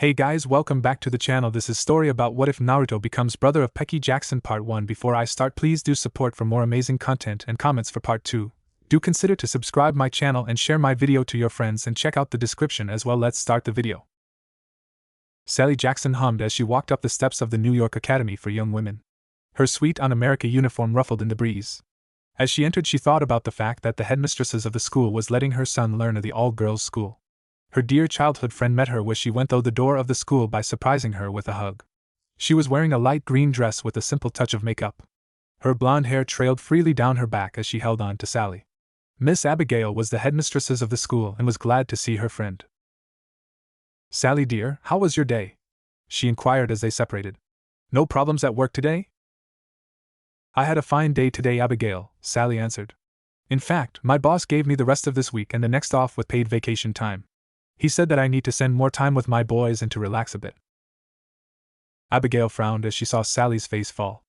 Hey guys, welcome back to the channel. This is story about what if Naruto becomes brother of Pecky Jackson part 1. Before I start, please do support for more amazing content and comments for part 2. Do consider to subscribe my channel and share my video to your friends and check out the description as well. Let's start the video. Sally Jackson hummed as she walked up the steps of the New York Academy for Young Women. Her sweet On America uniform ruffled in the breeze. As she entered, she thought about the fact that the headmistresses of the school was letting her son learn at the all-girls school. Her dear childhood friend met her where she went through the door of the school by surprising her with a hug. She was wearing a light green dress with a simple touch of makeup. Her blonde hair trailed freely down her back as she held on to Sally. Miss Abigail was the headmistresses of the school and was glad to see her friend. "Sally dear, how was your day?" she inquired as they separated. "No problems at work today?" "I had a fine day today, Abigail," Sally answered. "In fact, my boss gave me the rest of this week and the next off with paid vacation time. He said that I need to spend more time with my boys and to relax a bit." Abigail frowned as she saw Sally's face fall.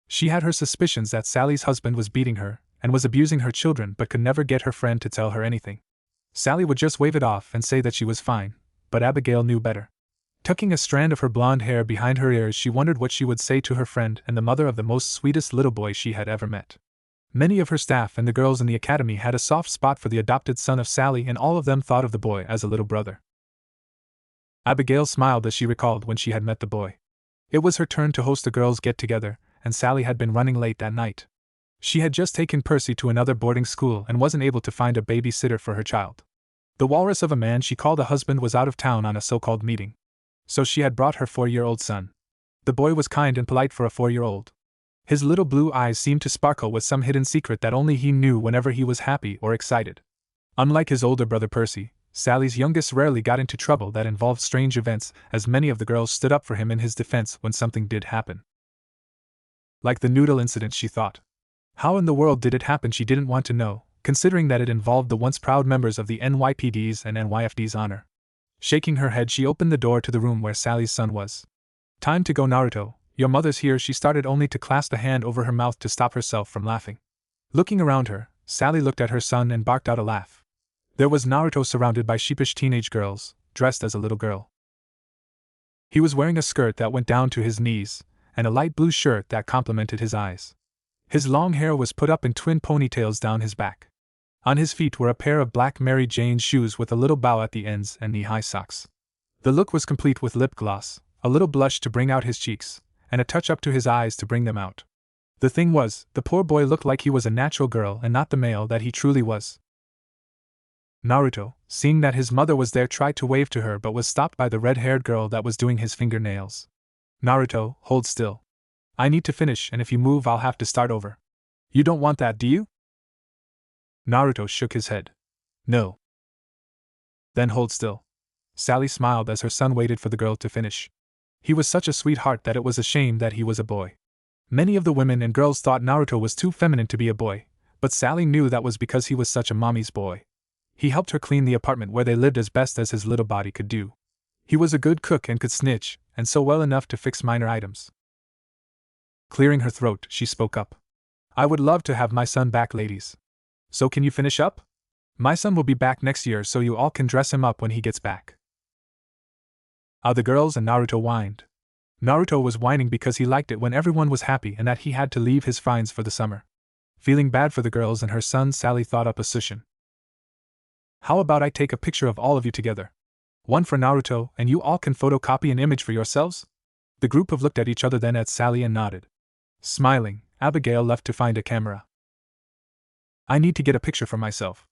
She had her suspicions that Sally's husband was beating her and was abusing her children, but could never get her friend to tell her anything. Sally would just wave it off and say that she was fine, but Abigail knew better. Tucking a strand of her blonde hair behind her ears, she wondered what she would say to her friend and the mother of the most sweetest little boy she had ever met. Many of her staff and the girls in the academy had a soft spot for the adopted son of Sally, and all of them thought of the boy as a little brother. Abigail smiled as she recalled when she had met the boy. It was her turn to host the girls' get-together, and Sally had been running late that night. She had just taken Percy to another boarding school and wasn't able to find a babysitter for her child. The walrus of a man she called a husband was out of town on a so-called meeting. So she had brought her 4-year-old son. The boy was kind and polite for a 4-year-old. His little blue eyes seemed to sparkle with some hidden secret that only he knew whenever he was happy or excited. Unlike his older brother Percy, Sally's youngest rarely got into trouble that involved strange events, as many of the girls stood up for him in his defense when something did happen. Like the noodle incident, she thought. How in the world did it happen? She didn't want to know, considering that it involved the once proud members of the NYPD's and NYFD's honor. Shaking her head, she opened the door to the room where Sally's son was. "Time to go, Naruto. Your mother's here," she started, only to clasp a hand over her mouth to stop herself from laughing. Looking around her, Sally looked at her son and barked out a laugh. There was Naruto surrounded by sheepish teenage girls, dressed as a little girl. He was wearing a skirt that went down to his knees, and a light blue shirt that complemented his eyes. His long hair was put up in twin ponytails down his back. On his feet were a pair of black Mary Jane shoes with a little bow at the ends and knee-high socks. The look was complete with lip gloss, a little blush to bring out his cheeks, and a touch up to his eyes to bring them out. The thing was, the poor boy looked like he was a natural girl and not the male that he truly was. Naruto, seeing that his mother was there, tried to wave to her but was stopped by the red-haired girl that was doing his fingernails. "Naruto, hold still. I need to finish, and if you move I'll have to start over. You don't want that, do you?" Naruto shook his head. "No." "Then hold still." Sally smiled as her son waited for the girl to finish. He was such a sweetheart that it was a shame that he was a boy. Many of the women and girls thought Naruto was too feminine to be a boy, but Sally knew that was because he was such a mommy's boy. He helped her clean the apartment where they lived as best as his little body could do. He was a good cook and could snitch, and so well enough to fix minor items. Clearing her throat, she spoke up. "I would love to have my son back, ladies. So can you finish up? My son will be back next year, so you all can dress him up when he gets back." The girls and Naruto whined. Naruto was whining because he liked it when everyone was happy and that he had to leave his fines for the summer. Feeling bad for the girls and her son, Sally thought up a solution. "How about I take a picture of all of you together? One for Naruto, and you all can photocopy an image for yourselves?" The group of looked at each other, then at Sally, and nodded. Smiling, Abigail left to find a camera. "I need to get a picture for myself."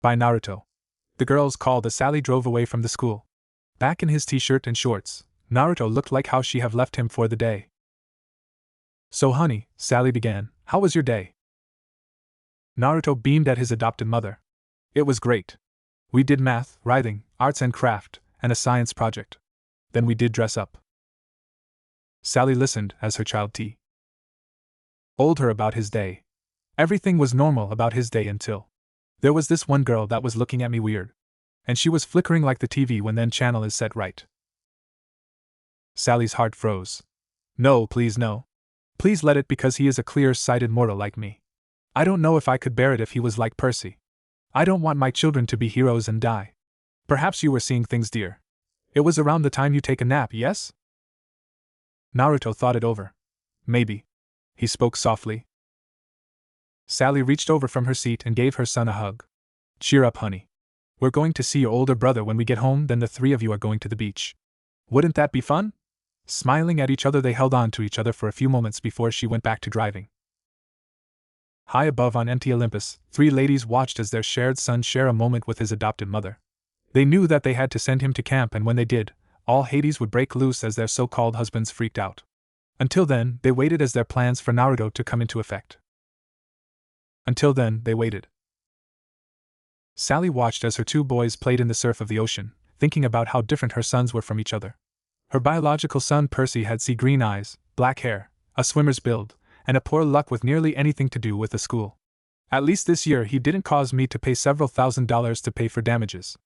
"Bye, Naruto," the girls called as Sally drove away from the school. Back in his t-shirt and shorts, Naruto looked like how she have left him for the day. "So honey," Sally began, "how was your day?" Naruto beamed at his adopted mother. "It was great. We did math, writing, arts and craft, and a science project. Then we did dress up." Sally listened as her child told her about his day. Everything was normal about his day until there was this one girl that was looking at me weird. And she was flickering like the TV when then channel is set right. Sally's heart froze. "No, please no. Please let it, because he is a clear-sighted mortal like me. I don't know if I could bear it if he was like Percy. I don't want my children to be heroes and die. Perhaps you were seeing things, dear. It was around the time you take a nap, yes? Naruto thought it over. Maybe. He spoke softly. Sally reached over from her seat and gave her son a hug. Cheer up, honey. We're going to see your older brother when we get home, then the three of you are going to the beach. Wouldn't that be fun? Smiling at each other, they held on to each other for a few moments before she went back to driving. High above on empty Olympus, three ladies watched as their shared son share a moment with his adopted mother. They knew that they had to send him to camp, and when they did, all Hades would break loose as their so-called husbands freaked out. Until then, they waited as their plans for Naruto to come into effect. Until then, they waited. Sally watched as her two boys played in the surf of the ocean, thinking about how different her sons were from each other. Her biological son Percy had sea green eyes, black hair, a swimmer's build, and a poor luck with nearly anything to do with the school. At least this year he didn't cause me to pay several $1,000s to pay for damages.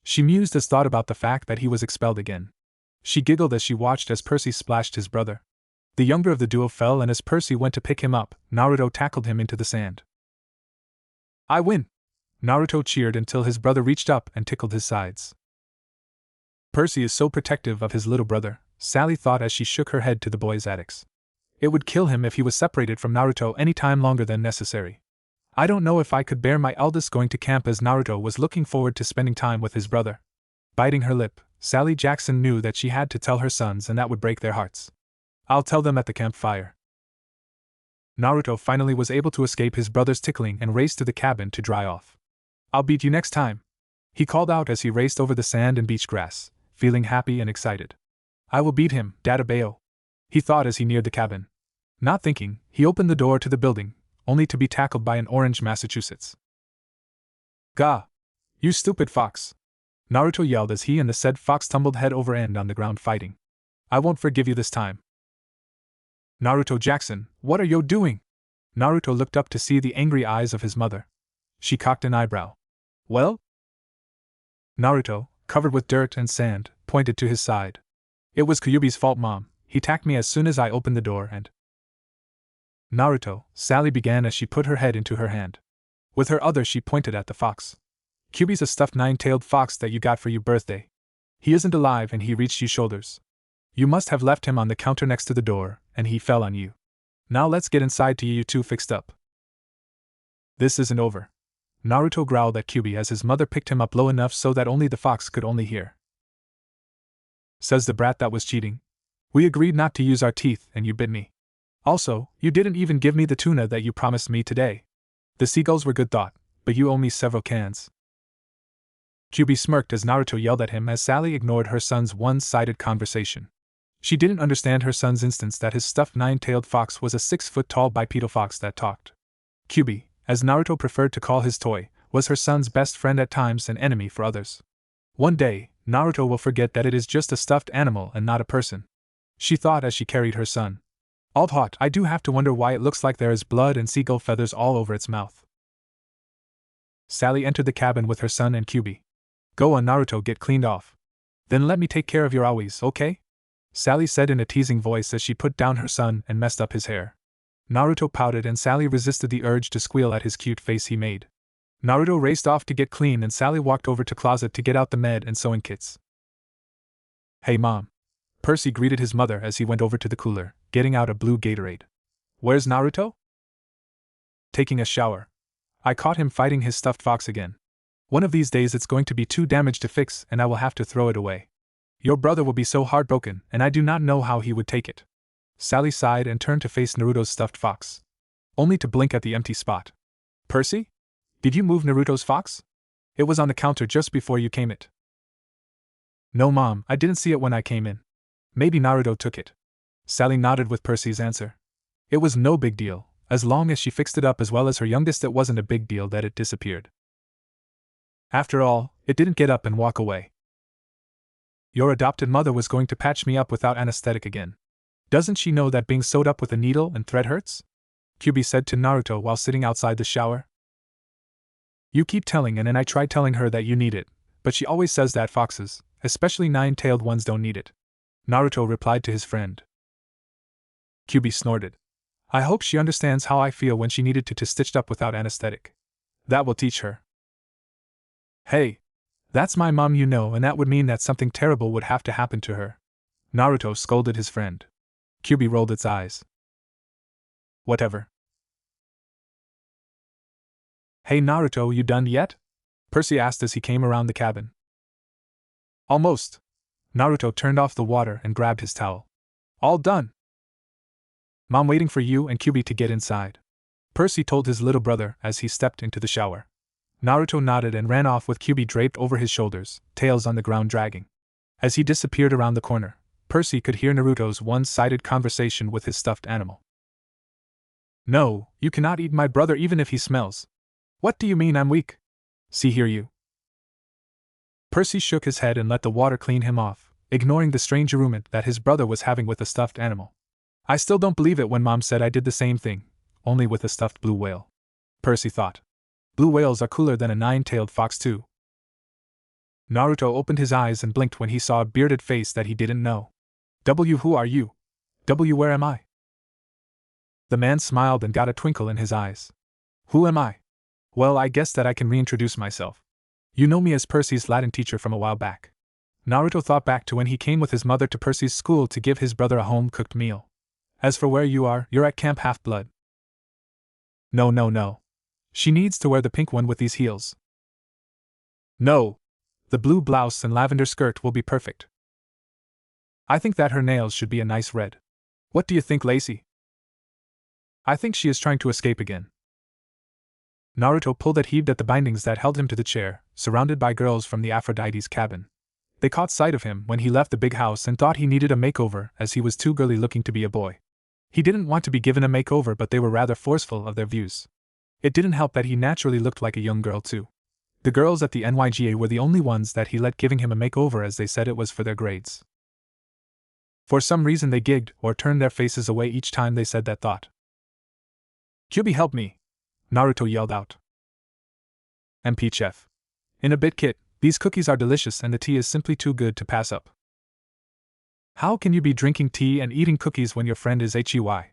She mused as thought about the fact that he was expelled again. She giggled as she watched as Percy splashed his brother. The younger of the duo fell, and as Percy went to pick him up, Naruto tackled him into the sand. I win! Naruto cheered until his brother reached up and tickled his sides. Percy is so protective of his little brother, Sally thought as she shook her head to the boy's antics. It would kill him if he was separated from Naruto any time longer than necessary. I don't know if I could bear my eldest going to camp, as Naruto was looking forward to spending time with his brother. Biting her lip, Sally Jackson knew that she had to tell her sons, and that would break their hearts. I'll tell them at the campfire. Naruto finally was able to escape his brother's tickling and raced to the cabin to dry off. I'll beat you next time, he called out as he raced over the sand and beach grass, feeling happy and excited. I will beat him, Dadabeo, he thought as he neared the cabin. Not thinking, he opened the door to the building, only to be tackled by an orange Massachusetts. Gah! You stupid fox! Naruto yelled as he and the said fox tumbled head over end on the ground fighting. I won't forgive you this time. Naruto Jackson, what are you doing? Naruto looked up to see the angry eyes of his mother. She cocked an eyebrow. Well? Naruto, covered with dirt and sand, pointed to his side. It was Kyuubi's fault, Mom. He attacked me as soon as I opened the door and… Naruto, Sally began as she put her head into her hand. With her other she pointed at the fox. Kyuubi's a stuffed nine-tailed fox that you got for your birthday. He isn't alive and he reached your shoulders. You must have left him on the counter next to the door, and he fell on you. Now let's get inside to you two fixed up. This isn't over. Naruto growled at Kyuubi as his mother picked him up low enough so that only the fox could only hear. Says the brat that was cheating. We agreed not to use our teeth and you bit me. Also, you didn't even give me the tuna that you promised me today. The seagulls were good thought, but you owe me several cans. Kyuubi smirked as Naruto yelled at him as Sally ignored her son's one-sided conversation. She didn't understand her son's instance that his stuffed nine-tailed fox was a 6-foot-tall bipedal fox that talked. Kyuubi, as Naruto preferred to call his toy, was her son's best friend at times and enemy for others. One day, Naruto will forget that it is just a stuffed animal and not a person. She thought as she carried her son. Alt hot, I do have to wonder why it looks like there is blood and seagull feathers all over its mouth. Sally entered the cabin with her son and Kyuubi. Go on, Naruto, get cleaned off. Then let me take care of your aois, okay? Sally said in a teasing voice as she put down her son and messed up his hair. Naruto pouted and Sally resisted the urge to squeal at his cute face he made. Naruto raced off to get clean and Sally walked over to closet to get out the med and sewing kits. Hey Mom. Percy greeted his mother as he went over to the cooler, getting out a blue Gatorade. Where's Naruto? Taking a shower. I caught him fighting his stuffed fox again. One of these days it's going to be too damaged to fix and I will have to throw it away. Your brother will be so heartbroken and I do not know how he would take it. Sally sighed and turned to face Naruto's stuffed fox. Only to blink at the empty spot. Percy? Did you move Naruto's fox? It was on the counter just before you came in. No Mom, I didn't see it when I came in. Maybe Naruto took it. Sally nodded with Percy's answer. It was no big deal, as long as she fixed it up as well as her youngest it wasn't a big deal that it disappeared. After all, it didn't get up and walk away. Your adopted mother was going to patch me up without anesthetic again. Doesn't she know that being sewed up with a needle and thread hurts? Kyuubi said to Naruto while sitting outside the shower. You keep telling and I tried telling her that you need it, but she always says that foxes, especially nine-tailed ones, don't need it. Naruto replied to his friend. Kyuubi snorted. I hope she understands how I feel when she needed to stitched up without anesthetic. That will teach her. Hey! That's my mom, you know, and that would mean that something terrible would have to happen to her. Naruto scolded his friend. Kyuubi rolled its eyes. Whatever. Hey Naruto, you done yet? Percy asked as he came around the cabin. Almost. Naruto turned off the water and grabbed his towel. All done. Mom waiting for you and Kyuubi to get inside, Percy told his little brother as he stepped into the shower. Naruto nodded and ran off with Kyuubi draped over his shoulders, tails on the ground dragging. As he disappeared around the corner, Percy could hear Naruto's one-sided conversation with his stuffed animal. No, you cannot eat my brother even if he smells. What do you mean I'm weak? See here you. Percy shook his head and let the water clean him off, ignoring the strange argument that his brother was having with the stuffed animal. I still don't believe it when Mom said I did the same thing, only with a stuffed blue whale. Percy thought. Blue whales are cooler than a nine-tailed fox too. Naruto opened his eyes and blinked when he saw a bearded face that he didn't know. Who are you? Where am I? The man smiled and got a twinkle in his eyes. Who am I? Well, I guess that I can reintroduce myself. You know me as Percy's Latin teacher from a while back. Naruto thought back to when he came with his mother to Percy's school to give his brother a home-cooked meal. As for where you are, you're at Camp Half-Blood. No. She needs to wear the pink one with these heels. No. The blue blouse and lavender skirt will be perfect. I think that her nails should be a nice red. What do you think, Lacey? I think she is trying to escape again. Naruto pulled and heaved at the bindings that held him to the chair, surrounded by girls from the Aphrodite's cabin. They caught sight of him when he left the big house and thought he needed a makeover as he was too girly looking to be a boy. He didn't want to be given a makeover, but they were rather forceful of their views. It didn't help that he naturally looked like a young girl too. The girls at the NYGA were the only ones that he let giving him a makeover, as they said it was for their grades. For some reason they gigged or turned their faces away each time they said that thought. Kyuubi, help me! Naruto yelled out. MP Chef. In a bit, Kit, these cookies are delicious and the tea is simply too good to pass up. How can you be drinking tea and eating cookies when your friend is HEY?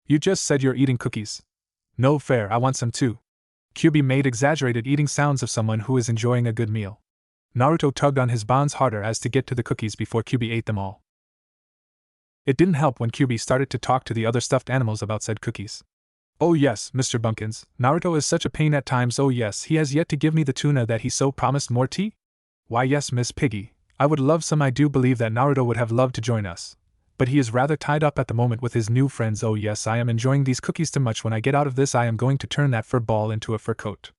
You just said you're eating cookies. No fair, I want some too. Kyuubi made exaggerated eating sounds of someone who is enjoying a good meal. Naruto tugged on his bonds harder as to get to the cookies before Kyuubi ate them all. It didn't help when Kyuubi started to talk to the other stuffed animals about said cookies. Oh yes, Mr. Bunkins, Naruto is such a pain at times. Oh yes, he has yet to give me the tuna that he so promised. More tea? Why yes, Miss Piggy, I would love some. I do believe that Naruto would have loved to join us. But he is rather tied up at the moment with his new friends. Oh yes, I am enjoying these cookies too much. When I get out of this, I am going to turn that fur ball into a fur coat.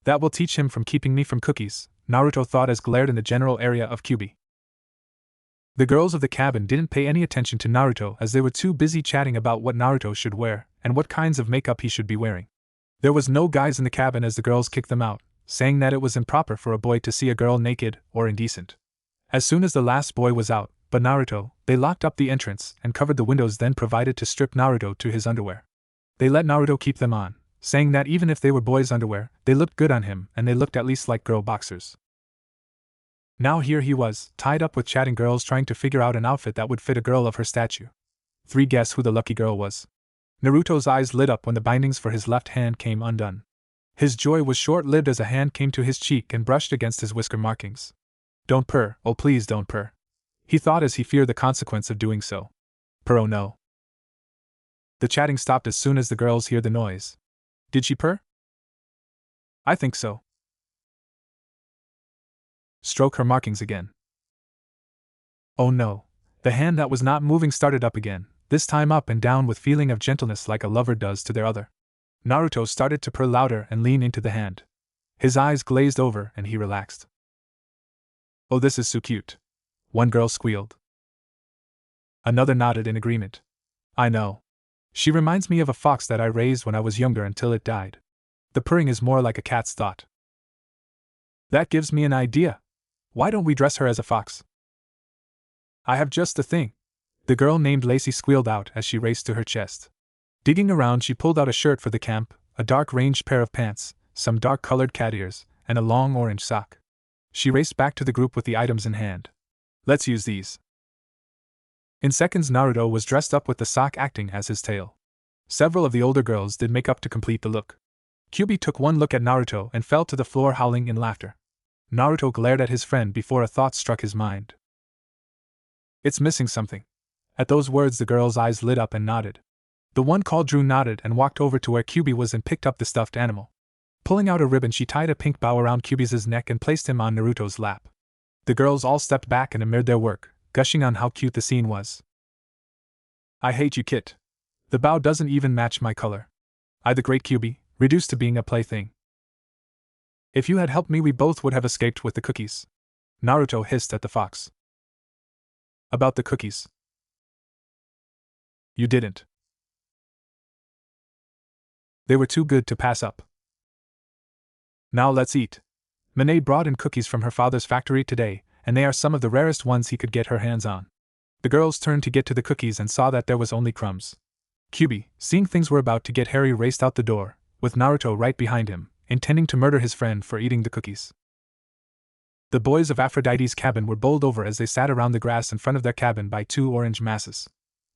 That will teach him from keeping me from cookies, Naruto thought as glared in the general area of Kyuubi. The girls of the cabin didn't pay any attention to Naruto as they were too busy chatting about what Naruto should wear and what kinds of makeup he should be wearing. There was no guys in the cabin as the girls kicked them out, saying that it was improper for a boy to see a girl naked or indecent. As soon as the last boy was out, but Naruto, they locked up the entrance and covered the windows, then provided to strip Naruto to his underwear. They let Naruto keep them on, saying that even if they were boys' underwear, they looked good on him and they looked at least like girl boxers. Now here he was, tied up with chatting girls trying to figure out an outfit that would fit a girl of her stature. Guess who the lucky girl was? Naruto's eyes lit up when the bindings for his left hand came undone. His joy was short-lived as a hand came to his cheek and brushed against his whisker markings. Don't purr, oh please don't purr. He thought as he feared the consequence of doing so. Purr, oh no. The chatting stopped as soon as the girls heard the noise. Did she purr? I think so. Stroke her markings again. Oh no. The hand that was not moving started up again, this time up and down with feeling of gentleness like a lover does to their other. Naruto started to purr louder and lean into the hand. His eyes glazed over and he relaxed. Oh, this is so cute. One girl squealed. Another nodded in agreement. I know. She reminds me of a fox that I raised when I was younger until it died. The purring is more like a cat's thought. That gives me an idea. Why don't we dress her as a fox? I have just the thing. The girl named Lacey squealed out as she raced to her chest. Digging around, she pulled out a shirt for the camp, a dark-ranged pair of pants, some dark-colored cat ears, and a long orange sock. She raced back to the group with the items in hand. Let's use these. In seconds, Naruto was dressed up with the sock acting as his tail. Several of the older girls did make up to complete the look. Kyuubi took one look at Naruto and fell to the floor howling in laughter. Naruto glared at his friend before a thought struck his mind. It's missing something. At those words the girl's eyes lit up and nodded. The one called Drew nodded and walked over to where Kyubi was and picked up the stuffed animal. Pulling out a ribbon, she tied a pink bow around Kyubi's neck and placed him on Naruto's lap. The girls all stepped back and admired their work, gushing on how cute the scene was. I hate you, Kit. The bow doesn't even match my color. I, the great Kyubi, reduced to being a plaything. If you had helped me, we both would have escaped with the cookies. Naruto hissed at the fox. About the cookies. You didn't. They were too good to pass up. Now let's eat. Minae brought in cookies from her father's factory today, and they are some of the rarest ones he could get her hands on. The girls turned to get to the cookies and saw that there was only crumbs. Kyubi, seeing things were about to get hairy, raced out the door, with Naruto right behind him, intending to murder his friend for eating the cookies. The boys of Aphrodite's cabin were bowled over as they sat around the grass in front of their cabin by two orange masses.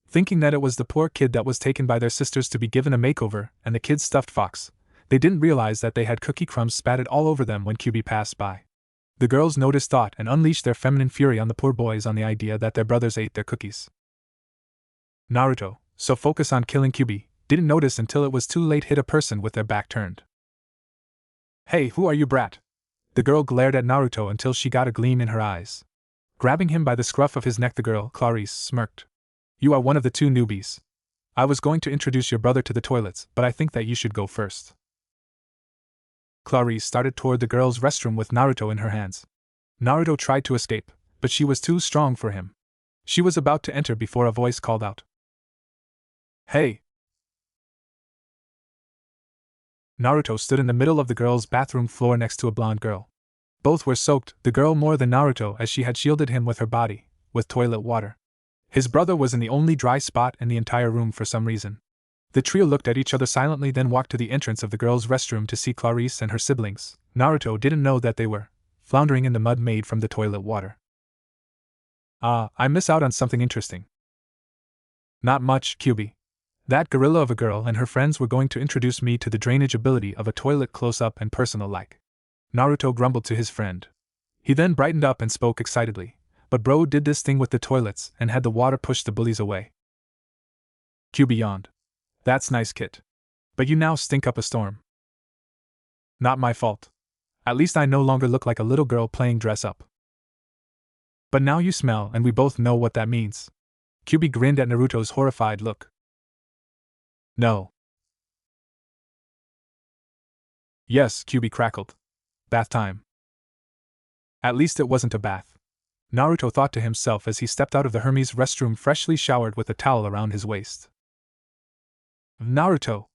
Thinking that it was the poor kid that was taken by their sisters to be given a makeover and the kid's stuffed fox, they didn't realize that they had cookie crumbs spattered all over them when Kyubi passed by. The girls noticed thought and unleashed their feminine fury on the poor boys on the idea that their brothers ate their cookies. Naruto, so focused on killing Kyubi, didn't notice until it was too late hit a person with their back turned. Hey, who are you, brat? The girl glared at Naruto until she got a gleam in her eyes. Grabbing him by the scruff of his neck, the girl, Clarice, smirked. You are one of the two newbies. I was going to introduce your brother to the toilets, but I think that you should go first. Clarice started toward the girls' restroom with Naruto in her hands. Naruto tried to escape, but she was too strong for him. She was about to enter before a voice called out. Hey! Naruto stood in the middle of the girls' bathroom floor next to a blonde girl. Both were soaked, the girl more than Naruto as she had shielded him with her body, with toilet water. His brother was in the only dry spot in the entire room for some reason. The trio looked at each other silently, then walked to the entrance of the girls' restroom to see Clarice and her siblings. Naruto didn't know that they were floundering in the mud made from the toilet water. I miss out on something interesting. Not much, Kyubi. That gorilla of a girl and her friends were going to introduce me to the drainage ability of a toilet close-up and personal-like. Naruto grumbled to his friend. He then brightened up and spoke excitedly. But bro did this thing with the toilets and had the water push the bullies away. Kyubi yawned. That's nice, Kit. But you now stink up a storm. Not my fault. At least I no longer look like a little girl playing dress up. But now you smell, and we both know what that means. Kyubi grinned at Naruto's horrified look. No. Yes, Kyubi crackled. Bath time. At least it wasn't a bath. Naruto thought to himself as he stepped out of the Hermes restroom freshly showered with a towel around his waist. Naruto!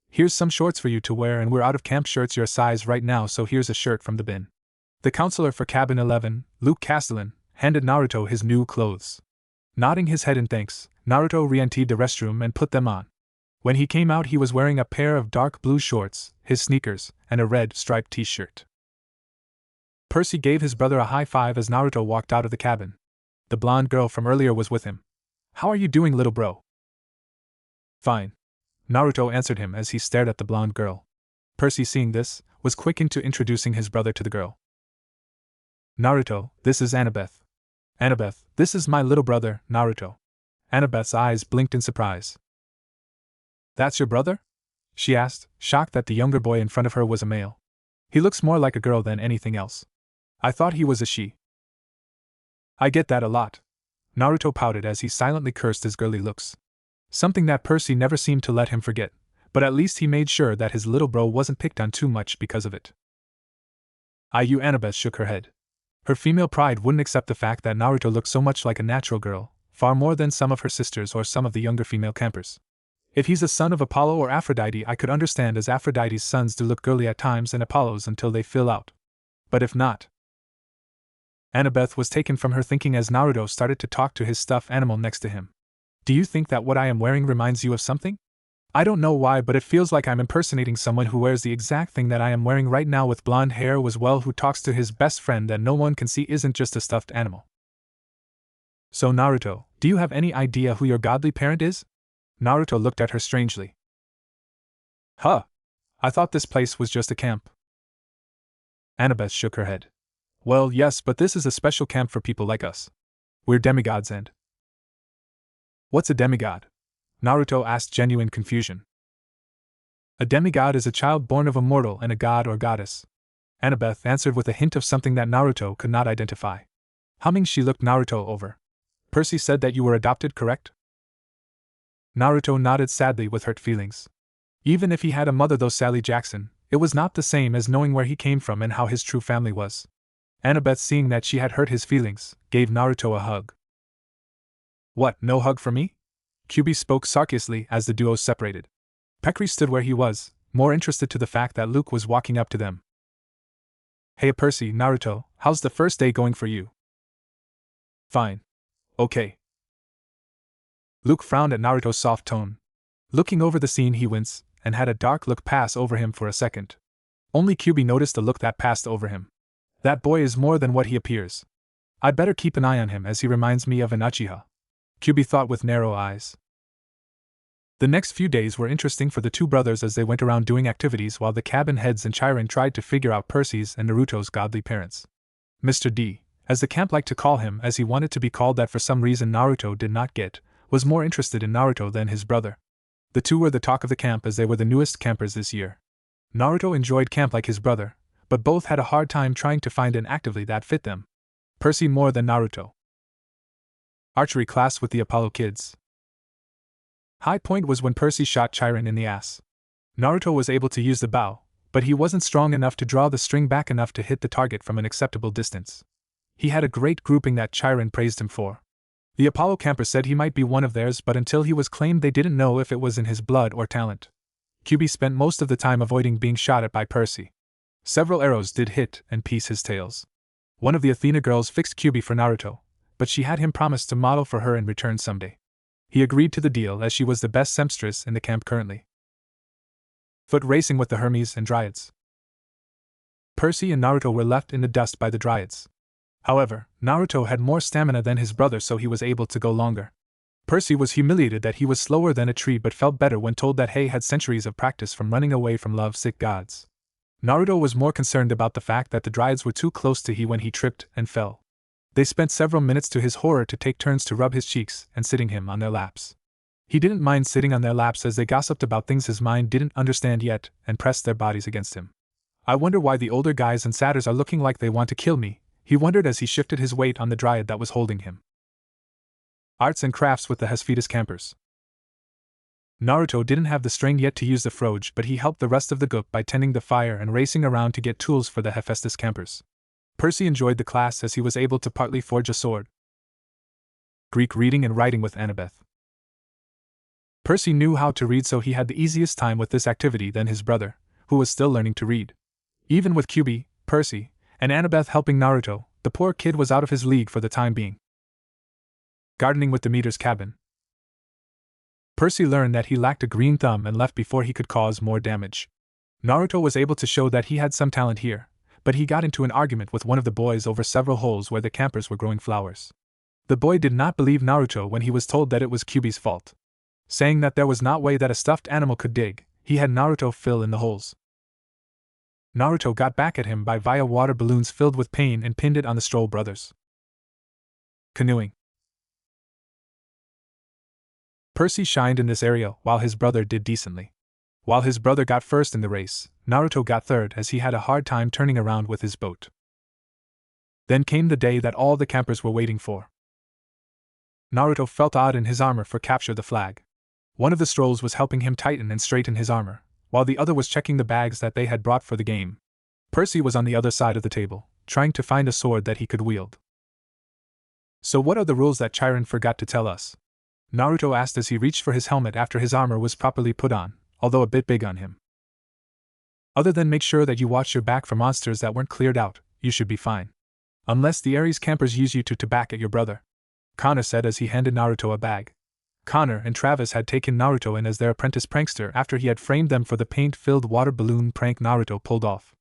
Here's some shorts for you to wear, and we're out of camp shirts your size right now, so here's a shirt from the bin. The counselor for Cabin 11, Luke Castellan, handed Naruto his new clothes. Nodding his head in thanks, Naruto re-entered the restroom and put them on. When he came out, he was wearing a pair of dark blue shorts, his sneakers, and a red striped t-shirt. Percy gave his brother a high five as Naruto walked out of the cabin. The blonde girl from earlier was with him. How are you doing, little bro? Fine. Naruto answered him as he stared at the blonde girl. Percy, seeing this, was quick into introducing his brother to the girl. Naruto, this is Annabeth. Annabeth, this is my little brother, Naruto. Annabeth's eyes blinked in surprise. That's your brother? She asked, shocked that the younger boy in front of her was a male. He looks more like a girl than anything else. I thought he was a she. I get that a lot. Naruto pouted as he silently cursed his girly looks. Something that Percy never seemed to let him forget, but at least he made sure that his little bro wasn't picked on too much because of it. Annabeth shook her head. Her female pride wouldn't accept the fact that Naruto looked so much like a natural girl, far more than some of her sisters or some of the younger female campers. If he's a son of Apollo or Aphrodite, I could understand, as Aphrodite's sons do look girly at times and Apollo's until they fill out. But if not... Annabeth was taken from her thinking as Naruto started to talk to his stuffed animal next to him. Do you think that what I am wearing reminds you of something? I don't know why, but it feels like I'm impersonating someone who wears the exact thing that I am wearing right now, with blonde hair as well, who talks to his best friend that no one can see isn't just a stuffed animal. So Naruto, do you have any idea who your godly parent is? Naruto looked at her strangely. Huh. I thought this place was just a camp. Annabeth shook her head. Well, yes, but this is a special camp for people like us. We're demigods and. What's a demigod? Naruto asked, genuine confusion. A demigod is a child born of a mortal and a god or goddess. Annabeth answered with a hint of something that Naruto could not identify. Humming, she looked Naruto over. Percy said that you were adopted, correct? Naruto nodded sadly with hurt feelings. Even if he had a mother, though Sally Jackson, it was not the same as knowing where he came from and how his true family was. Annabeth, seeing that she had hurt his feelings, gave Naruto a hug. What, no hug for me? Kyuubi spoke sarcastically as the duo separated. Percy stood where he was, more interested to the fact that Luke was walking up to them. Hey Percy, Naruto, how's the first day going for you? Fine. Okay. Luke frowned at Naruto's soft tone. Looking over the scene, he winced, and had a dark look pass over him for a second. Only Kyuubi noticed the look that passed over him. That boy is more than what he appears. I'd better keep an eye on him, as he reminds me of an Uchiha. Kyuubi thought with narrow eyes. The next few days were interesting for the two brothers as they went around doing activities while the cabin heads and Chiron tried to figure out Percy's and Naruto's godly parents. Mr. D, as the camp liked to call him, as he wanted to be called that for some reason Naruto did not get, was more interested in Naruto than his brother. The two were the talk of the camp as they were the newest campers this year. Naruto enjoyed camp like his brother, but both had a hard time trying to find an activity that fit them. Percy more than Naruto. Archery class with the Apollo kids. High point was when Percy shot Chiron in the ass. Naruto was able to use the bow, but he wasn't strong enough to draw the string back enough to hit the target from an acceptable distance. He had a great grouping that Chiron praised him for. The Apollo campers said he might be one of theirs, but until he was claimed they didn't know if it was in his blood or talent. Kyuubi spent most of the time avoiding being shot at by Percy. Several arrows did hit and piece his tails. One of the Athena girls fixed Kyuubi for Naruto, but she had him promise to model for her in return someday. He agreed to the deal as she was the best seamstress in the camp currently. Foot racing with the Hermes and Dryads. Percy and Naruto were left in the dust by the Dryads. However, Naruto had more stamina than his brother, so he was able to go longer. Percy was humiliated that he was slower than a tree, but felt better when told that he had centuries of practice from running away from love-sick gods. Naruto was more concerned about the fact that the Dryads were too close to him when he tripped and fell. They spent several minutes to his horror to take turns to rub his cheeks and sitting him on their laps. He didn't mind sitting on their laps as they gossiped about things his mind didn't understand yet and pressed their bodies against him. I wonder why the older guys and satyrs are looking like they want to kill me, he wondered as he shifted his weight on the Dryad that was holding him. Arts and crafts with the Hephaestus campers. Naruto didn't have the strength yet to use the froge, but he helped the rest of the group by tending the fire and racing around to get tools for the Hephaestus campers. Percy enjoyed the class as he was able to partly forge a sword. Greek reading and writing with Annabeth. Percy knew how to read, so he had the easiest time with this activity than his brother, who was still learning to read. Even with Kyuubi, Percy, and Annabeth helping Naruto, the poor kid was out of his league for the time being. Gardening with Demeter's cabin. Percy learned that he lacked a green thumb and left before he could cause more damage. Naruto was able to show that he had some talent here, but he got into an argument with one of the boys over several holes where the campers were growing flowers. The boy did not believe Naruto when he was told that it was Kyuubi's fault. Saying that there was not way that a stuffed animal could dig, he had Naruto fill in the holes. Naruto got back at him by via water balloons filled with paint and pinned it on the Stroll brothers. Canoeing. Percy shined in this area while his brother did decently. While his brother got first in the race, Naruto got third as he had a hard time turning around with his boat. Then came the day that all the campers were waiting for. Naruto felt odd in his armor for capture the flag. One of the Strolls was helping him tighten and straighten his armor, while the other was checking the bags that they had brought for the game. Percy was on the other side of the table, trying to find a sword that he could wield. So what are the rules that Chiron forgot to tell us? Naruto asked as he reached for his helmet after his armor was properly put on, although a bit big on him. Other than make sure that you watch your back for monsters that weren't cleared out, you should be fine. Unless the Ares campers use you to back at your brother. Connor said as he handed Naruto a bag. Connor and Travis had taken Naruto in as their apprentice prankster after he had framed them for the paint-filled water balloon prank Naruto pulled off.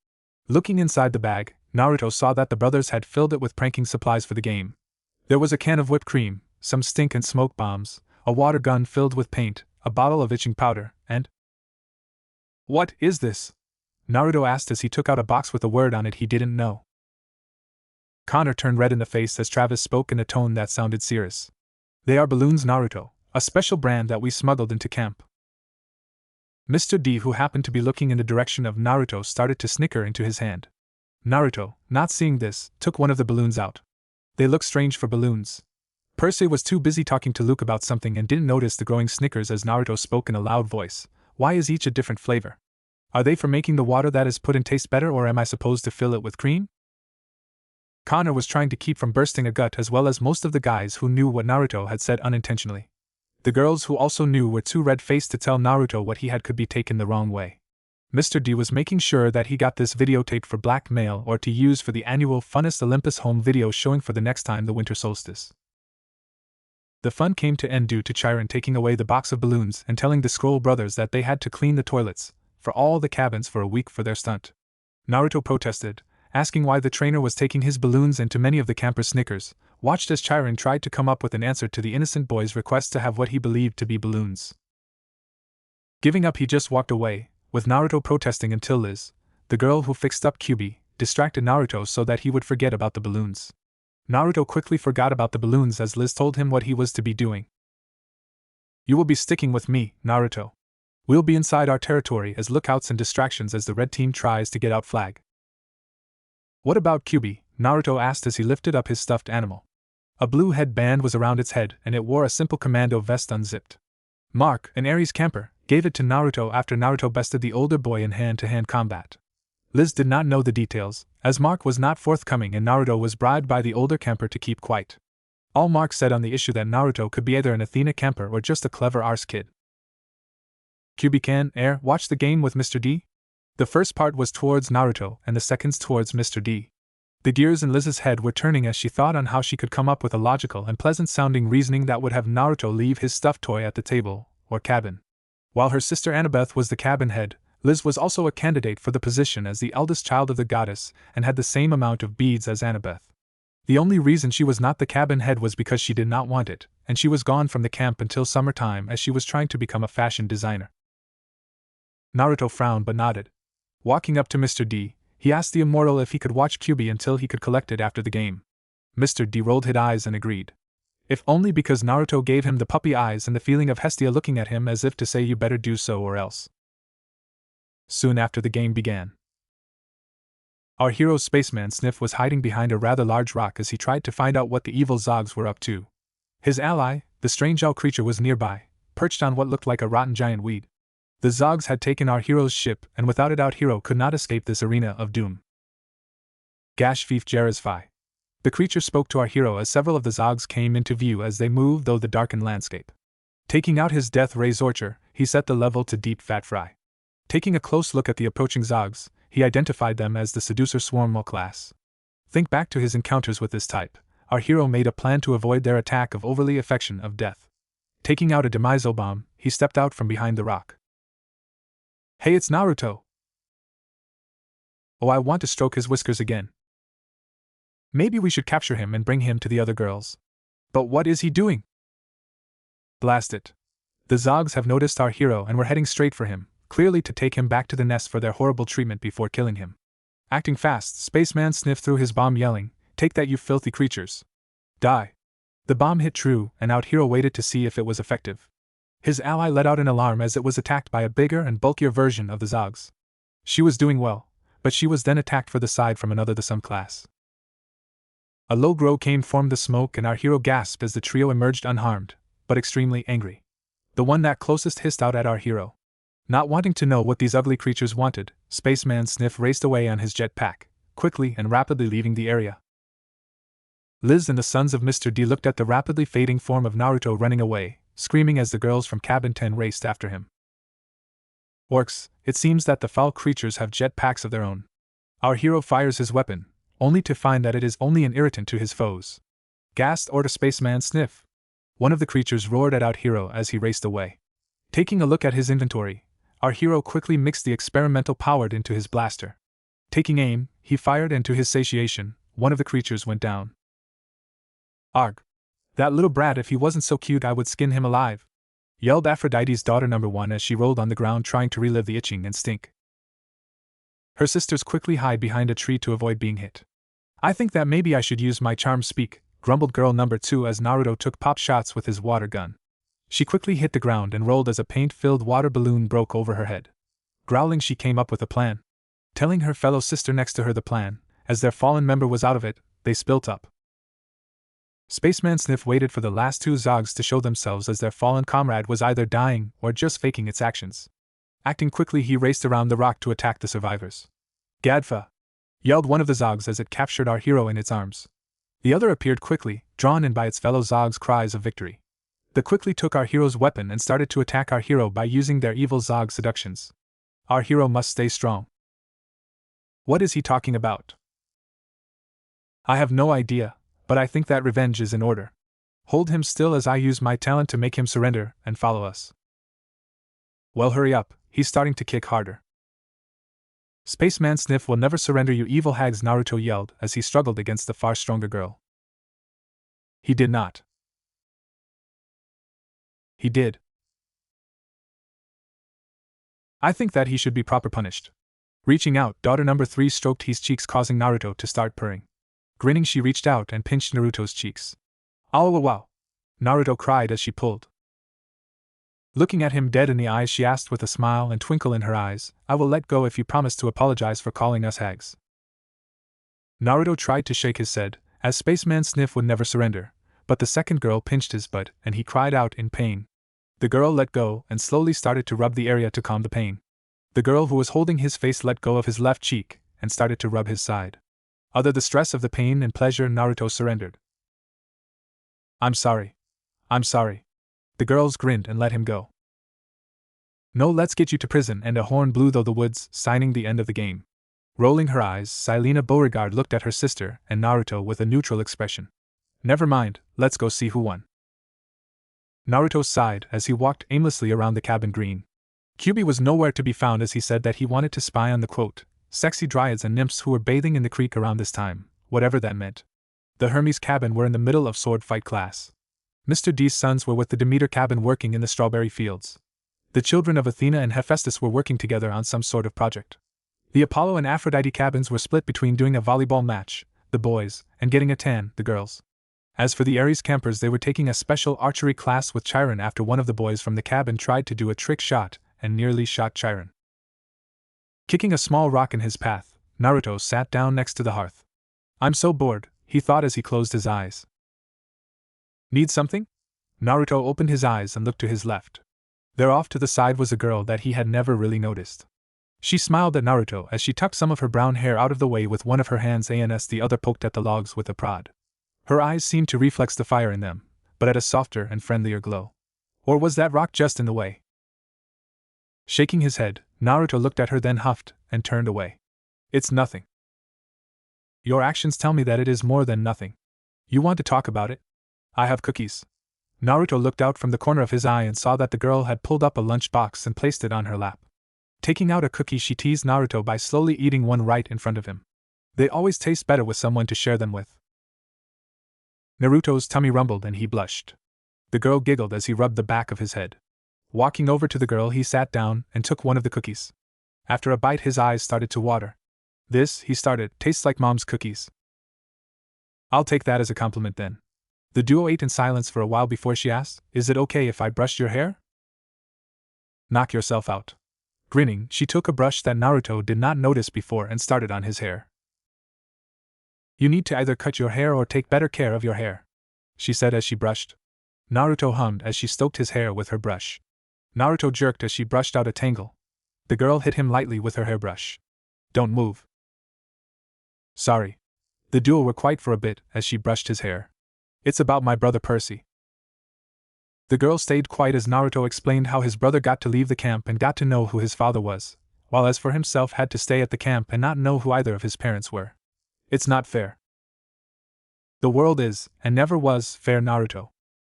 Looking inside the bag, Naruto saw that the brothers had filled it with pranking supplies for the game. There was a can of whipped cream, some stink and smoke bombs, a water gun filled with paint, a bottle of itching powder, and... What is this? Naruto asked as he took out a box with a word on it he didn't know. Connor turned red in the face as Travis spoke in a tone that sounded serious. They are balloons, Naruto, a special brand that we smuggled into camp. Mr. D, who happened to be looking in the direction of Naruto, started to snicker into his hand. Naruto, not seeing this, took one of the balloons out. They look strange for balloons. Percy was too busy talking to Luke about something and didn't notice the growing snickers as Naruto spoke in a loud voice. Why is each a different flavor? Are they for making the water that is put in taste better, or am I supposed to fill it with cream? Connor was trying to keep from bursting a gut, as well as most of the guys who knew what Naruto had said unintentionally. The girls who also knew were too red-faced to tell Naruto what he had could be taken the wrong way. Mr. D was making sure that he got this videotaped for blackmail or to use for the annual Funnest Olympus home video showing for the next time the winter solstice. The fun came to end due to Chiron taking away the box of balloons and telling the Scroll brothers that they had to clean the toilets for all the cabins for a week for their stunt. Naruto protested, asking why the trainer was taking his balloons, and to many of the campers' snickers, watched as Chiron tried to come up with an answer to the innocent boy's request to have what he believed to be balloons. Giving up, he just walked away, with Naruto protesting until Liz, the girl who fixed up Kyuubi, distracted Naruto so that he would forget about the balloons. Naruto quickly forgot about the balloons as Liz told him what he was to be doing. You will be sticking with me, Naruto. We'll be inside our territory as lookouts and distractions as the red team tries to get out flag. What about Kyuubi? Naruto asked as he lifted up his stuffed animal. A blue headband was around its head and it wore a simple commando vest unzipped. Mark, an Aries camper, gave it to Naruto after Naruto bested the older boy in hand-to-hand combat. Liz did not know the details, as Mark was not forthcoming and Naruto was bribed by the older camper to keep quiet. All Mark said on the issue that Naruto could be either an Athena camper or just a clever arse kid. Kyuubi can watch the game with Mr. D? The first part was towards Naruto and the seconds towards Mr. D. The gears in Liz's head were turning as she thought on how she could come up with a logical and pleasant-sounding reasoning that would have Naruto leave his stuffed toy at the table, or cabin. While her sister Annabeth was the cabin head, Liz was also a candidate for the position as the eldest child of the goddess and had the same amount of beads as Annabeth. The only reason she was not the cabin head was because she did not want it, and she was gone from the camp until summertime as she was trying to become a fashion designer. Naruto frowned but nodded. Walking up to Mr. D, he asked the immortal if he could watch Kyuubi until he could collect it after the game. Mr. D rolled his eyes and agreed. If only because Naruto gave him the puppy eyes and the feeling of Hestia looking at him as if to say you better do so or else. Soon after the game began. Our hero Spaceman Sniff was hiding behind a rather large rock as he tried to find out what the evil Zogs were up to. His ally, the strange owl creature, was nearby, perched on what looked like a rotten giant weed. The Zogs had taken our hero's ship, and without it our hero could not escape this arena of doom. Gash Fief Jerazfi. The creature spoke to our hero as several of the Zogs came into view as they moved through the darkened landscape. Taking out his death ray Zorcher, he set the level to deep fat fry. Taking a close look at the approaching Zogs, he identified them as the Seducer Swarm class. Think back to his encounters with this type, our hero made a plan to avoid their attack of overly affection of death. Taking out a Demiso bomb, he stepped out from behind the rock. Hey, it's Naruto! Oh, I want to stroke his whiskers again. Maybe we should capture him and bring him to the other girls. But what is he doing? Blast it. The Zogs have noticed our hero and were heading straight for him, clearly to take him back to the nest for their horrible treatment before killing him. Acting fast, Spaceman Sniff threw his bomb yelling, "Take that, you filthy creatures! Die!" The bomb hit true, and our hero waited to see if it was effective. His ally let out an alarm as it was attacked by a bigger and bulkier version of the Zogs. She was doing well, but she was then attacked from the side from another the Sun class. A low grow came from the smoke and our hero gasped as the trio emerged unharmed, but extremely angry. The one that closest hissed out at our hero. Not wanting to know what these ugly creatures wanted, Spaceman Sniff raced away on his jetpack, quickly and rapidly leaving the area. Liz and the sons of Mr. D looked at the rapidly fading form of Naruto running away, screaming as the girls from Cabin 10 raced after him. Orcs, it seems that the foul creatures have jetpacks of their own. Our hero fires his weapon, only to find that it is only an irritant to his foes. Gasped order Spaceman Sniff. One of the creatures roared at our hero as he raced away. Taking a look at his inventory, our hero quickly mixed the experimental powder into his blaster. Taking aim, he fired and to his satiation, one of the creatures went down. Arg! That little brat, if he wasn't so cute I would skin him alive! Yelled Aphrodite's daughter number 1 as she rolled on the ground trying to relive the itching and stink. Her sisters quickly hide behind a tree to avoid being hit. I think that maybe I should use my charm speak, grumbled girl number 2 as Naruto took pop shots with his water gun. She quickly hit the ground and rolled as a paint-filled water balloon broke over her head. Growling, she came up with a plan. Telling her fellow sister next to her the plan, as their fallen member was out of it, they split up. Spaceman Sniff waited for the last 2 Zogs to show themselves as their fallen comrade was either dying or just faking its actions. Acting quickly, he raced around the rock to attack the survivors. Gadfa! Yelled one of the Zogs as it captured our hero in its arms. The other appeared quickly, drawn in by its fellow Zogs' cries of victory. They quickly took our hero's weapon and started to attack our hero by using their evil Zog seductions. Our hero must stay strong. What is he talking about? I have no idea, but I think that revenge is in order. Hold him still as I use my talent to make him surrender and follow us. Well, hurry up, he's starting to kick harder. Spaceman Sniff will never surrender, you evil hags, Naruto yelled as he struggled against the far stronger girl. He did not. He did. I think that he should be proper punished. Reaching out, daughter number 3 stroked his cheeks, causing Naruto to start purring. Grinning, she reached out and pinched Naruto's cheeks. Oh wow! Naruto cried as she pulled. Looking at him dead in the eyes, she asked with a smile and twinkle in her eyes, I will let go if you promise to apologize for calling us hags. Naruto tried to shake his head, as Spaceman Sniff would never surrender, but the second girl pinched his butt and he cried out in pain. The girl let go and slowly started to rub the area to calm the pain. The girl who was holding his face let go of his left cheek and started to rub his side. Under the stress of the pain and pleasure, Naruto surrendered. I'm sorry. I'm sorry. The girls grinned and let him go. No, let's get you to prison, and a horn blew through the woods, signing the end of the game. Rolling her eyes, Silena Beauregard looked at her sister and Naruto with a neutral expression. Never mind, let's go see who won. Naruto sighed as he walked aimlessly around the cabin green. Kyubi was nowhere to be found, as he said that he wanted to spy on the quote, sexy dryads and nymphs who were bathing in the creek around this time, whatever that meant. The Hermes cabin were in the middle of sword fight class. Mr. D's sons were with the Demeter cabin working in the strawberry fields. The children of Athena and Hephaestus were working together on some sort of project. The Apollo and Aphrodite cabins were split between doing a volleyball match, the boys, and getting a tan, the girls. As for the Ares campers, they were taking a special archery class with Chiron after one of the boys from the cabin tried to do a trick shot and nearly shot Chiron. Kicking a small rock in his path, Naruto sat down next to the hearth. I'm so bored, he thought as he closed his eyes. Need something? Naruto opened his eyes and looked to his left. There off to the side was a girl that he had never really noticed. She smiled at Naruto as she tucked some of her brown hair out of the way with one of her hands and the other poked at the logs with a prod. Her eyes seemed to reflex the fire in them, but at a softer and friendlier glow. Or was that rock just in the way? Shaking his head, Naruto looked at her, then huffed and turned away. It's nothing. Your actions tell me that it is more than nothing. You want to talk about it? I have cookies. Naruto looked out from the corner of his eye and saw that the girl had pulled up a lunch box and placed it on her lap. Taking out a cookie, she teased Naruto by slowly eating one right in front of him. They always taste better with someone to share them with. Naruto's tummy rumbled and he blushed. The girl giggled as he rubbed the back of his head. Walking over to the girl, he sat down and took one of the cookies. After a bite, his eyes started to water. This, he started, tastes like Mom's cookies. I'll take that as a compliment then. The duo ate in silence for a while before she asked, Is it okay if I brush your hair? Knock yourself out. Grinning, she took a brush that Naruto did not notice before and started on his hair. You need to either cut your hair or take better care of your hair, she said as she brushed. Naruto hummed as she stroked his hair with her brush. Naruto jerked as she brushed out a tangle. The girl hit him lightly with her hairbrush. Don't move. Sorry. The duo were quiet for a bit as she brushed his hair. It's about my brother Percy. The girl stayed quiet as Naruto explained how his brother got to leave the camp and got to know who his father was, while as for himself had to stay at the camp and not know who either of his parents were. It's not fair. The world is, and never was, fair, Naruto.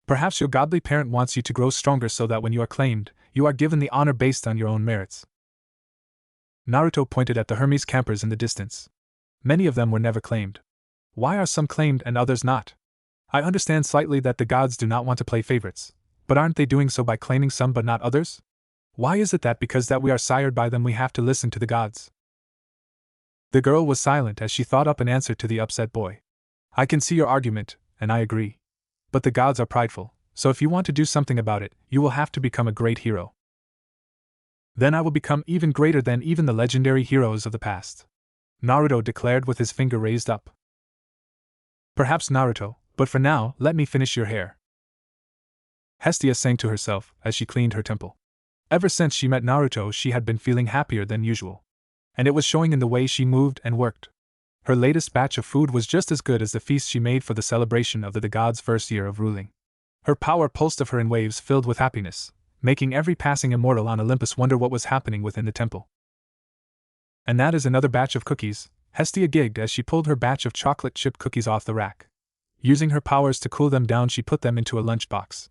Perhaps your godly parent wants you to grow stronger so that when you are claimed, you are given the honor based on your own merits. Naruto pointed at the Hermes campers in the distance. Many of them were never claimed. Why are some claimed and others not? I understand slightly that the gods do not want to play favorites, but aren't they doing so by claiming some but not others? Why is it that because that we are sired by them we have to listen to the gods? The girl was silent as she thought up an answer to the upset boy. I can see your argument, and I agree. But the gods are prideful, so if you want to do something about it, you will have to become a great hero. Then I will become even greater than even the legendary heroes of the past, Naruto declared with his finger raised up. Perhaps Naruto, but for now, let me finish your hair, Hestia sang to herself as she cleaned her temple. Ever since she met Naruto, she had been feeling happier than usual. And it was showing in the way she moved and worked. Her latest batch of food was just as good as the feast she made for the celebration of the god's first year of ruling. Her power pulsed of her in waves filled with happiness, making every passing immortal on Olympus wonder what was happening within the temple. And that is another batch of cookies, Hestia gigged as she pulled her batch of chocolate chip cookies off the rack. Using her powers to cool them down, she put them into a lunchbox.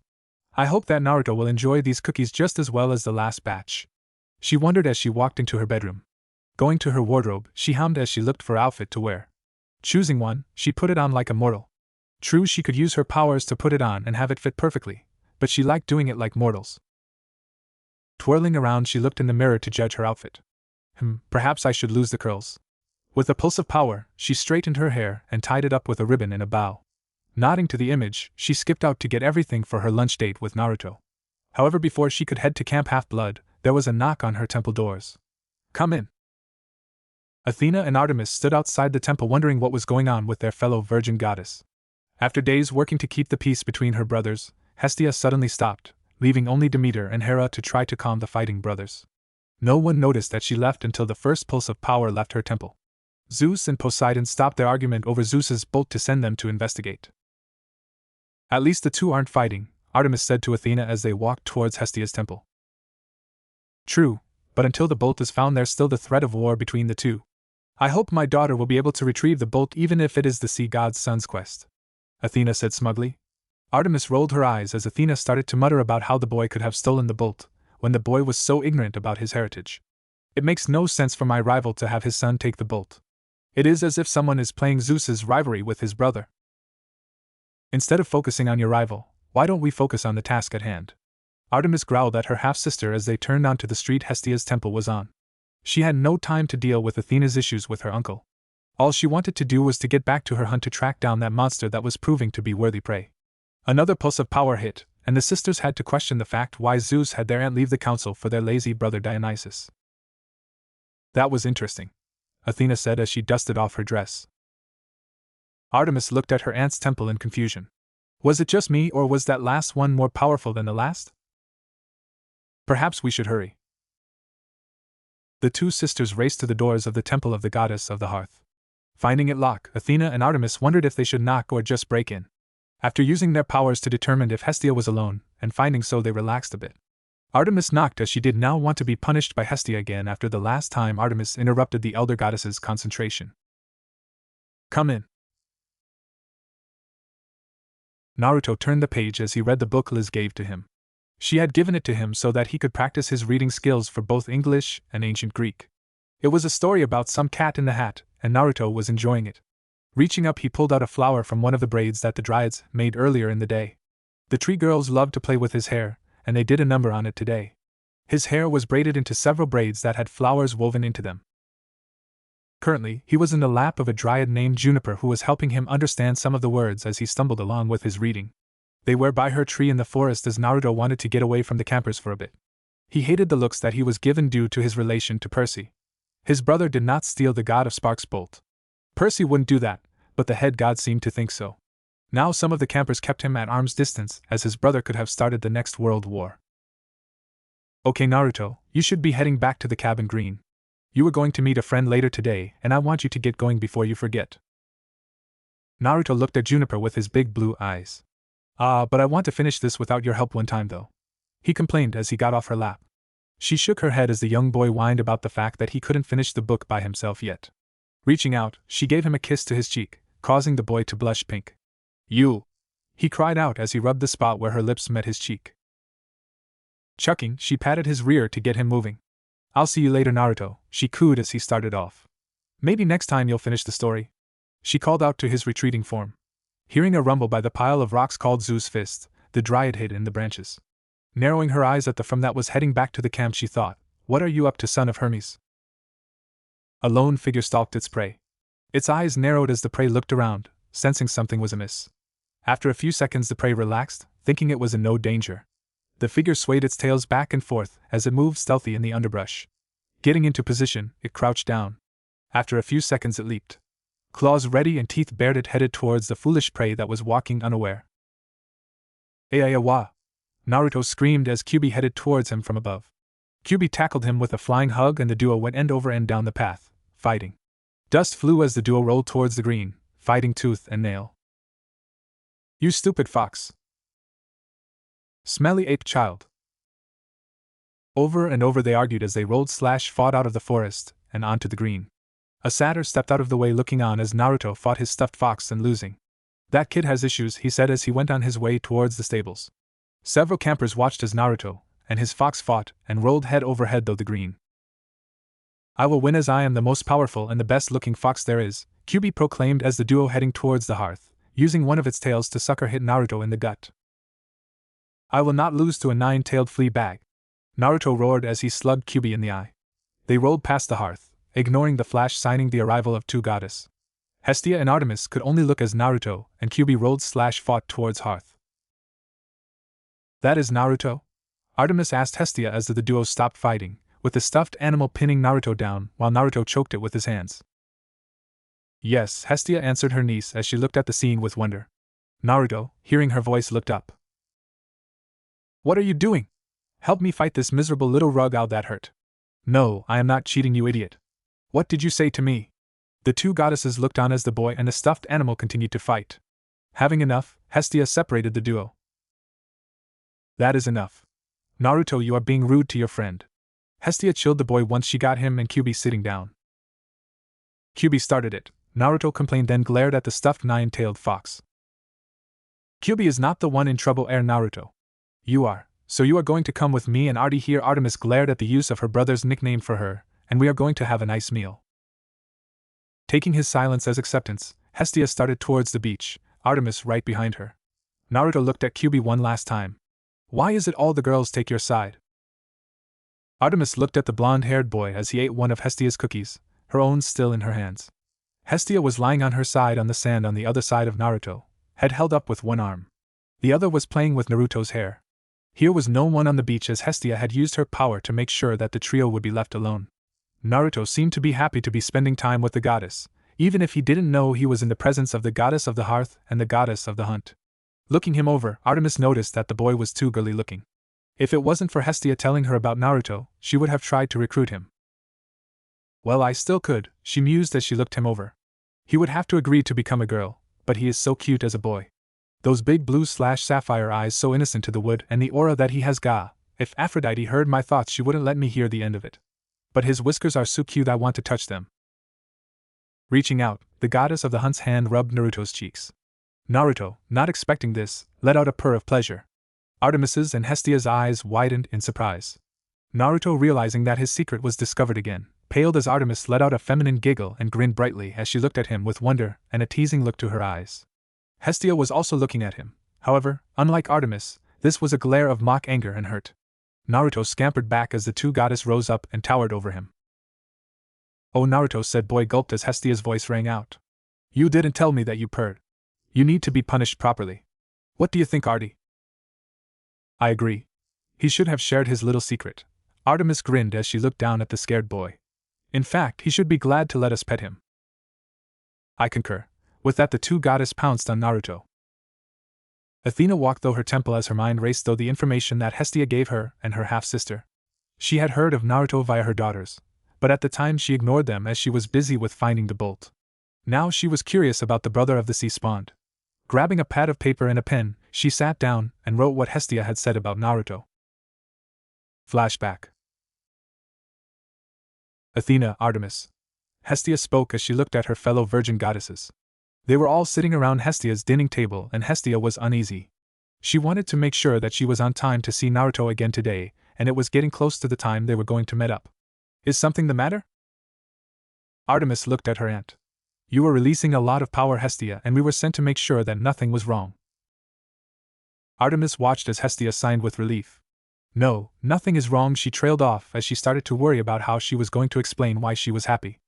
I hope that Naruto will enjoy these cookies just as well as the last batch, she wondered as she walked into her bedroom. Going to her wardrobe, she hummed as she looked for outfit to wear. Choosing one, she put it on like a mortal. True, she could use her powers to put it on and have it fit perfectly, but she liked doing it like mortals. Twirling around, she looked in the mirror to judge her outfit. Perhaps I should lose the curls. With a pulse of power, she straightened her hair and tied it up with a ribbon in a bow. Nodding to the image, she skipped out to get everything for her lunch date with Naruto. However, before she could head to Camp Half-Blood, there was a knock on her temple doors. Come in. Athena and Artemis stood outside the temple wondering what was going on with their fellow virgin goddess. After days working to keep the peace between her brothers, Hestia suddenly stopped, leaving only Demeter and Hera to try to calm the fighting brothers. No one noticed that she left until the first pulse of power left her temple. Zeus and Poseidon stopped their argument over Zeus's bolt to send them to investigate. At least the two aren't fighting, Artemis said to Athena as they walked towards Hestia's temple. True, but until the bolt is found, there's still the threat of war between the two. I hope my daughter will be able to retrieve the bolt even if it is the sea god's son's quest, Athena said smugly. Artemis rolled her eyes as Athena started to mutter about how the boy could have stolen the bolt, when the boy was so ignorant about his heritage. It makes no sense for my rival to have his son take the bolt. It is as if someone is playing Zeus's rivalry with his brother. Instead of focusing on your rival, why don't we focus on the task at hand? Artemis growled at her half-sister as they turned onto the street Hestia's temple was on. She had no time to deal with Athena's issues with her uncle. All she wanted to do was to get back to her hunt to track down that monster that was proving to be worthy prey. Another pulse of power hit, and the sisters had to question the fact why Zeus had their aunt leave the council for their lazy brother Dionysus. That was interesting, Athena said as she dusted off her dress. Artemis looked at her aunt's temple in confusion. Was it just me, or was that last one more powerful than the last? Perhaps we should hurry. The two sisters raced to the doors of the temple of the goddess of the hearth. Finding it locked, Athena and Artemis wondered if they should knock or just break in. After using their powers to determine if Hestia was alone, and finding so, they relaxed a bit. Artemis knocked as she did not want to be punished by Hestia again after the last time Artemis interrupted the elder goddess's concentration. Come in. Naruto turned the page as he read the book Liz gave to him. She had given it to him so that he could practice his reading skills for both English and ancient Greek. It was a story about some cat in the hat, and Naruto was enjoying it. Reaching up, he pulled out a flower from one of the braids that the Dryads made earlier in the day. The tree girls loved to play with his hair, and they did a number on it today. His hair was braided into several braids that had flowers woven into them. Currently, he was in the lap of a Dryad named Juniper who was helping him understand some of the words as he stumbled along with his reading. They were by her tree in the forest as Naruto wanted to get away from the campers for a bit. He hated the looks that he was given due to his relation to Percy. His brother did not steal the god of Sparks' bolt. Percy wouldn't do that, but the head god seemed to think so. Now some of the campers kept him at arm's distance as his brother could have started the next world war. Okay Naruto, you should be heading back to the cabin green. You were going to meet a friend later today, and I want you to get going before you forget. Naruto looked at Juniper with his big blue eyes. But I want to finish this without your help one time though, he complained as he got off her lap. She shook her head as the young boy whined about the fact that he couldn't finish the book by himself yet. Reaching out, she gave him a kiss to his cheek, causing the boy to blush pink. You! He cried out as he rubbed the spot where her lips met his cheek. Chucking, she patted his rear to get him moving. I'll see you later Naruto, she cooed as he started off. Maybe next time you'll finish the story, she called out to his retreating form. Hearing a rumble by the pile of rocks called Zeus' fist, the Dryad hid in the branches. Narrowing her eyes at the form that was heading back to the camp, she thought, what are you up to, son of Hermes? A lone figure stalked its prey. Its eyes narrowed as the prey looked around, sensing something was amiss. After a few seconds, the prey relaxed, thinking it was in no danger. The figure swayed its tails back and forth as it moved stealthy in the underbrush. Getting into position, it crouched down. After a few seconds, it leaped. Claws ready and teeth bared, it headed towards the foolish prey that was walking unaware. Ayayawa! Naruto screamed as Kyuubi headed towards him from above. Kyuubi tackled him with a flying hug and the duo went end over end down the path, fighting. Dust flew as the duo rolled towards the green, fighting tooth and nail. You stupid fox! Smelly ape child! Over and over they argued as they rolled/fought out of the forest and onto the green. A satyr stepped out of the way looking on as Naruto fought his stuffed fox and losing. That kid has issues, he said as he went on his way towards the stables. Several campers watched as Naruto and his fox fought and rolled head over head through the green. I will win as I am the most powerful and the best looking fox there is, Kyuubi proclaimed as the duo heading towards the hearth, using one of its tails to sucker hit Naruto in the gut. I will not lose to a 9-tailed flea bag, Naruto roared as he slugged Kyuubi in the eye. They rolled past the hearth, ignoring the flash signing the arrival of two goddesses. Hestia and Artemis could only look as Naruto and Kyuubi rolled/fought towards hearth. That is Naruto? Artemis asked Hestia as the duo stopped fighting, with the stuffed animal pinning Naruto down while Naruto choked it with his hands. Yes, Hestia answered her niece as she looked at the scene with wonder. Naruto, hearing her voice, looked up. What are you doing? Help me fight this miserable little rug owl that hurt. No, I am not cheating, you idiot. What did you say to me? The two goddesses looked on as the boy and the stuffed animal continued to fight. Having enough, Hestia separated the duo. That is enough. Naruto, you are being rude to your friend. Hestia chilled the boy once she got him and Kyuubi sitting down. Kyuubi started it, Naruto complained, then glared at the stuffed 9-tailed fox. Kyuubi is not the one in trouble, Naruto. You are, so you are going to come with me and Artie here. Artemis glared at the use of her brother's nickname for her, and we are going to have a nice meal. Taking his silence as acceptance, Hestia started towards the beach, Artemis right behind her. Naruto looked at Kyuubi one last time. Why is it all the girls take your side? Artemis looked at the blonde-haired boy as he ate one of Hestia's cookies, her own still in her hands. Hestia was lying on her side on the sand on the other side of Naruto, head held up with one arm. The other was playing with Naruto's hair. Here was no one on the beach as Hestia had used her power to make sure that the trio would be left alone. Naruto seemed to be happy to be spending time with the goddess, even if he didn't know he was in the presence of the goddess of the hearth and the goddess of the hunt. Looking him over, Artemis noticed that the boy was too girly looking. If it wasn't for Hestia telling her about Naruto, she would have tried to recruit him. Well, I still could, she mused as she looked him over. He would have to agree to become a girl, but he is so cute as a boy. Those big blue/sapphire eyes, so innocent to the wood, and the aura that he has. If Aphrodite heard my thoughts, she wouldn't let me hear the end of it. But his whiskers are so cute, I want to touch them. Reaching out, the goddess of the hunt's hand rubbed Naruto's cheeks. Naruto, not expecting this, let out a purr of pleasure. Artemis's and Hestia's eyes widened in surprise. Naruto, realizing that his secret was discovered again, paled as Artemis let out a feminine giggle and grinned brightly as she looked at him with wonder and a teasing look to her eyes. Hestia was also looking at him. However, unlike Artemis, this was a glare of mock anger and hurt. Naruto scampered back as the two goddesses rose up and towered over him. Oh, Naruto, said boy gulped as Hestia's voice rang out. You didn't tell me that you purred. You need to be punished properly. What do you think, Artie? I agree. He should have shared his little secret. Artemis grinned as she looked down at the scared boy. In fact, he should be glad to let us pet him. I concur. With that, the two goddesses pounced on Naruto. Athena walked through her temple as her mind raced through the information that Hestia gave her and her half-sister. She had heard of Naruto via her daughters, but at the time she ignored them as she was busy with finding the bolt. Now she was curious about the brother of the sea spawned. Grabbing a pad of paper and a pen, she sat down and wrote what Hestia had said about Naruto. Flashback. Athena, Artemis. Hestia spoke as she looked at her fellow virgin goddesses. They were all sitting around Hestia's dining table and Hestia was uneasy. She wanted to make sure that she was on time to see Naruto again today, and it was getting close to the time they were going to meet up. Is something the matter? Artemis looked at her aunt. You were releasing a lot of power, Hestia, and we were sent to make sure that nothing was wrong. Artemis watched as Hestia sighed with relief. No, nothing is wrong, she trailed off as she started to worry about how she was going to explain why she was happy.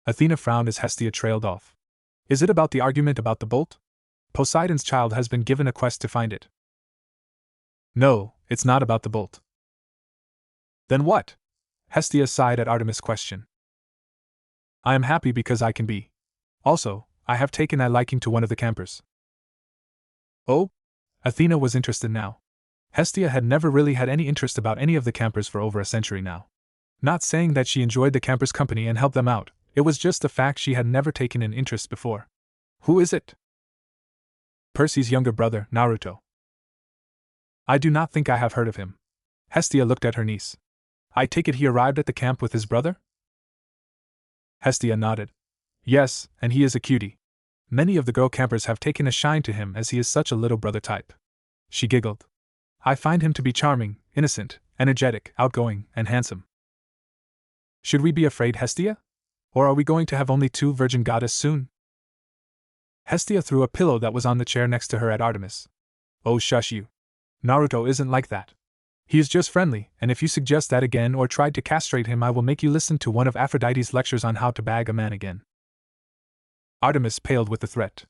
Athena frowned as Hestia trailed off. Is it about the argument about the bolt? Poseidon's child has been given a quest to find it. No, it's not about the bolt. Then what? Hestia sighed at Artemis' question. I am happy because I can be. Also, I have taken a liking to one of the campers. Oh? Athena was interested now. Hestia had never really had any interest about any of the campers for over a century now. Not saying that she enjoyed the campers' company and helped them out, it was just the fact she had never taken an interest before. Who is it? Percy's younger brother, Naruto. I do not think I have heard of him. Hestia looked at her niece. I take it he arrived at the camp with his brother? Hestia nodded. Yes, and he is a cutie. Many of the girl campers have taken a shine to him as he is such a little brother type. She giggled. I find him to be charming, innocent, energetic, outgoing, and handsome. Should we be afraid, Hestia? Or are we going to have only 2 virgin goddess soon? Hestia threw a pillow that was on the chair next to her at Artemis. Oh, shush you. Naruto isn't like that. He is just friendly, and if you suggest that again or tried to castrate him, I will make you listen to one of Aphrodite's lectures on how to bag a man again. Artemis paled with the threat.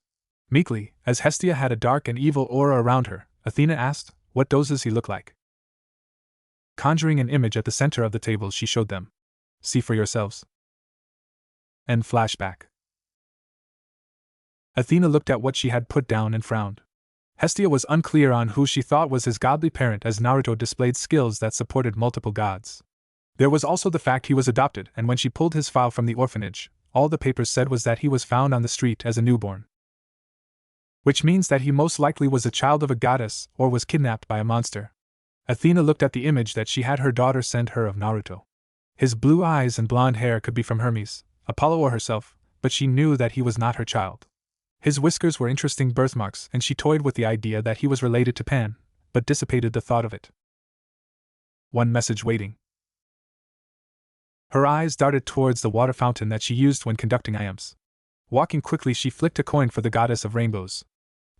Meekly, as Hestia had a dark and evil aura around her, Athena asked, what does he look like? Conjuring an image at the center of the table, she showed them. See for yourselves. End flashback. Athena looked at what she had put down and frowned. Hestia was unclear on who she thought was his godly parent, as Naruto displayed skills that supported multiple gods. There was also the fact he was adopted, and when she pulled his file from the orphanage, all the papers said was that he was found on the street as a newborn. Which means that he most likely was a child of a goddess or was kidnapped by a monster. Athena looked at the image that she had her daughter send her of Naruto. His blue eyes and blonde hair could be from Hermes, Apollo, or herself, but she knew that he was not her child. His whiskers were interesting birthmarks, and she toyed with the idea that he was related to Pan, but dissipated the thought of it. One message waiting. Her eyes darted towards the water fountain that she used when conducting iams. Walking quickly, she flicked a coin for the goddess of rainbows.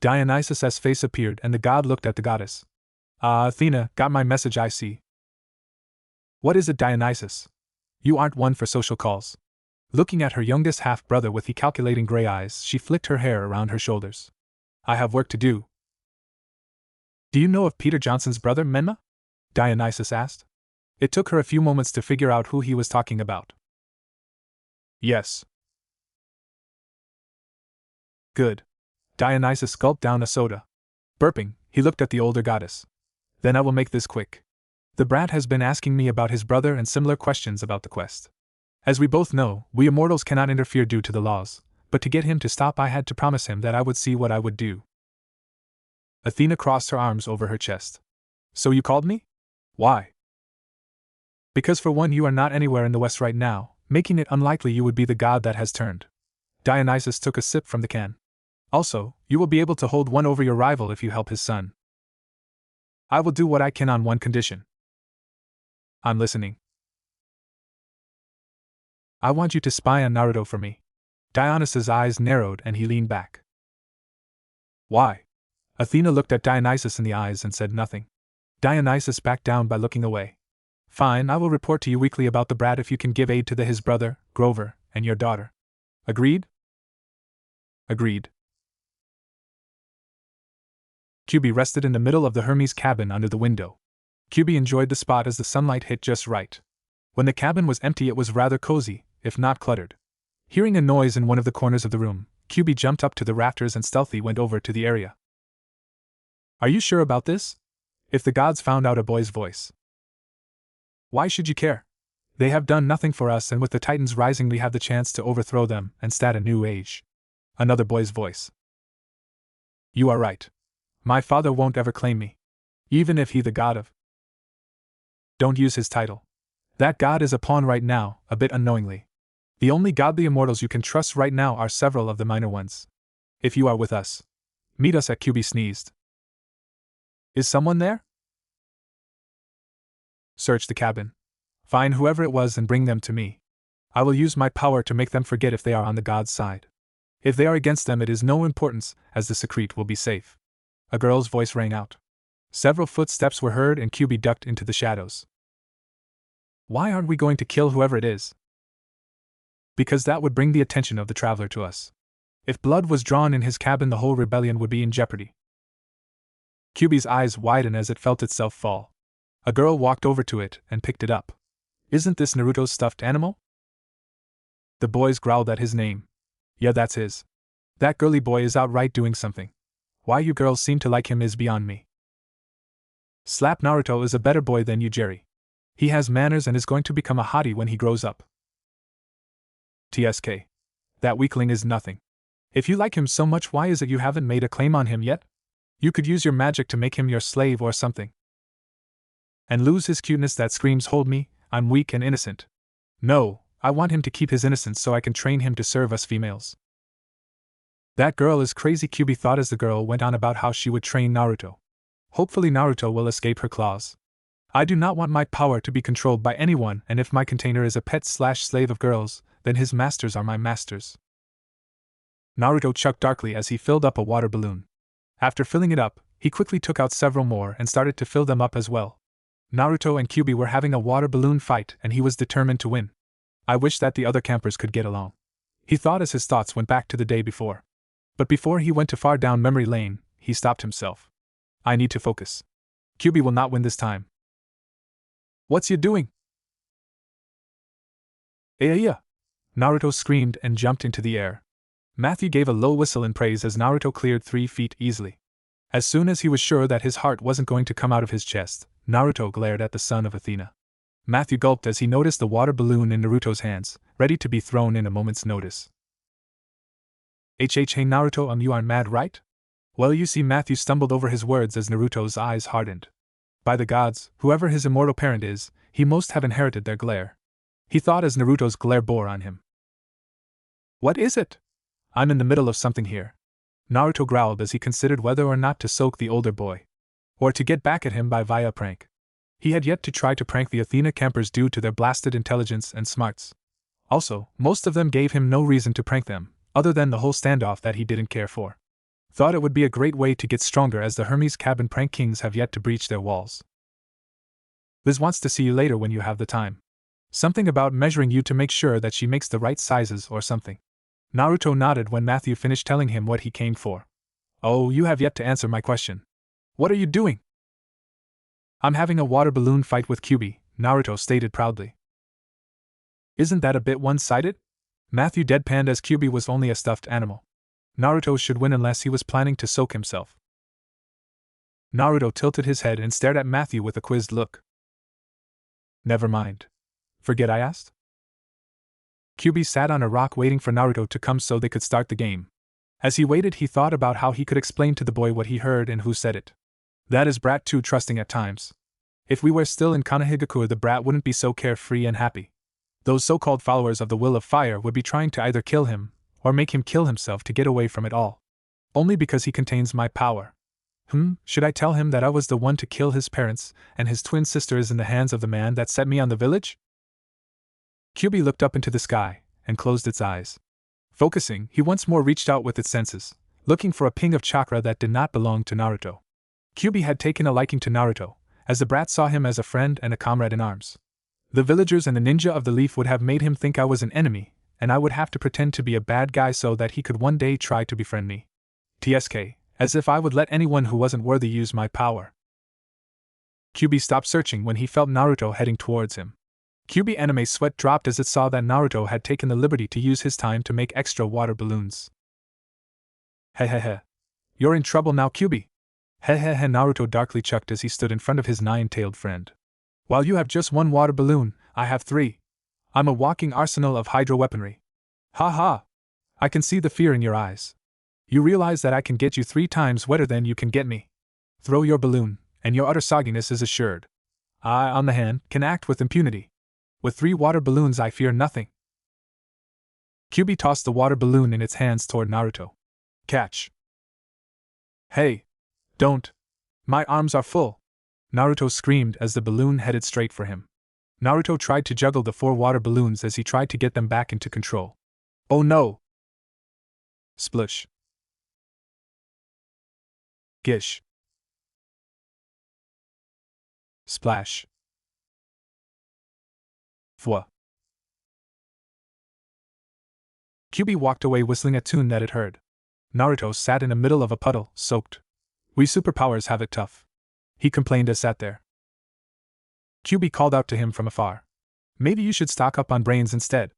Dionysus's face appeared, and the god looked at the goddess. Ah, Athena, got my message, I see. What is it, Dionysus? You aren't one for social calls. Looking at her youngest half-brother with the calculating gray eyes, she flicked her hair around her shoulders. I have work to do. Do you know of Peter Johnson's brother, Menma? Dionysus asked. It took her a few moments to figure out who he was talking about. Yes. Good. Dionysus gulped down a soda. Burping, he looked at the older goddess. Then I will make this quick. The brat has been asking me about his brother and similar questions about the quest. As we both know, we immortals cannot interfere due to the laws, but to get him to stop I had to promise him that I would see what I would do. Athena crossed her arms over her chest. So you called me? Why? Because for one, you are not anywhere in the West right now, making it unlikely you would be the god that has turned. Dionysus took a sip from the can. Also, you will be able to hold one over your rival if you help his son. I will do what I can on one condition. I'm listening. I want you to spy on Naruto for me. Dionysus' eyes narrowed and he leaned back. Why? Athena looked at Dionysus in the eyes and said nothing. Dionysus backed down by looking away. Fine, I will report to you weekly about the brat if you can give aid to his brother, Grover, and your daughter. Agreed? Agreed. QB rested in the middle of the Hermes cabin under the window. QB enjoyed the spot as the sunlight hit just right. When the cabin was empty, it was rather cozy, if not cluttered. Hearing a noise in one of the corners of the room, QB jumped up to the rafters and stealthily went over to the area. Are you sure about this? If the gods found out, a boy's voice. Why should you care? They have done nothing for us, and with the Titans rising we have the chance to overthrow them and start a new age. Another boy's voice. You are right. My father won't ever claim me. Even if he the god of... Don't use his title. That god is a pawn right now, a bit unknowingly. The only godly immortals you can trust right now are several of the minor ones. If you are with us, meet us at QB sneezed. Is someone there? Search the cabin. Find whoever it was and bring them to me. I will use my power to make them forget if they are on the god's side. If they are against them, it is no importance, as the secret will be safe. A girl's voice rang out. Several footsteps were heard and QB ducked into the shadows. Why aren't we going to kill whoever it is? because that would bring the attention of the traveler to us. If blood was drawn in his cabin, the whole rebellion would be in jeopardy. Kyubi's eyes widened as it felt itself fall. A girl walked over to it and picked it up. Isn't this Naruto's stuffed animal? The boys growled at his name. Yeah, that's his. That girly boy is outright doing something. Why you girls seem to like him is beyond me. Slap, Naruto is a better boy than you, Jerry. He has manners and is going to become a hottie when he grows up. TSK. That weakling is nothing. If you like him so much, why is it you haven't made a claim on him yet? You could use your magic to make him your slave or something. And lose his cuteness that screams, hold me, I'm weak and innocent. No, I want him to keep his innocence so I can train him to serve us females. That girl is crazy, Kyubi thought as the girl went on about how she would train Naruto. Hopefully Naruto will escape her claws. I do not want my power to be controlled by anyone, and if my container is a pet/slave of girls, then his masters are my masters. Naruto chuckled darkly as he filled up a water balloon. After filling it up, he quickly took out several more and started to fill them up as well. Naruto and Kyubi were having a water balloon fight and he was determined to win. I wish that the other campers could get along, he thought as his thoughts went back to the day before. But before he went too far down memory lane, he stopped himself. I need to focus. Kyubi will not win this time. What's you doing? Yeah! Naruto screamed and jumped into the air. Matthew gave a low whistle in praise as Naruto cleared 3 feet easily. As soon as he was sure that his heart wasn't going to come out of his chest, Naruto glared at the son of Athena. Matthew gulped as he noticed the water balloon in Naruto's hands, ready to be thrown in a moment's notice. Hey Naruto, you aren't mad, right? Well, you see, Matthew stumbled over his words as Naruto's eyes hardened. By the gods, whoever his immortal parent is, he must have inherited their glare. He thought as Naruto's glare bore on him. What is it? I'm in the middle of something here. Naruto growled as he considered whether or not to soak the older boy, or to get back at him by via prank. He had yet to try to prank the Athena campers due to their blasted intelligence and smarts. Also, most of them gave him no reason to prank them, other than the whole standoff that he didn't care for. Thought it would be a great way to get stronger as the Hermes cabin prank kings have yet to breach their walls. Liz wants to see you later when you have the time. Something about measuring you to make sure that she makes the right sizes or something. Naruto nodded when Matthew finished telling him what he came for. Oh, you have yet to answer my question. What are you doing? I'm having a water balloon fight with Kyubi, Naruto stated proudly. Isn't that a bit one-sided? Matthew deadpanned as Kyubi was only a stuffed animal. Naruto should win unless he was planning to soak himself. Naruto tilted his head and stared at Matthew with a quizzed look. Never mind. Forget I asked? Kyubi sat on a rock waiting for Naruto to come so they could start the game. As he waited, he thought about how he could explain to the boy what he heard and who said it. That is brat too trusting at times. If we were still in Konohagakure, the brat wouldn't be so carefree and happy. Those so-called followers of the Will of Fire would be trying to either kill him, or make him kill himself to get away from it all. Only because he contains my power. Should I tell him that I was the one to kill his parents, and his twin sister is in the hands of the man that set me on the village? Kyubi looked up into the sky, and closed its eyes. Focusing, he once more reached out with its senses, looking for a ping of chakra that did not belong to Naruto. Kyubi had taken a liking to Naruto, as the brat saw him as a friend and a comrade in arms. The villagers and the ninja of the leaf would have made him think I was an enemy, and I would have to pretend to be a bad guy so that he could one day try to befriend me. TSK, as if I would let anyone who wasn't worthy use my power. Kyubi stopped searching when he felt Naruto heading towards him. Kyubi anime sweat dropped as it saw that Naruto had taken the liberty to use his time to make extra water balloons. Hehehe. You're in trouble now, Kyubi. Hehehe, Naruto darkly chuckled as he stood in front of his nine-tailed friend. While you have just 1 water balloon, I have 3. I'm a walking arsenal of hydro weaponry. Ha ha! I can see the fear in your eyes. You realize that I can get you 3 times wetter than you can get me. Throw your balloon, and your utter sogginess is assured. I, on the hand, can act with impunity. With 3 water balloons I fear nothing. Kyubi tossed the water balloon in its hands toward Naruto. Catch. Hey! Don't! My arms are full! Naruto screamed as the balloon headed straight for him. Naruto tried to juggle the 4 water balloons as he tried to get them back into control. Oh no! Splush. Gish. Splash. Fwa. Kyubi walked away whistling a tune that it heard. Naruto sat in the middle of a puddle, soaked. We superpowers have it tough, he complained as sat there. Kyubi called out to him from afar. Maybe you should stock up on brains instead.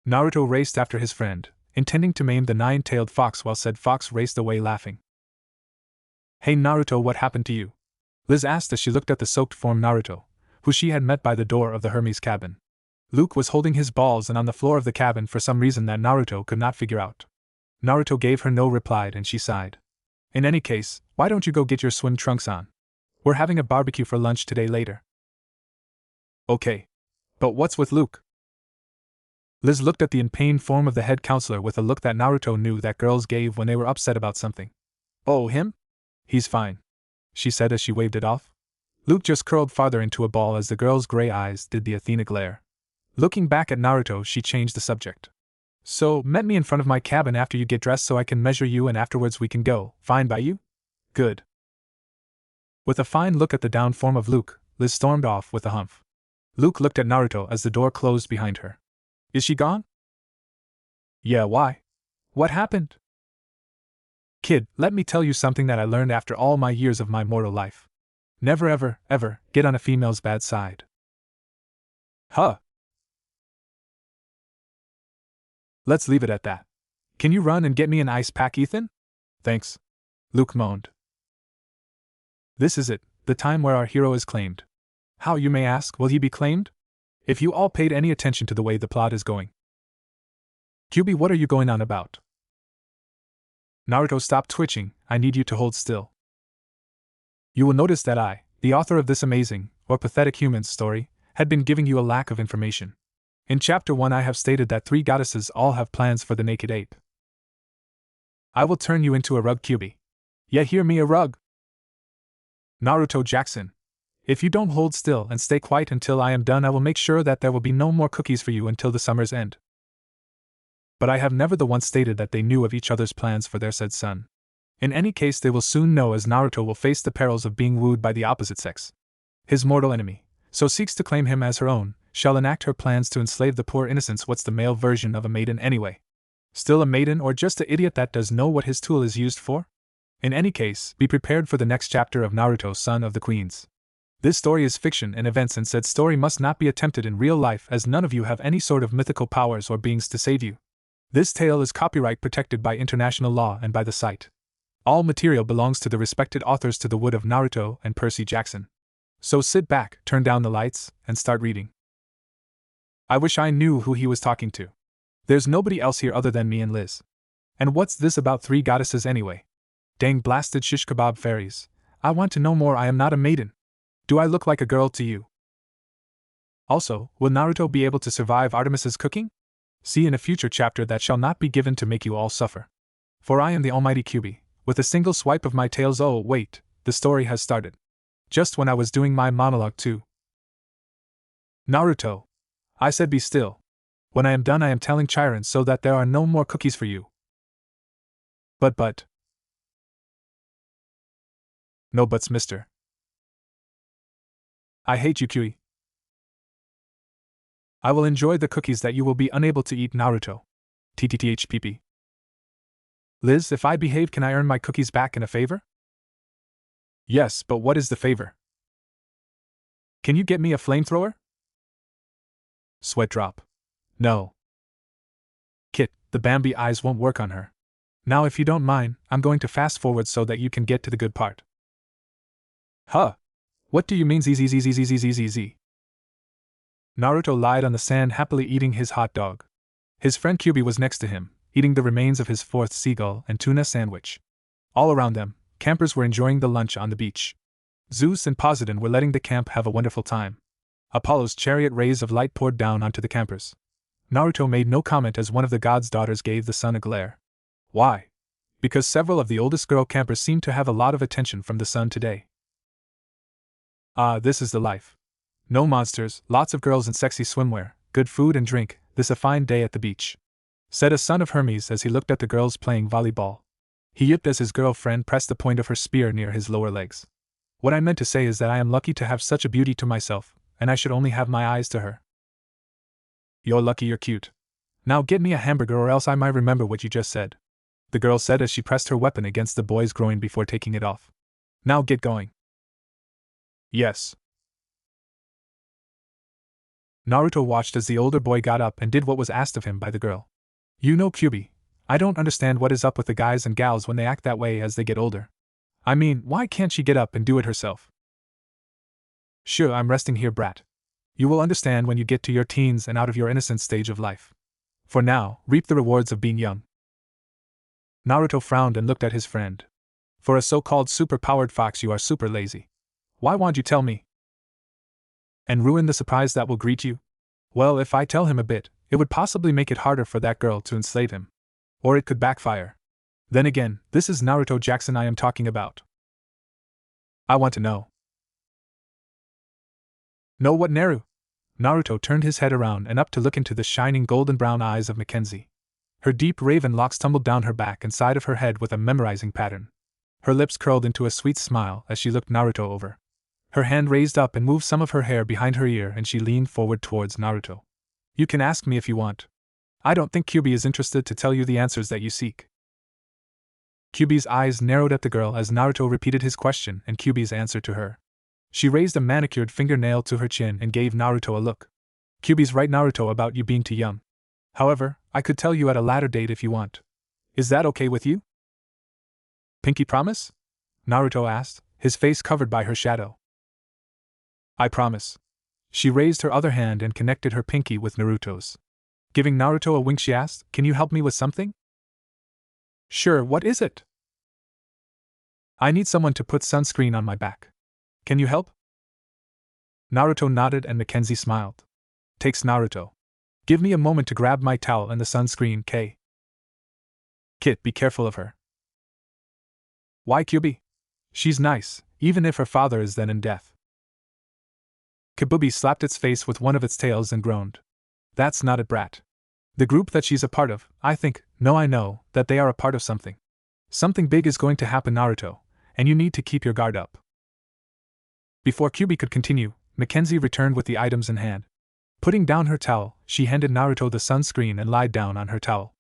Naruto raced after his friend, intending to maim the nine-tailed fox while said fox raced away laughing. Hey Naruto, what happened to you? Liz asked as she looked at the soaked form Naruto, who she had met by the door of the Hermes cabin. Luke was holding his balls and on the floor of the cabin for some reason that Naruto could not figure out. Naruto gave her no reply and she sighed. In any case, why don't you go get your swim trunks on? We're having a barbecue for lunch today later. Okay. But what's with Luke? Liz looked at the in pain form of the head counselor with a look that Naruto knew that girls gave when they were upset about something. Oh, him? He's fine, she said as she waved it off. Luke just curled farther into a ball as the girl's gray eyes did the Athena glare. Looking back at Naruto, she changed the subject. So, met me in front of my cabin after you get dressed so I can measure you and afterwards we can go, fine by you? Good. With a fine look at the down form of Luke, Liz stormed off with a humph. Luke looked at Naruto as the door closed behind her. Is she gone? Yeah, why? What happened? Kid, let me tell you something that I learned after all my years of my mortal life. Never ever, ever, get on a female's bad side. Huh. Let's leave it at that. Can you run and get me an ice pack, Ethan? Thanks. Luke moaned. This is it, the time where our hero is claimed. How, you may ask, will he be claimed? If you all paid any attention to the way the plot is going. Kyubi, what are you going on about? Naruto, stop twitching, I need you to hold still. You will notice that I, the author of this amazing, or pathetic human story, had been giving you a lack of information. In Chapter 1 I have stated that 3 goddesses all have plans for the naked ape. I will turn you into a rug, Kyubi. Yeah, hear me, a rug? Naruto Jackson. If you don't hold still and stay quiet until I am done, I will make sure that there will be no more cookies for you until the summer's end. But I have never the once stated that they knew of each other's plans for their said son. In any case, they will soon know, as Naruto will face the perils of being wooed by the opposite sex. His mortal enemy, so seeks to claim him as her own, shall enact her plans to enslave the poor innocents. What's the male version of a maiden anyway? Still a maiden, or just an idiot that does know what his tool is used for? In any case, be prepared for the next chapter of Naruto, Son of the Queens. This story is fiction and events, and said story must not be attempted in real life, as none of you have any sort of mythical powers or beings to save you. This tale is copyright protected by international law and by the site. All material belongs to the respected authors, to the wood of Naruto and Percy Jackson. So sit back, turn down the lights, and start reading. I wish I knew who he was talking to. There's nobody else here other than me and Liz. And what's this about 3 goddesses anyway? Dang blasted shish kebab fairies. I want to know more. I am not a maiden. Do I look like a girl to you? Also, will Naruto be able to survive Artemis's cooking? See in a future chapter that shall not be given to make you all suffer. For I am the almighty Kyubi, with a single swipe of my tails. Oh wait, the story has started. Just when I was doing my monologue too. Naruto. I said be still. When I am done I am telling Chiron so that there are no more cookies for you. But. No buts, mister. I hate you, Kyubi. I will enjoy the cookies that you will be unable to eat, Naruto. TTTHPP. Liz, if I behave, can I earn my cookies back in a favor? Yes, but what is the favor? Can you get me a flamethrower? Sweat drop. No. Kit, the Bambi eyes won't work on her. Now if you don't mind, I'm going to fast forward so that you can get to the good part. Huh? What do you mean zzzzzzzzzzz? Naruto lied on the sand, happily eating his hot dog. His friend Kyubi was next to him, eating the remains of his 4th seagull and tuna sandwich. All around them, campers were enjoying the lunch on the beach. Zeus and Poseidon were letting the camp have a wonderful time. Apollo's chariot rays of light poured down onto the campers. Naruto made no comment as one of the god's daughters gave the sun a glare. Why? Because several of the oldest girl campers seemed to have a lot of attention from the sun today. Ah, this is the life. No monsters, lots of girls in sexy swimwear, good food and drink, this a fine day at the beach. Said a son of Hermes as he looked at the girls playing volleyball. He yipped as his girlfriend pressed the point of her spear near his lower legs. What I meant to say is that I am lucky to have such a beauty to myself, and I should only have my eyes to her. You're lucky you're cute. Now get me a hamburger or else I might remember what you just said, the girl said as she pressed her weapon against the boy's groin before taking it off. Now get going. Yes. Naruto watched as the older boy got up and did what was asked of him by the girl. You know, Kyubi, I don't understand what is up with the guys and gals when they act that way as they get older. I mean, why can't she get up and do it herself? Sure, I'm resting here, brat. You will understand when you get to your teens and out of your innocent stage of life. For now, reap the rewards of being young. Naruto frowned and looked at his friend. For a so-called super-powered fox, you are super lazy. Why won't you tell me? And ruin the surprise that will greet you? Well, if I tell him a bit, it would possibly make it harder for that girl to enslave him. Or it could backfire. Then again, this is Naruto Jackson I am talking about. I want to know. Know what, Naru? Naruto turned his head around and up to look into the shining golden brown eyes of Mackenzie. Her deep raven locks tumbled down her back and side of her head with a memorizing pattern. Her lips curled into a sweet smile as she looked Naruto over. Her hand raised up and moved some of her hair behind her ear and she leaned forward towards Naruto. You can ask me if you want. I don't think Kyubi is interested to tell you the answers that you seek. Kyubi's eyes narrowed at the girl as Naruto repeated his question and Kyubi's answer to her. She raised a manicured fingernail to her chin and gave Naruto a look. Kyubi's right, Naruto, about you being too young. However, I could tell you at a later date if you want. Is that okay with you? Pinky promise? Naruto asked, his face covered by her shadow. I promise. She raised her other hand and connected her pinky with Naruto's. Giving Naruto a wink, she asked, Can you help me with something? Sure, what is it? I need someone to put sunscreen on my back. Can you help? Naruto nodded and Mackenzie smiled. Takes Naruto. Give me a moment to grab my towel and the sunscreen, K. Kit, be careful of her. Why, Kyubi? She's nice, even if her father is then in death. Kabubi slapped its face with one of its tails and groaned. That's not it, brat. The group that she's a part of, I know, that they are a part of something. Something big is going to happen, Naruto, and you need to keep your guard up. Before Kyubi could continue, Mackenzie returned with the items in hand. Putting down her towel, she handed Naruto the sunscreen and lied down on her towel.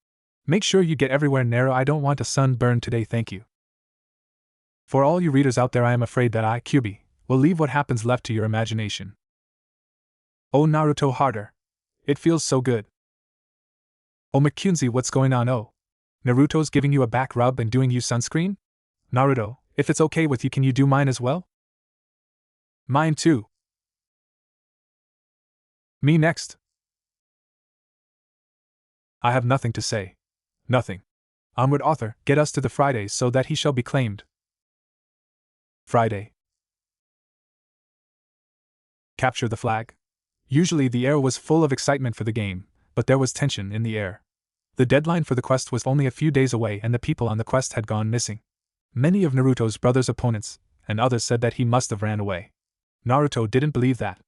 Make sure you get everywhere, Naru. I don't want a sunburn today, thank you. For all you readers out there, I am afraid that I, Kyubi, will leave what happens left to your imagination. Oh, Naruto, harder. It feels so good. Oh, Mackenzie, what's going on? Oh, Naruto's giving you a back rub and doing you sunscreen? Naruto, if it's okay with you, can you do mine as well? Mine too. Me next. I have nothing to say. Nothing. Onward, author, get us to the Fridays so that he shall be claimed. Friday. Capture the flag. Usually the air was full of excitement for the game, but there was tension in the air. The deadline for the quest was only a few days away and the people on the quest had gone missing. Many of Naruto's brother's opponents, and others said that he must have ran away. Naruto didn't believe that.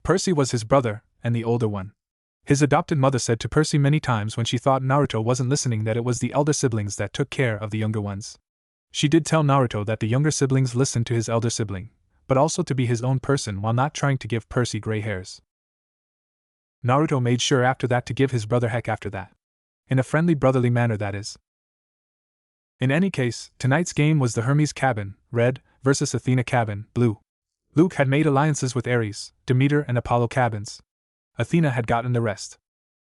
Percy was his brother, and the older one. His adopted mother said to Percy many times when she thought Naruto wasn't listening that it was the elder siblings that took care of the younger ones. She did tell Naruto that the younger siblings listened to his elder sibling, but also to be his own person while not trying to give Percy gray hairs. Naruto made sure after that to give his brother heck after that. In a friendly brotherly manner, that is. In any case, tonight's game was the Hermes cabin, red, versus Athena cabin, blue. Luke had made alliances with Ares, Demeter and Apollo cabins. Athena had gotten the rest.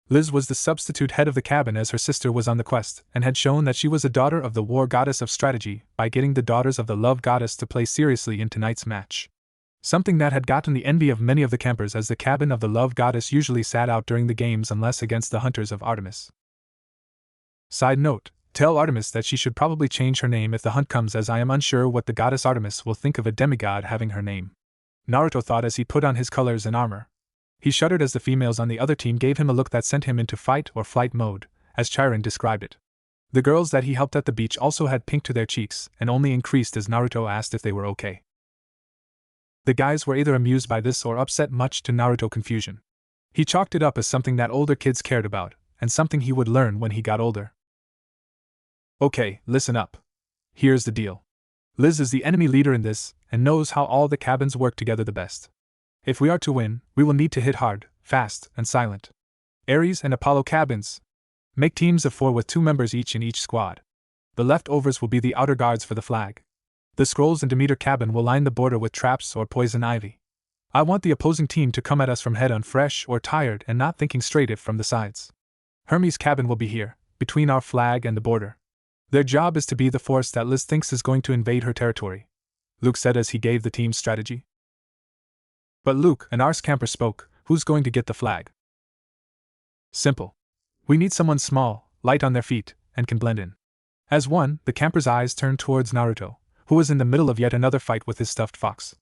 Liz was the substitute head of the cabin as her sister was on the quest, and had shown that she was a daughter of the war goddess of strategy by getting the daughters of the love goddess to play seriously in tonight's match. Something that had gotten the envy of many of the campers, as the cabin of the love goddess usually sat out during the games unless against the hunters of Artemis. Side note, tell Artemis that she should probably change her name if the hunt comes, as I am unsure what the goddess Artemis will think of a demigod having her name. Naruto thought as he put on his colors and armor. He shuddered as the females on the other team gave him a look that sent him into fight or flight mode, as Chiron described it. The girls that he helped at the beach also had pink to their cheeks and only increased as Naruto asked if they were okay. The guys were either amused by this or upset, much to Naruto's confusion. He chalked it up as something that older kids cared about, and something he would learn when he got older. Okay, listen up. Here's the deal. Liz is the enemy leader in this, and knows how all the cabins work together the best. If we are to win, we will need to hit hard, fast, and silent. Ares and Apollo cabins, Make teams of 4 with 2 members each in each squad. The leftovers will be the outer guards for the flag. The scrolls and Demeter cabin will line the border with traps or poison ivy. I want the opposing team to come at us from head on, fresh or tired and not thinking straight if from the sides. Hermes' cabin will be here, between our flag and the border. Their job is to be the force that Liz thinks is going to invade her territory, Luke said as he gave the team's strategy. But Luke, an Ars camper, spoke. Who's going to get the flag? Simple. We need someone small, light on their feet, and can blend in. As one, the camper's eyes turned towards Naruto, who was in the middle of yet another fight with his stuffed fox.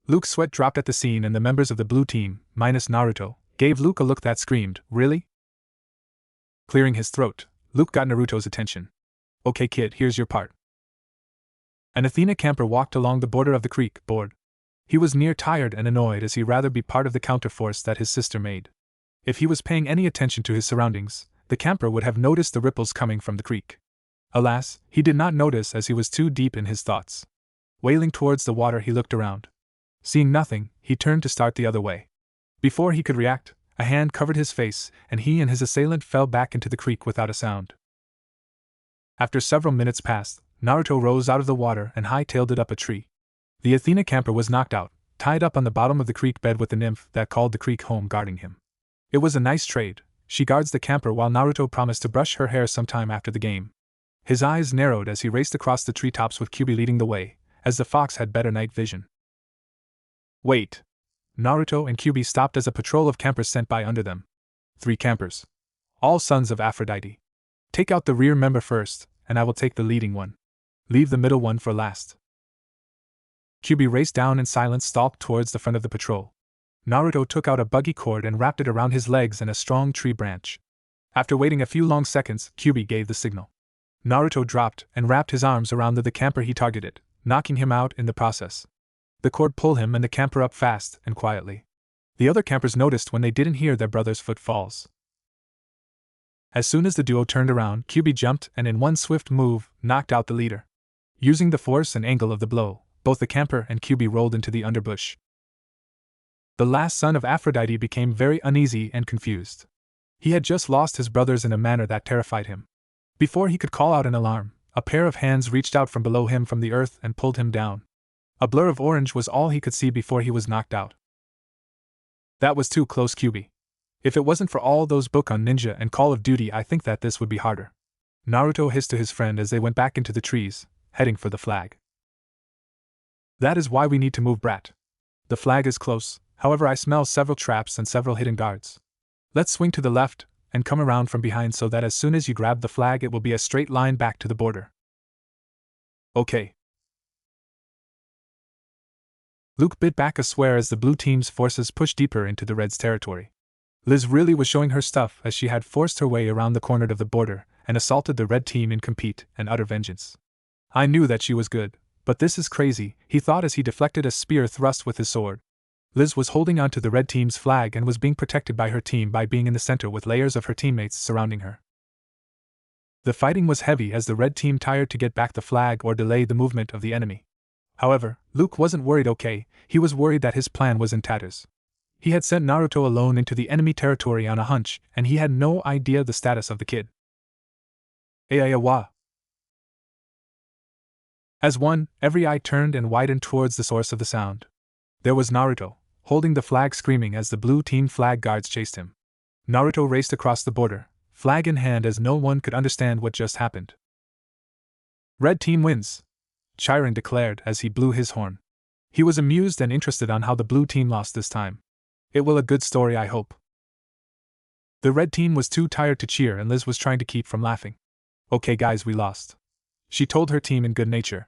Luke's sweat dropped at the scene, and the members of the blue team, minus Naruto, gave Luke a look that screamed, "Really?" Clearing his throat, Luke got Naruto's attention. "Okay kid, here's your part." An Athena camper walked along the border of the creek, bored. He was near tired and annoyed as he'd rather be part of the counterforce that his sister made. If he was paying any attention to his surroundings, the camper would have noticed the ripples coming from the creek. Alas, he did not notice as he was too deep in his thoughts. Wailing towards the water, he looked around. Seeing nothing, he turned to start the other way. Before he could react, a hand covered his face, and he and his assailant fell back into the creek without a sound. After several minutes passed, Naruto rose out of the water and hightailed it up a tree. The Athena camper was knocked out, tied up on the bottom of the creek bed with the nymph that called the creek home guarding him. It was a nice trade. She guards the camper while Naruto promised to brush her hair sometime after the game. His eyes narrowed as he raced across the treetops with Kyuubi leading the way, as the fox had better night vision. Wait. Naruto and Kyuubi stopped as a patrol of campers sent by under them. 3 campers. All sons of Aphrodite. Take out the rear member first, and I will take the leading one. Leave the middle one for last. Kyuubi raced down in silence, stalked towards the front of the patrol. Naruto took out a buggy cord and wrapped it around his legs and a strong tree branch. After waiting a few long seconds, Kyuubi gave the signal. Naruto dropped and wrapped his arms around the camper he targeted, knocking him out in the process. The cord pulled him and the camper up fast and quietly. The other campers noticed when they didn't hear their brother's footfalls. As soon as the duo turned around, Kyuubi jumped and in one swift move, knocked out the leader. Using the force and angle of the blow, both the camper and Kyuubi rolled into the underbush. The last son of Aphrodite became very uneasy and confused. He had just lost his brothers in a manner that terrified him. Before he could call out an alarm, a pair of hands reached out from below him from the earth and pulled him down. A blur of orange was all he could see before he was knocked out. That was too close, Kyuubi. If it wasn't for all those books on Ninja and Call of Duty, I think that this would be harder. Naruto hissed to his friend as they went back into the trees, heading for the flag. That is why we need to move, brat. The flag is close, however I smell several traps and several hidden guards. Let's swing to the left and come around from behind so that as soon as you grab the flag it will be a straight line back to the border. Okay. Luke bit back a swear as the blue team's forces pushed deeper into the Reds' territory. Liz really was showing her stuff as she had forced her way around the corner of the border and assaulted the red team in complete and utter vengeance. I knew that she was good, but this is crazy, he thought as he deflected a spear thrust with his sword. Liz was holding onto the red team's flag and was being protected by her team by being in the center with layers of her teammates surrounding her. The fighting was heavy as the red team tried to get back the flag or delay the movement of the enemy. However, Luke wasn't worried. He was worried that his plan was in tatters. He had sent Naruto alone into the enemy territory on a hunch, and he had no idea the status of the kid. Ayawa. As one, every eye turned and widened towards the source of the sound. There was Naruto, holding the flag, screaming as the blue team flag guards chased him. Naruto raced across the border, flag in hand, as no one could understand what just happened. Red team wins, Chiron declared as he blew his horn. He was amused and interested on how the blue team lost this time. It will a good story, I hope. The red team was too tired to cheer and Liz was trying to keep from laughing. Okay guys, we lost, she told her team in good nature.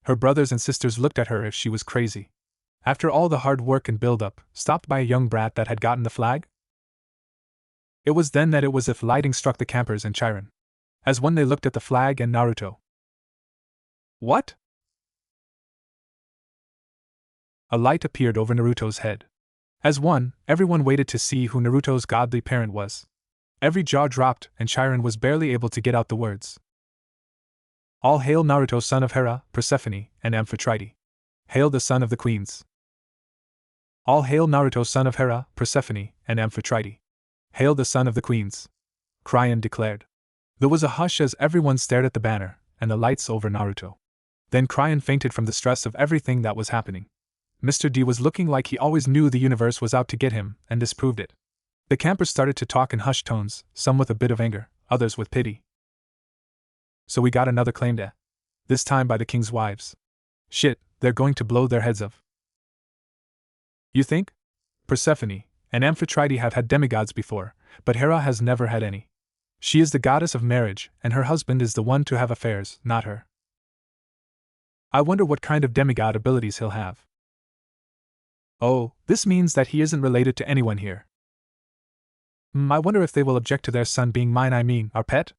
Her brothers and sisters looked at her if she was crazy. After all the hard work and build-up, stopped by a young brat that had gotten the flag? It was then that it was as if lightning struck the campers and Chiron. As one they looked at the flag and Naruto. What? A light appeared over Naruto's head. As one, everyone waited to see who Naruto's godly parent was. Every jaw dropped and Chiron was barely able to get out the words. All hail Naruto, son of Hera, Persephone, and Amphitrite. Hail the son of the queens. All hail Naruto, son of Hera, Persephone, and Amphitrite. Hail the son of the queens, Chiron declared. There was a hush as everyone stared at the banner and the lights over Naruto. Then Cryan fainted from the stress of everything that was happening. Mr. D was looking like he always knew the universe was out to get him, and this proved it. The campers started to talk in hushed tones, some with a bit of anger, others with pity. So we got another claimed at. This time by the king's wives. Shit, they're going to blow their heads off. You think? Persephone and Amphitrite have had demigods before, but Hera has never had any. She is the goddess of marriage, and her husband is the one to have affairs, not her. I wonder what kind of demigod abilities he'll have. Oh, this means that he isn't related to anyone here. I wonder if they will object to their son being mine, our pet?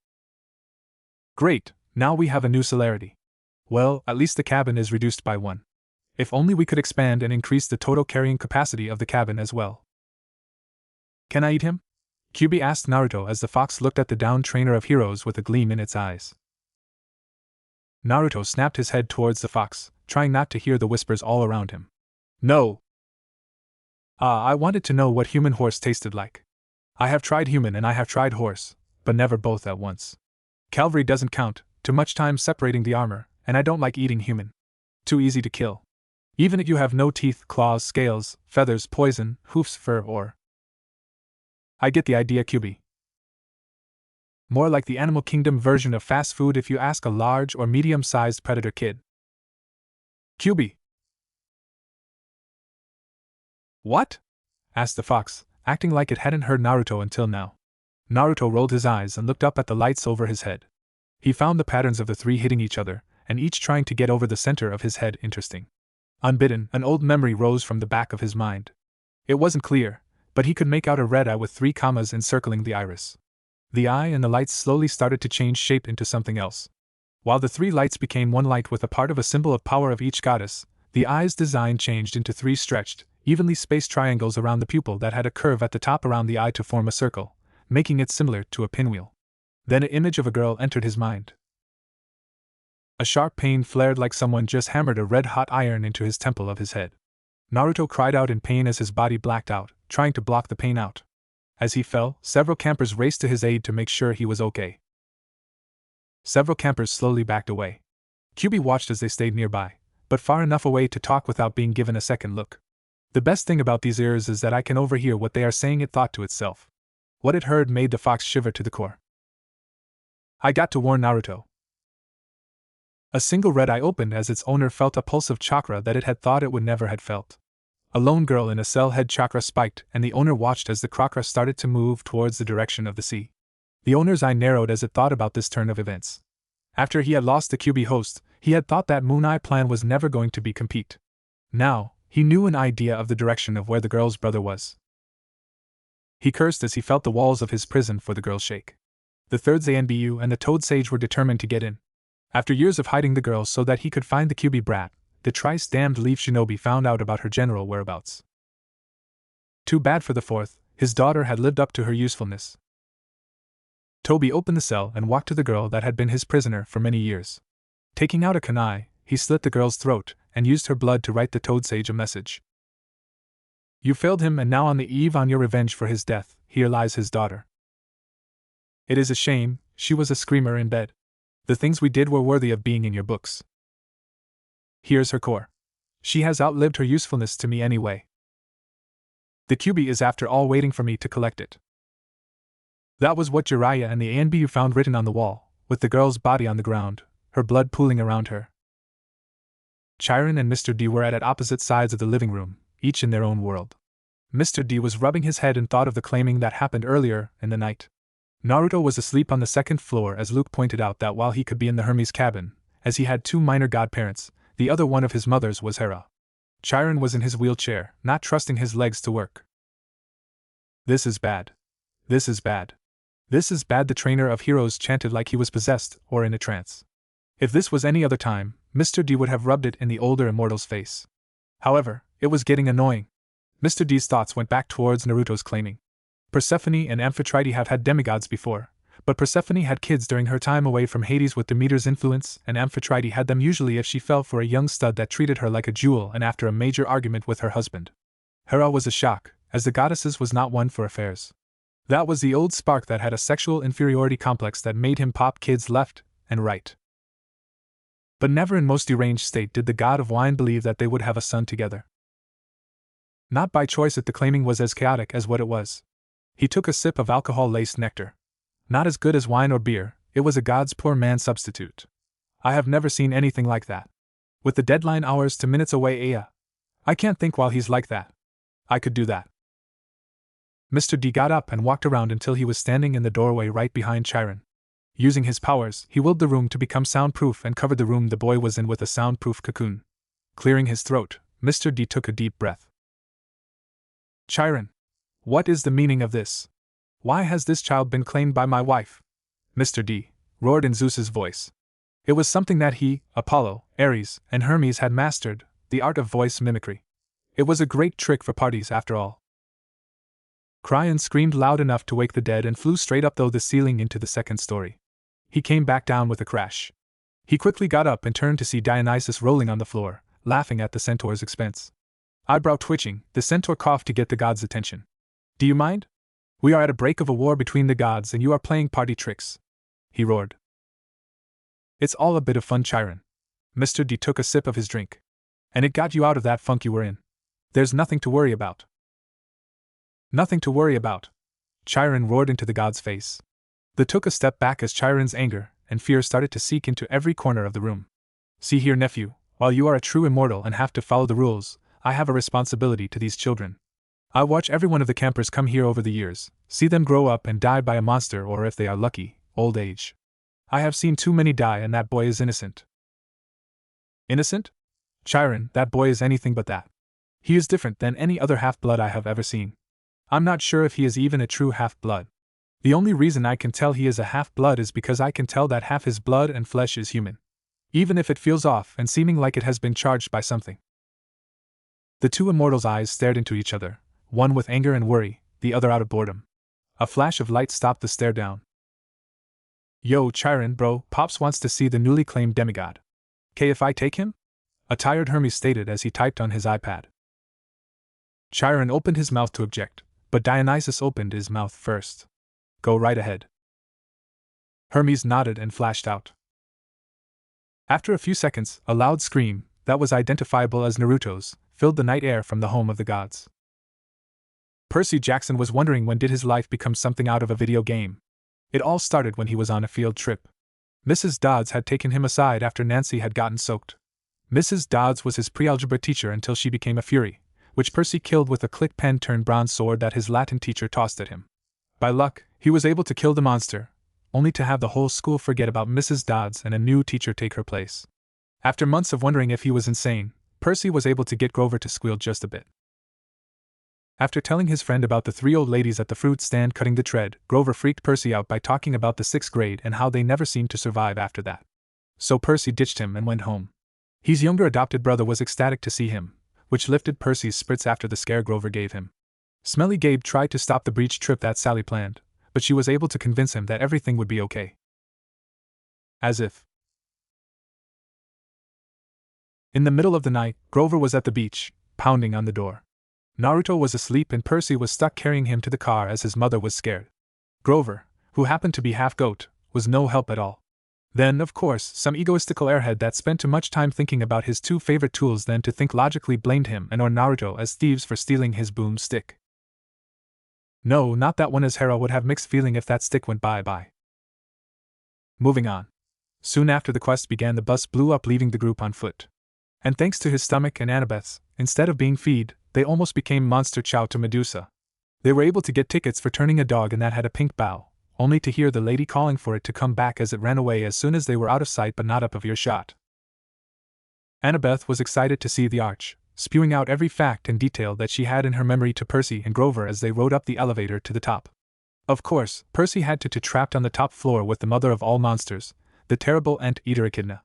Great, now we have a new celerity. Well, at least the cabin is reduced by 1. If only we could expand and increase the total carrying capacity of the cabin as well. Can I eat him? Kyuubi asked Naruto as the fox looked at the downed trainer of heroes with a gleam in its eyes. Naruto snapped his head towards the fox, trying not to hear the whispers all around him. No! I wanted to know what human horse tasted like. I have tried human and I have tried horse, but never both at once. Cavalry doesn't count, too much time separating the armor, and I don't like eating human. Too easy to kill. Even if you have no teeth, claws, scales, feathers, poison, hoofs, fur, or... I get the idea, Kyuubi. More like the animal kingdom version of fast food if you ask a large or medium-sized predator kid. Kyuubi! What? Asked the fox, acting like it hadn't heard Naruto until now. Naruto rolled his eyes and looked up at the lights over his head. He found the patterns of the three hitting each other, and each trying to get over the center of his head interesting. Unbidden, an old memory rose from the back of his mind. It wasn't clear, but he could make out a red eye with 3 commas encircling the iris. The eye and the lights slowly started to change shape into something else. While the 3 lights became one light with a part of a symbol of power of each goddess, the eye's design changed into 3 stretched, evenly spaced triangles around the pupil that had a curve at the top around the eye to form a circle, making it similar to a pinwheel. Then an image of a girl entered his mind. A sharp pain flared like someone just hammered a red-hot iron into his temple of his head. Naruto cried out in pain as his body blacked out, trying to block the pain out. As he fell, several campers raced to his aid to make sure he was okay. Several campers slowly backed away. Kyuubi watched as they stayed nearby, but far enough away to talk without being given a second look. The best thing about these ears is that I can overhear what they are saying, it thought to itself. What it heard made the fox shiver to the core. I got to warn Naruto. A single red eye opened as its owner felt a pulse of chakra that it had thought it would never had felt. A lone girl in a cell head chakra spiked, and the owner watched as the chakra started to move towards the direction of the sea. The owner's eye narrowed as it thought about this turn of events. After he had lost the Kyuubi host, he had thought that Moon Eye plan was never going to be complete. Now, he knew an idea of the direction of where the girl's brother was. He cursed as he felt the walls of his prison for the girl shake. The third Zanbu and the Toad Sage were determined to get in. After years of hiding the girl so that he could find the Kyuubi brat, the thrice-damned Leaf Shinobi found out about her general whereabouts. Too bad for the fourth, his daughter had lived up to her usefulness. Toby opened the cell and walked to the girl that had been his prisoner for many years. Taking out a kunai, he slit the girl's throat and used her blood to write the Toad Sage a message. You failed him, and now on the eve on your revenge for his death, here lies his daughter. It is a shame, she was a screamer in bed. The things we did were worthy of being in your books. Here's her core. She has outlived her usefulness to me anyway. The Kyuubi is after all waiting for me to collect it. That was what Jiraiya and the Anbu found written on the wall, with the girl's body on the ground, her blood pooling around her. Chiron and Mr. D were at opposite sides of the living room, each in their own world. Mr. D was rubbing his head and thought of the claiming that happened earlier in the night. Naruto was asleep on the second floor as Luke pointed out that while he could be in the Hermes cabin, as he had 2 minor godparents, the other one of his mothers was Hera. Chiron was in his wheelchair, not trusting his legs to work. This is bad. This is bad. This is bad, the trainer of heroes chanted like he was possessed or in a trance. If this was any other time, Mr. D would have rubbed it in the older immortal's face. However, it was getting annoying. Mr. D's thoughts went back towards Naruto's claiming. Persephone and Amphitrite have had demigods before, but Persephone had kids during her time away from Hades with Demeter's influence, and Amphitrite had them usually if she fell for a young stud that treated her like a jewel and after a major argument with her husband. Hera was a shock, as the goddesses was not one for affairs. That was the old spark that had a sexual inferiority complex that made him pop kids left and right. But never in most deranged state did the god of wine believe that they would have a son together. Not by choice, if the claiming was as chaotic as what it was. He took a sip of alcohol-laced nectar. Not as good as wine or beer, it was a god's poor man substitute. I have never seen anything like that. With the deadline hours to minutes away, I can't think while he's like that. I could do that. Mr. D got up and walked around until he was standing in the doorway right behind Chiron. Using his powers, he willed the room to become soundproof and covered the room the boy was in with a soundproof cocoon. Clearing his throat, Mr. D took a deep breath. Chiron, what is the meaning of this? Why has this child been claimed by my wife? Mr. D roared in Zeus's voice. It was something that he, Apollo, Ares, and Hermes had mastered, the art of voice mimicry. It was a great trick for parties after all. Chiron screamed loud enough to wake the dead and flew straight up through the ceiling into the second story. He came back down with a crash. He quickly got up and turned to see Dionysus rolling on the floor, laughing at the centaur's expense. Eyebrow twitching, the centaur coughed to get the god's attention. Do you mind? We are at a break of a war between the gods and you are playing party tricks, he roared. It's all a bit of fun, Chiron. Mr. D took a sip of his drink. And it got you out of that funk you were in. There's nothing to worry about. Nothing to worry about, Chiron roared into the god's face. They took a step back as Chiron's anger and fear started to seep into every corner of the room. See here, nephew, while you are a true immortal and have to follow the rules, I have a responsibility to these children. I watch every one of the campers come here over the years, see them grow up and die by a monster or, if they are lucky, old age. I have seen too many die, and that boy is innocent. Innocent? Chiron, that boy is anything but that. He is different than any other half-blood I have ever seen. I'm not sure if he is even a true half-blood. The only reason I can tell he is a half-blood is because I can tell that half his blood and flesh is human. Even if it feels off and seeming like it has been charged by something. The two immortals' eyes stared into each other, one with anger and worry, the other out of boredom. A flash of light stopped the stare down. Yo, Chiron, bro, Pops wants to see the newly claimed demigod. "'Kay if I take him?" a tired Hermes stated as he typed on his iPad. Chiron opened his mouth to object, but Dionysus opened his mouth first. Go right ahead. Hermes nodded and flashed out. After a few seconds, a loud scream, that was identifiable as Naruto's, filled the night air from the home of the gods. Percy Jackson was wondering when did his life become something out of a video game. It all started when he was on a field trip. Mrs. Dodds had taken him aside after Nancy had gotten soaked. Mrs. Dodds was his pre-algebra teacher until she became a fury, which Percy killed with a click pen turned bronze sword that his Latin teacher tossed at him. By luck, he was able to kill the monster, only to have the whole school forget about Mrs. Dodds and a new teacher take her place. After months of wondering if he was insane, Percy was able to get Grover to squeal just a bit. After telling his friend about the three old ladies at the fruit stand cutting the tread, Grover freaked Percy out by talking about the 6th grade and how they never seemed to survive after that. So Percy ditched him and went home. His younger adopted brother was ecstatic to see him, which lifted Percy's spirits after the scare Grover gave him. Smelly Gabe tried to stop the breach trip that Sally planned, but she was able to convince him that everything would be okay. As if. In the middle of the night, Grover was at the beach, pounding on the door. Naruto was asleep and Percy was stuck carrying him to the car as his mother was scared. Grover, who happened to be half goat, was no help at all. Then, of course, some egoistical airhead that spent too much time thinking about his two favorite tools than to think logically blamed him and or Naruto as thieves for stealing his boom stick. No, not that one, as Hera would have mixed feeling if that stick went bye-bye. Moving on. Soon after the quest began, the bus blew up, leaving the group on foot. And thanks to his stomach and Annabeth's, instead of being feed, they almost became monster chow to Medusa. They were able to get tickets for turning a dog and that had a pink bow, only to hear the lady calling for it to come back as it ran away as soon as they were out of sight but not up of earshot. Annabeth was excited to see the arch, spewing out every fact and detail that she had in her memory to Percy and Grover as they rode up the elevator to the top. Of course, Percy had to trapped on the top floor with the mother of all monsters, the terrible Ant-Eater Echidna.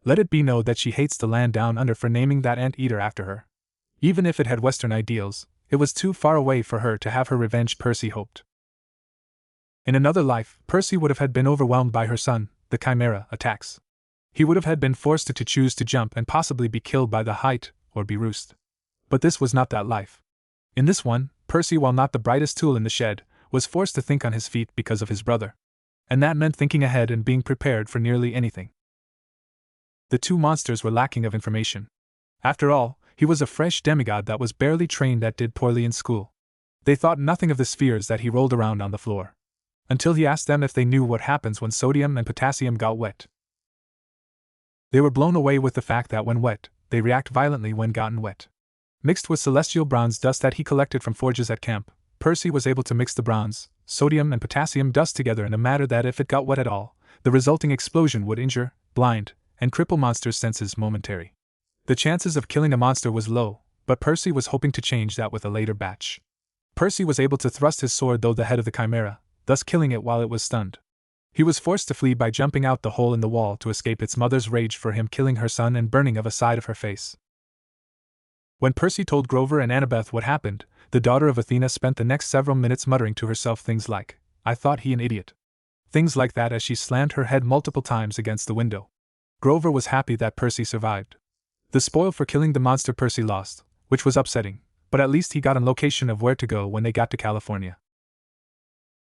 Let it be known that she hates the land down under for naming that ant-eater after her. Even if it had Western ideals, it was too far away for her to have her revenge, Percy hoped. In another life, Percy would have had been overwhelmed by her son, the Chimera, attacks. He would have had been forced to choose to jump and possibly be killed by the height, or be roost. But this was not that life. In this one, Percy, while not the brightest tool in the shed, was forced to think on his feet because of his brother. And that meant thinking ahead and being prepared for nearly anything. The two monsters were lacking of information. After all, he was a fresh demigod that was barely trained that did poorly in school. They thought nothing of the spheres that he rolled around on the floor. Until he asked them if they knew what happens when sodium and potassium got wet. They were blown away with the fact that when wet, they react violently when gotten wet. Mixed with celestial bronze dust that he collected from forges at camp, Percy was able to mix the bronze, sodium and potassium dust together in a manner that if it got wet at all, the resulting explosion would injure, blind, and cripple monsters' senses momentarily. The chances of killing a monster was low, but Percy was hoping to change that with a later batch. Percy was able to thrust his sword through the head of the chimera, thus killing it while it was stunned. He was forced to flee by jumping out the hole in the wall to escape its mother's rage for him killing her son and burning of a side of her face. When Percy told Grover and Annabeth what happened, the daughter of Athena spent the next several minutes muttering to herself things like, "I thought he an idiot." Things like that as she slammed her head multiple times against the window. Grover was happy that Percy survived. The spoil for killing the monster Percy lost, which was upsetting, but at least he got a location of where to go when they got to California.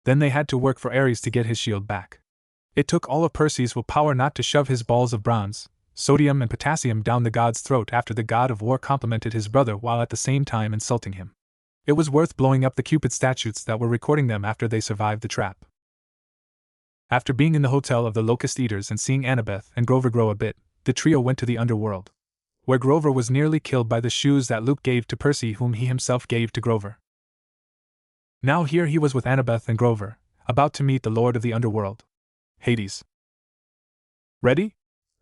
Then they had to work for Ares to get his shield back. It took all of Percy's willpower not to shove his balls of bronze, sodium and potassium down the god's throat after the god of war complimented his brother while at the same time insulting him. It was worth blowing up the Cupid statues that were recording them after they survived the trap. After being in the hotel of the Locust Eaters and seeing Annabeth and Grover grow a bit, the trio went to the underworld, where Grover was nearly killed by the shoes that Luke gave to Percy whom he himself gave to Grover. Now here he was with Annabeth and Grover, about to meet the Lord of the Underworld, Hades. "Ready?"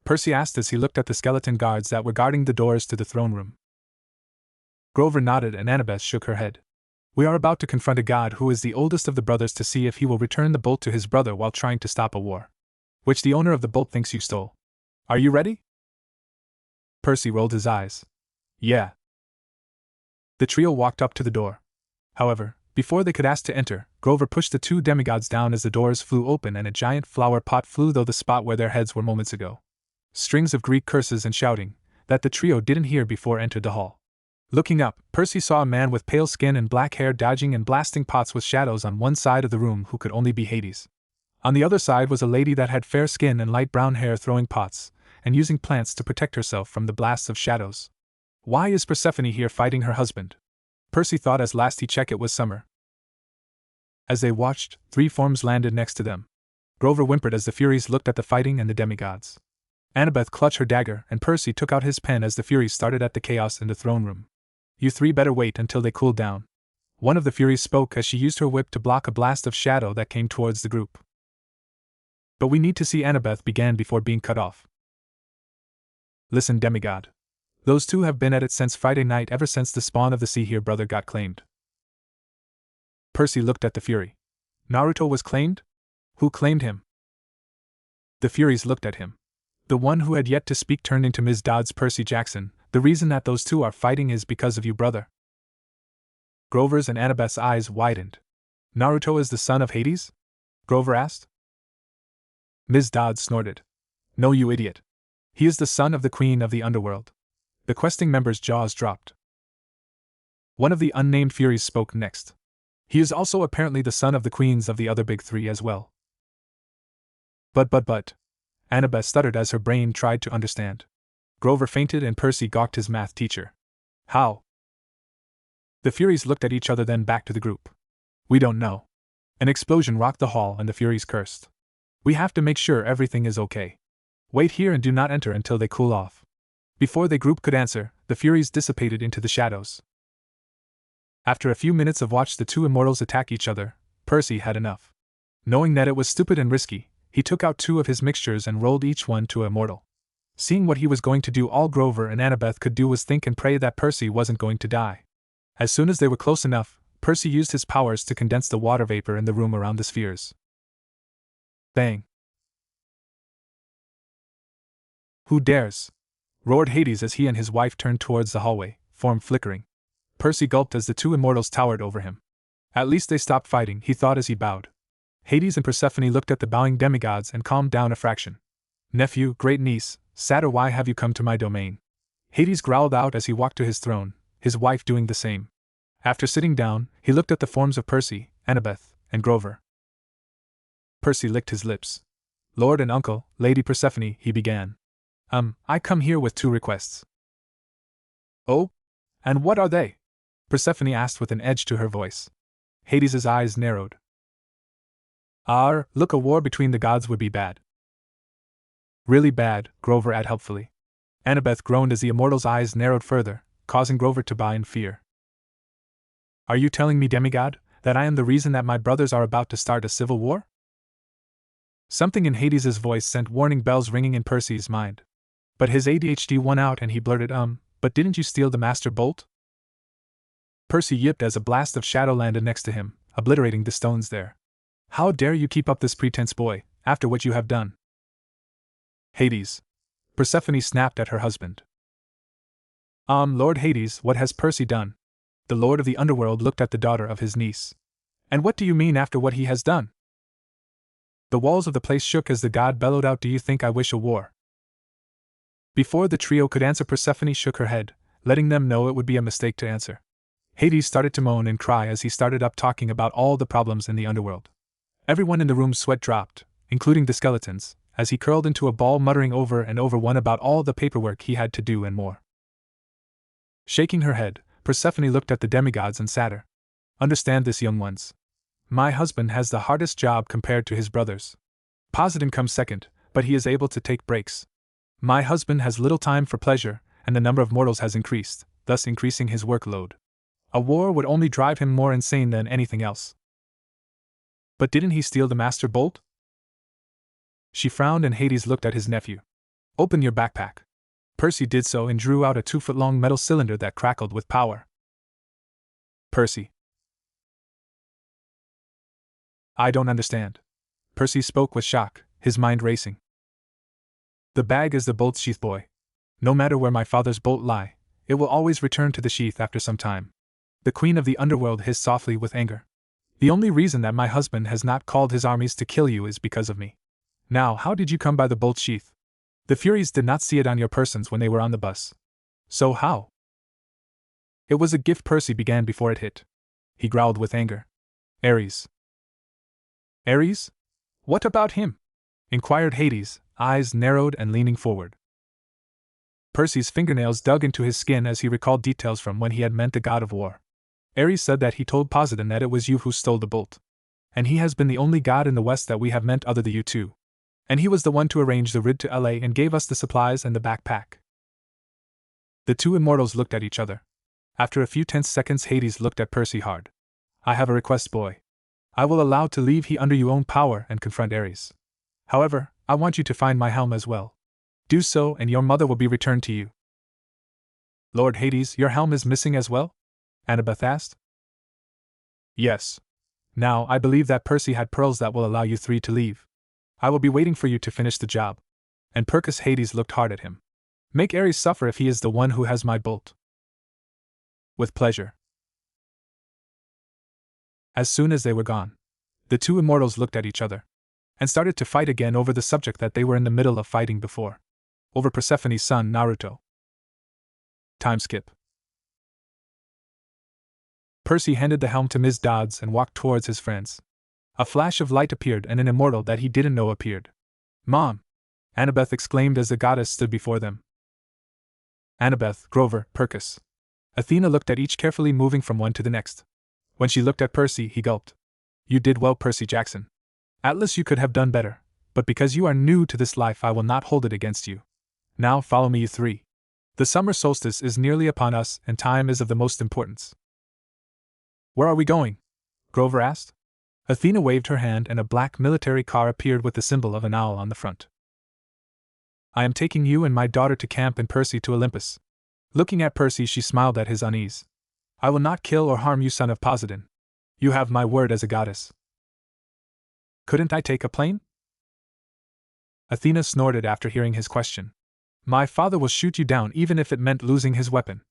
Percy asked as he looked at the skeleton guards that were guarding the doors to the throne room. Grover nodded and Annabeth shook her head. "We are about to confront a god who is the oldest of the brothers to see if he will return the bolt to his brother while trying to stop a war, which the owner of the bolt thinks you stole. Are you ready?" Percy rolled his eyes. "Yeah." The trio walked up to the door. However, before they could ask to enter, Grover pushed the two demigods down as the doors flew open and a giant flower pot flew through the spot where their heads were moments ago. Strings of Greek curses and shouting, that the trio didn't hear before entered the hall. Looking up, Percy saw a man with pale skin and black hair dodging and blasting pots with shadows on one side of the room who could only be Hades. On the other side was a lady that had fair skin and light brown hair throwing pots, and using plants to protect herself from the blasts of shadows. Why is Persephone here fighting her husband? Percy thought as last he checked it was summer. As they watched, three forms landed next to them. Grover whimpered as the Furies looked at the fighting and the demigods. Annabeth clutched her dagger and Percy took out his pen as the Furies started at the chaos in the throne room. "You three better wait until they cool down." One of the Furies spoke as she used her whip to block a blast of shadow that came towards the group. "But we need to see," Annabeth began before being cut off. "Listen, demigod. Those two have been at it since Friday night, ever since the spawn of the sea here brother got claimed." Percy looked at the Fury. "Naruto was claimed? Who claimed him?" The Furies looked at him. The one who had yet to speak turned into Ms. Dodds. "Percy Jackson, the reason that those two are fighting is because of you, brother." Grover's and Annabeth's eyes widened. "Naruto is the son of Hades?" Grover asked. Ms. Dodds snorted. "No, you idiot. He is the son of the Queen of the Underworld." The questing members' jaws dropped. One of the unnamed Furies spoke next. "He is also apparently the son of the queens of the other big three as well." But. Annabeth stuttered as her brain tried to understand. Grover fainted and Percy gawked his math teacher. "How?" The Furies looked at each other, then back to the group. "We don't know." An explosion rocked the hall and the Furies cursed. "We have to make sure everything is okay. Wait here and do not enter until they cool off." Before the group could answer, the Furies dissipated into the shadows. After a few minutes of watch the two immortals attack each other, Percy had enough. Knowing that it was stupid and risky, he took out two of his mixtures and rolled each one to a mortal. Seeing what he was going to do, all Grover and Annabeth could do was think and pray that Percy wasn't going to die. As soon as they were close enough, Percy used his powers to condense the water vapor in the room around the spheres. Bang! "Who dares?" roared Hades as he and his wife turned towards the hallway, form flickering. Percy gulped as the two immortals towered over him. At least they stopped fighting, he thought as he bowed. Hades and Persephone looked at the bowing demigods and calmed down a fraction. "Nephew, great niece, Satyr, why have you come to my domain?" Hades growled out as he walked to his throne, his wife doing the same. After sitting down, he looked at the forms of Percy, Annabeth, and Grover. Percy licked his lips. Lord and Uncle, Lady Persephone, he began. I come here with 2 requests. Oh? And what are they? Persephone asked with an edge to her voice. Hades's eyes narrowed. Look, a war between the gods would be bad. Really bad, Grover added helpfully. Annabeth groaned as the immortal's eyes narrowed further, causing Grover to bow in fear. Are you telling me, demigod, that I am the reason that my brothers are about to start a civil war? Something in Hades's voice sent warning bells ringing in Percy's mind. But his ADHD won out and he blurted, but didn't you steal the Master Bolt? Percy yipped as a blast of shadow landed next to him, obliterating the stones there. How dare you keep up this pretense, boy, after what you have done? Hades. Persephone snapped at her husband. Lord Hades, what has Percy done? The Lord of the Underworld looked at the daughter of his niece. And what do you mean after what he has done? The walls of the place shook as the god bellowed out, do you think I wish a war? Before the trio could answer, Persephone shook her head, letting them know it would be a mistake to answer. Hades started to moan and cry as he started up talking about all the problems in the underworld. Everyone in the room's sweat dropped, including the skeletons, as he curled into a ball muttering over and over one about all the paperwork he had to do and more. Shaking her head, Persephone looked at the demigods and sat her. Understand this, young ones. My husband has the hardest job compared to his brothers. Poseidon comes second, but he is able to take breaks. My husband has little time for pleasure, and the number of mortals has increased, thus increasing his workload. A war would only drive him more insane than anything else. But didn't he steal the Master Bolt? She frowned and Hades looked at his nephew. Open your backpack. Percy did so and drew out a 2-foot-long metal cylinder that crackled with power. Percy. I don't understand. Percy spoke with shock, his mind racing. The bag is the bolt's sheath, boy. No matter where my father's bolt lie, it will always return to the sheath after some time. The queen of the underworld hissed softly with anger. The only reason that my husband has not called his armies to kill you is because of me. Now, how did you come by the bolt sheath? The Furies did not see it on your persons when they were on the bus. So how? It was a gift, Percy began before it hit. He growled with anger. Ares. Ares? What about him? Inquired Hades, eyes narrowed and leaning forward. Percy's fingernails dug into his skin as he recalled details from when he had met the god of war. Ares said that he told Poseidon that it was you who stole the bolt. And he has been the only god in the West that we have met other than you two. And he was the one to arrange the rid to LA and gave us the supplies and the backpack. The two immortals looked at each other. After a few tense seconds, Hades looked at Percy hard. I have a request, boy. I will allow to leave he under your own power and confront Ares. However, I want you to find my helm as well. Do so and your mother will be returned to you. Lord Hades, your helm is missing as well? Annabeth asked. Yes. Now, I believe that Percy had pearls that will allow you 3 to leave. I will be waiting for you to finish the job. And Percus Hades looked hard at him. Make Ares suffer if he is the one who has my bolt. With pleasure. As soon as they were gone, the two immortals looked at each other and started to fight again over the subject that they were in the middle of fighting before. Over Persephone's son, Naruto. Time skip. Percy handed the helm to Ms. Dodds and walked towards his friends. A flash of light appeared and an immortal that he didn't know appeared. Mom! Annabeth exclaimed as the goddess stood before them. Annabeth, Grover, Percus. Athena looked at each, carefully moving from one to the next. When she looked at Percy, he gulped. You did well, Percy Jackson. Atlas, you could have done better, but because you are new to this life, I will not hold it against you. Now follow me, you 3. The summer solstice is nearly upon us, and time is of the most importance. Where are we going? Grover asked. Athena waved her hand and a black military car appeared with the symbol of an owl on the front. I am taking you and my daughter to camp and Percy to Olympus. Looking at Percy, she smiled at his unease. I will not kill or harm you, son of Poseidon. You have my word as a goddess. Couldn't I take a plane? Athena snorted after hearing his question. My father will shoot you down even if it meant losing his weapon.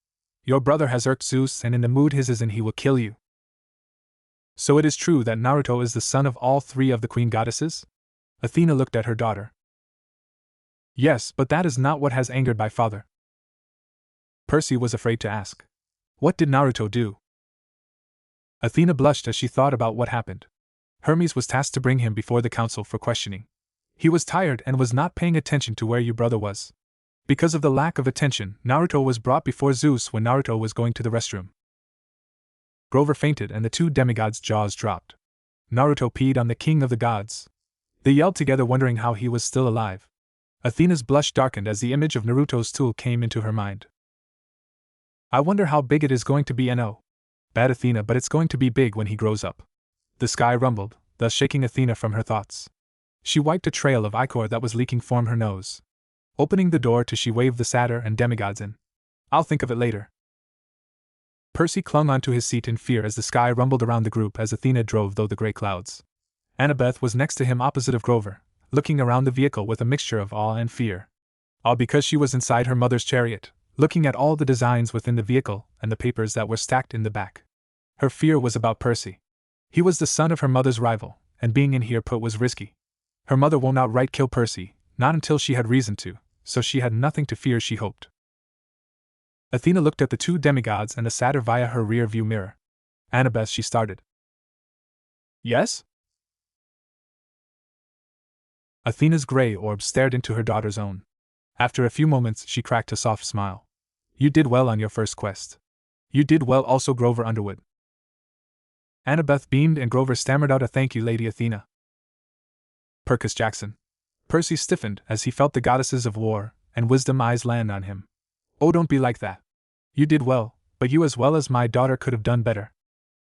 Your brother has irked Zeus, and in the mood his is in, he will kill you. So it is true that Naruto is the son of all 3 of the queen goddesses? Athena looked at her daughter. Yes, but that is not what has angered my father. Percy was afraid to ask. What did Naruto do? Athena blushed as she thought about what happened. Hermes was tasked to bring him before the council for questioning. He was tired and was not paying attention to where your brother was. Because of the lack of attention, Naruto was brought before Zeus when Naruto was going to the restroom. Grover fainted and the two demigods' jaws dropped. Naruto peed on the king of the gods. They yelled together, wondering how he was still alive. Athena's blush darkened as the image of Naruto's tool came into her mind. I wonder how big it is going to be. No. Bad Athena, but it's going to be big when he grows up. The sky rumbled, thus shaking Athena from her thoughts. She wiped a trail of ichor that was leaking from her nose. Opening the door she waved the satyr and demigods in. I'll think of it later. Percy clung onto his seat in fear as the sky rumbled around the group as Athena drove through the gray clouds. Annabeth was next to him opposite of Grover, looking around the vehicle with a mixture of awe and fear. All because she was inside her mother's chariot, looking at all the designs within the vehicle and the papers that were stacked in the back. Her fear was about Percy. He was the son of her mother's rival, and being in here was risky. Her mother won't outright kill Percy, not until she had reason to, so she had nothing to fear, she hoped. Athena looked at the two demigods and the satyr via her rear-view mirror. Annabeth, she started. Yes? Athena's gray orb stared into her daughter's own. After a few moments, she cracked a soft smile. You did well on your first quest. You did well also, Grover Underwood. Annabeth beamed and Grover stammered out a thank you, Lady Athena. Percy Jackson. Percy stiffened as he felt the goddesses of war and wisdom eyes land on him. Oh, don't be like that. You did well, but you as well as my daughter could have done better.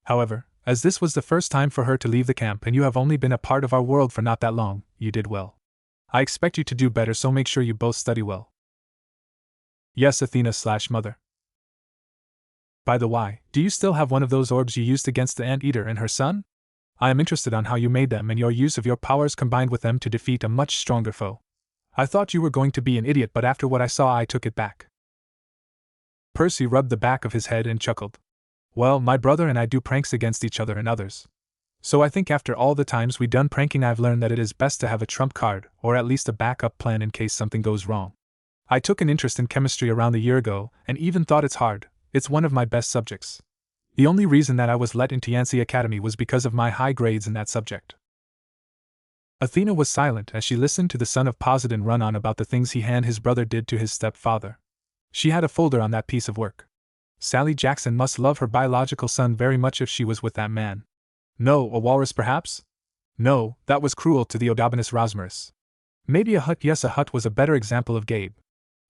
However, as this was the first time for her to leave the camp and you have only been a part of our world for not that long, you did well. I expect you to do better, so make sure you both study well. Yes, Athena/Mother. By the way, do you still have one of those orbs you used against the Anteater and her son? I am interested on how you made them and your use of your powers combined with them to defeat a much stronger foe. I thought you were going to be an idiot, but after what I saw I took it back. Percy rubbed the back of his head and chuckled. Well, my brother and I do pranks against each other and others. So I think after all the times we done pranking I've learned that it is best to have a trump card, or at least a backup plan in case something goes wrong. I took an interest in chemistry around a year ago, and even thought it's hard. It's one of my best subjects. The only reason that I was let into Yancy Academy was because of my high grades in that subject. Athena was silent as she listened to the son of Poseidon run on about the things he and his brother did to his stepfather. She had a folder on that piece of work. Sally Jackson must love her biological son very much if she was with that man. No, a walrus perhaps? No, that was cruel to the Odobenus Rosmerus. Maybe a hut. Yes, a hut was a better example of Gabe.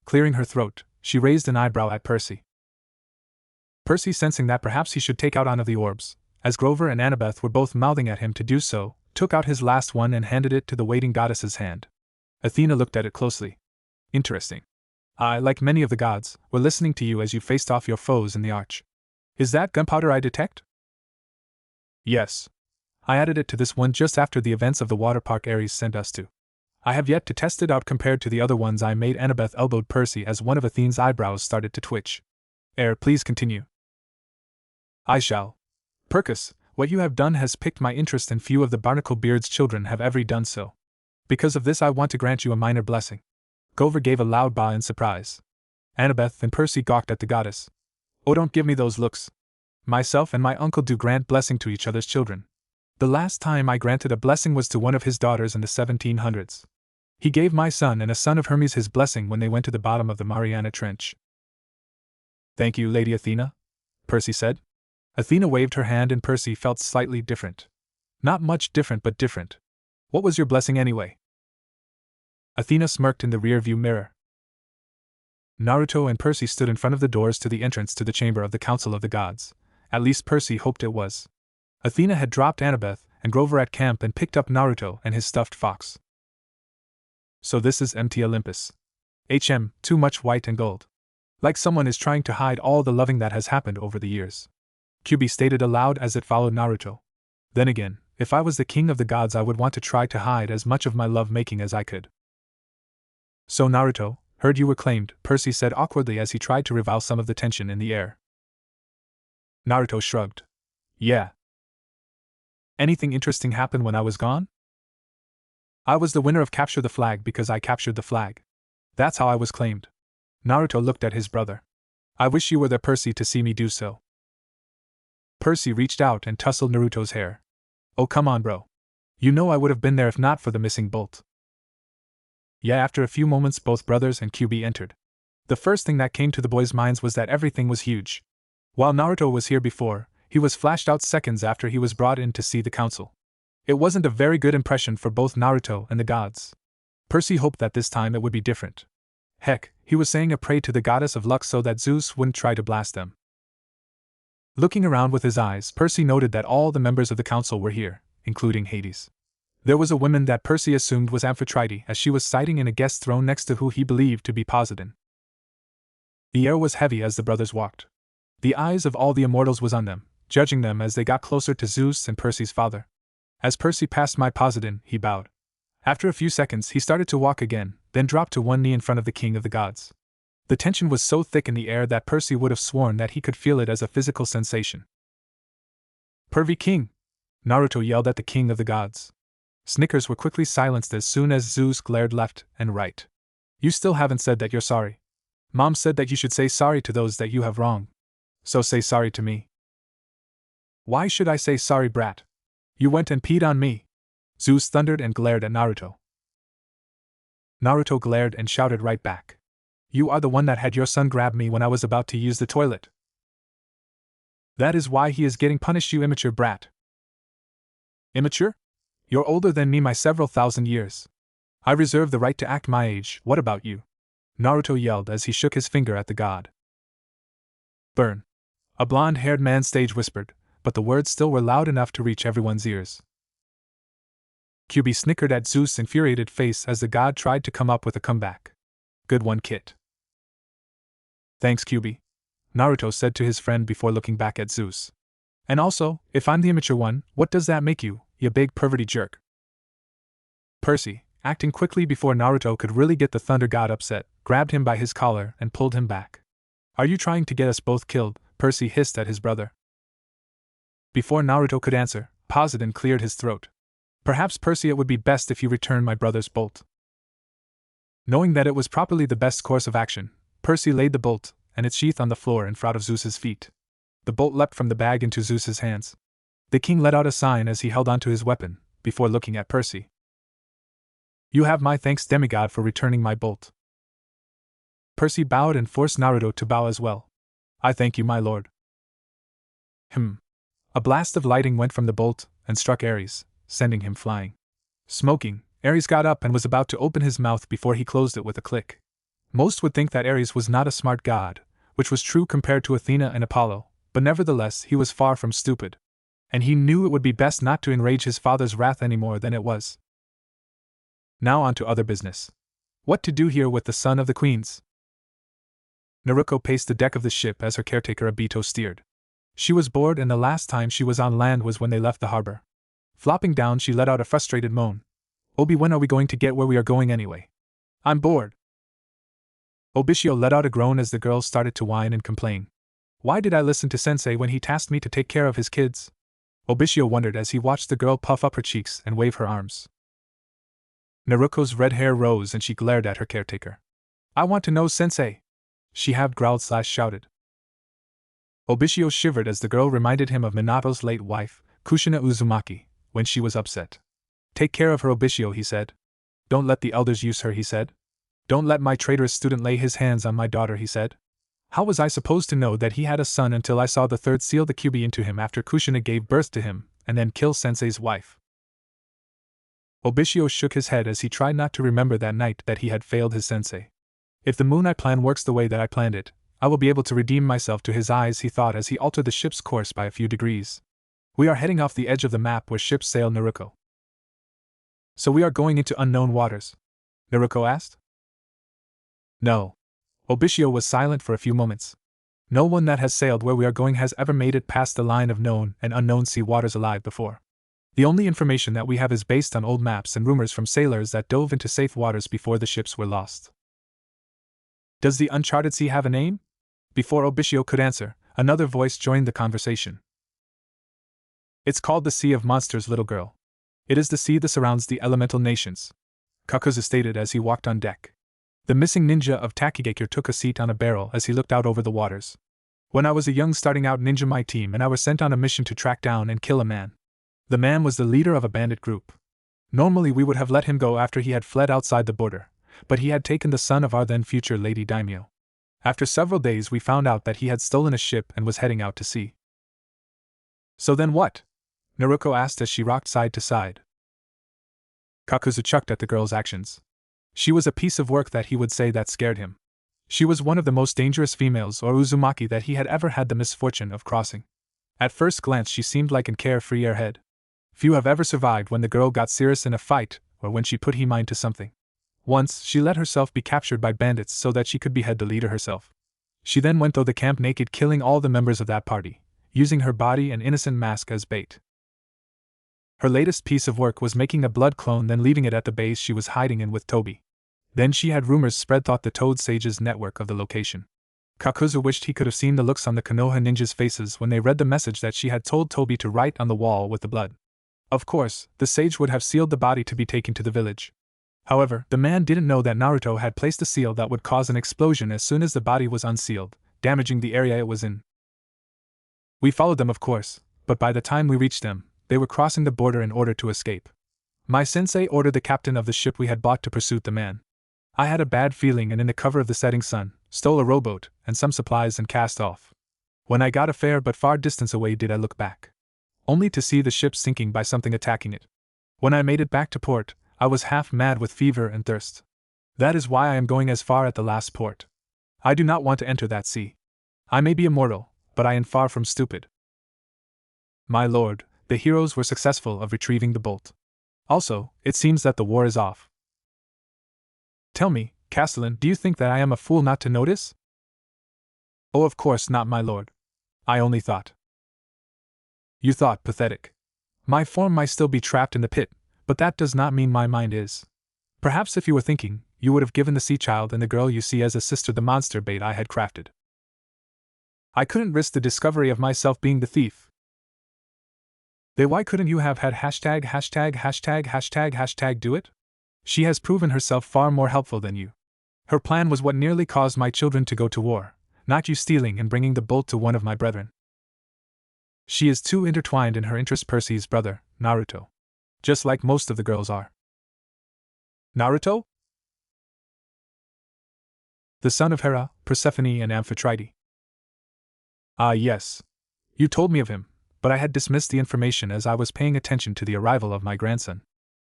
Clearing her throat, she raised an eyebrow at Percy. Percy, sensing that perhaps he should take out one of the orbs, as Grover and Annabeth were both mouthing at him to do so, took out his last one and handed it to the waiting goddess's hand. Athena looked at it closely. Interesting. I, like many of the gods, were listening to you as you faced off your foes in the arch. Is that gunpowder I detect? Yes. I added it to this one just after the events of the water park Ares sent us to. I have yet to test it out compared to the other ones I made. Annabeth elbowed Percy as one of Athene's eyebrows started to twitch. Please continue. I shall. Percus, what you have done has piqued my interest and few of the Barnacle-Beard's children have ever done so. Because of this I want to grant you a minor blessing. Grover gave a loud bow in surprise. Annabeth and Percy gawked at the goddess. Oh, don't give me those looks. Myself and my uncle do grant blessing to each other's children. The last time I granted a blessing was to one of his daughters in the 1700s. He gave my son and a son of Hermes his blessing when they went to the bottom of the Mariana Trench. Thank you, Lady Athena, Percy said. Athena waved her hand and Percy felt slightly different. Not much different, but different. What was your blessing anyway? Athena smirked in the rear-view mirror. Naruto and Percy stood in front of the doors to the entrance to the chamber of the Council of the Gods. At least Percy hoped it was. Athena had dropped Annabeth and Grover at camp and picked up Naruto and his stuffed fox. So this is MT Olympus. Too much white and gold. Like someone is trying to hide all the loving that has happened over the years. Kyubi stated aloud as it followed Naruto. Then again, if I was the king of the gods I would want to try to hide as much of my love-making as I could. So Naruto, heard you were claimed, Percy said awkwardly as he tried to reveal some of the tension in the air. Naruto shrugged. Yeah. Anything interesting happened when I was gone? I was the winner of Capture the Flag because I captured the flag. That's how I was claimed. Naruto looked at his brother. I wish you were there, Percy, to see me do so. Percy reached out and tousled Naruto's hair. Oh, come on, bro. You know I would have been there if not for the missing bolt. Yeah, after a few moments both brothers and QB entered. The first thing that came to the boys' minds was that everything was huge. While Naruto was here before, he was flashed out seconds after he was brought in to see the council. It wasn't a very good impression for both Naruto and the gods. Percy hoped that this time it would be different. Heck, he was saying a prayer to the goddess of luck so that Zeus wouldn't try to blast them. Looking around with his eyes, Percy noted that all the members of the council were here, including Hades. There was a woman that Percy assumed was Amphitrite, as she was sitting in a guest throne next to who he believed to be Poseidon. The air was heavy as the brothers walked. The eyes of all the immortals was on them, judging them as they got closer to Zeus and Percy's father. As Percy passed my Poseidon, he bowed. After a few seconds he started to walk again, then dropped to one knee in front of the king of the gods. The tension was so thick in the air that Percy would have sworn that he could feel it as a physical sensation. "Pervy King!" Naruto yelled at the king of the gods. Snickers were quickly silenced as soon as Zeus glared left and right. "You still haven't said that you're sorry. Mom said that you should say sorry to those that you have wronged. So say sorry to me." "Why should I say sorry, brat? You went and peed on me!" Zeus thundered and glared at Naruto. Naruto glared and shouted right back. "You are the one that had your son grab me when I was about to use the toilet. That is why he is getting punished, you immature brat." "Immature? You're older than me by several thousand years. I reserve the right to act my age, what about you?" Naruto yelled as he shook his finger at the god. "Burn!" A blonde-haired man stage whispered, but the words still were loud enough to reach everyone's ears. QB snickered at Zeus' infuriated face as the god tried to come up with a comeback. "Good one, Kit." "Thanks, QB," Naruto said to his friend before looking back at Zeus. "And also, if I'm the immature one, what does that make you, you big perverty jerk?" Percy, acting quickly before Naruto could really get the Thunder God upset, grabbed him by his collar and pulled him back. "Are you trying to get us both killed?" Percy hissed at his brother. Before Naruto could answer, Poseidon cleared his throat. "Perhaps, Percy, it would be best if you return my brother's bolt." Knowing that it was probably the best course of action, Percy laid the bolt and its sheath on the floor in front of Zeus's feet. The bolt leapt from the bag into Zeus's hands. The king let out a sign as he held onto his weapon, before looking at Percy. "You have my thanks, demigod, for returning my bolt." Percy bowed and forced Naruto to bow as well. "I thank you, my lord." A blast of lightning went from the bolt and struck Ares, sending him flying. Smoking, Ares got up and was about to open his mouth before he closed it with a click. Most would think that Ares was not a smart god, which was true compared to Athena and Apollo, but nevertheless he was far from stupid. And he knew it would be best not to enrage his father's wrath any more than it was. Now on to other business. What to do here with the son of the queens? Naruto paced the deck of the ship as her caretaker Obito steered. She was bored, and the last time she was on land was when they left the harbor. Flopping down, she let out a frustrated moan. "Obi, when are we going to get where we are going anyway? I'm bored." Obishio let out a groan as the girl started to whine and complain. "Why did I listen to Sensei when he tasked me to take care of his kids?" Obishio wondered as he watched the girl puff up her cheeks and wave her arms. Naruto's red hair rose and she glared at her caretaker. "I want to know, Sensei!" she half-growled/shouted. Obishio shivered as the girl reminded him of Minato's late wife, Kushina Uzumaki, when she was upset. "Take care of her, Obishio," he said. "Don't let the elders use her," he said. "Don't let my traitorous student lay his hands on my daughter," he said. "How was I supposed to know that he had a son until I saw the third seal the QB into him after Kushina gave birth to him, and then kill Sensei's wife?" Obishio shook his head as he tried not to remember that night that he had failed his sensei. "If the Moon Eye plan works the way that I planned it, I will be able to redeem myself to his eyes," he thought as he altered the ship's course by a few degrees. "We are heading off the edge of the map where ships sail, Naruto." "So we are going into unknown waters?" Naruto asked. "No." Obishio was silent for a few moments. "No one that has sailed where we are going has ever made it past the line of known and unknown sea waters alive before. The only information that we have is based on old maps and rumors from sailors that dove into safe waters before the ships were lost." "Does the uncharted sea have a name?" Before Obishio could answer, another voice joined the conversation. "It's called the Sea of Monsters, little girl. It is the sea that surrounds the elemental nations," Kakuzu stated as he walked on deck. The missing ninja of Takigakure took a seat on a barrel as he looked out over the waters. "When I was a young starting out ninja, my team and I were sent on a mission to track down and kill a man. The man was the leader of a bandit group, Normally we would have let him go after he had fled outside the border, but he had taken the son of our then future Lady Daimyo. After several days we found out that he had stolen a ship and was heading out to sea. So then what? Naruko asked as she rocked side to side. Kakuzu chucked at the girl's actions. She was a piece of work that he would say that scared him. She was one of the most dangerous females or Uzumaki that he had ever had the misfortune of crossing. At first glance she seemed like an carefree airhead. Few have ever survived when the girl got serious in a fight or when she put her mind to something. Once, she let herself be captured by bandits so that she could behead the leader herself. She then went through the camp naked, killing all the members of that party, using her body and innocent mask as bait. Her latest piece of work was making a blood clone, then leaving it at the base she was hiding in with Toby. Then she had rumors spread throughout the Toad Sage's network of the location. Kakuzu wished he could have seen the looks on the Konoha ninjas' faces when they read the message that she had told Toby to write on the wall with the blood. Of course, the sage would have sealed the body to be taken to the village. However, the man didn't know that Naruto had placed a seal that would cause an explosion as soon as the body was unsealed, damaging the area it was in. We followed them, of course, but by the time we reached them, they were crossing the border in order to escape. My sensei ordered the captain of the ship we had bought to pursue the man. I had a bad feeling and in the cover of the setting sun, stole a rowboat and some supplies and cast off. When I got a fair but far distance away did I look back, only to see the ship sinking by something attacking it. When I made it back to port, I was half mad with fever and thirst. That is why I am going as far at the last port. I do not want to enter that sea. I may be immortal, but I am far from stupid. My lord, the heroes were successful of retrieving the bolt. Also, it seems that the war is off. Tell me, Castellan, do you think that I am a fool not to notice? Oh, of course not, my lord. I only thought. You thought, pathetic. My form might still be trapped in the pit, but that does not mean my mind is. Perhaps if you were thinking, you would have given the sea child and the girl you see as a sister the monster bait I had crafted. I couldn't risk the discovery of myself being the thief. Then why couldn't you have had ####### do it? She has proven herself far more helpful than you. Her plan was what nearly caused my children to go to war, not you stealing and bringing the bolt to one of my brethren. She is too intertwined in her interest, Percy's brother, Naruto. Just like most of the girls are. Naruto? The son of Hera, Persephone and Amphitrite. Ah yes. You told me of him, but I had dismissed the information as I was paying attention to the arrival of my grandson.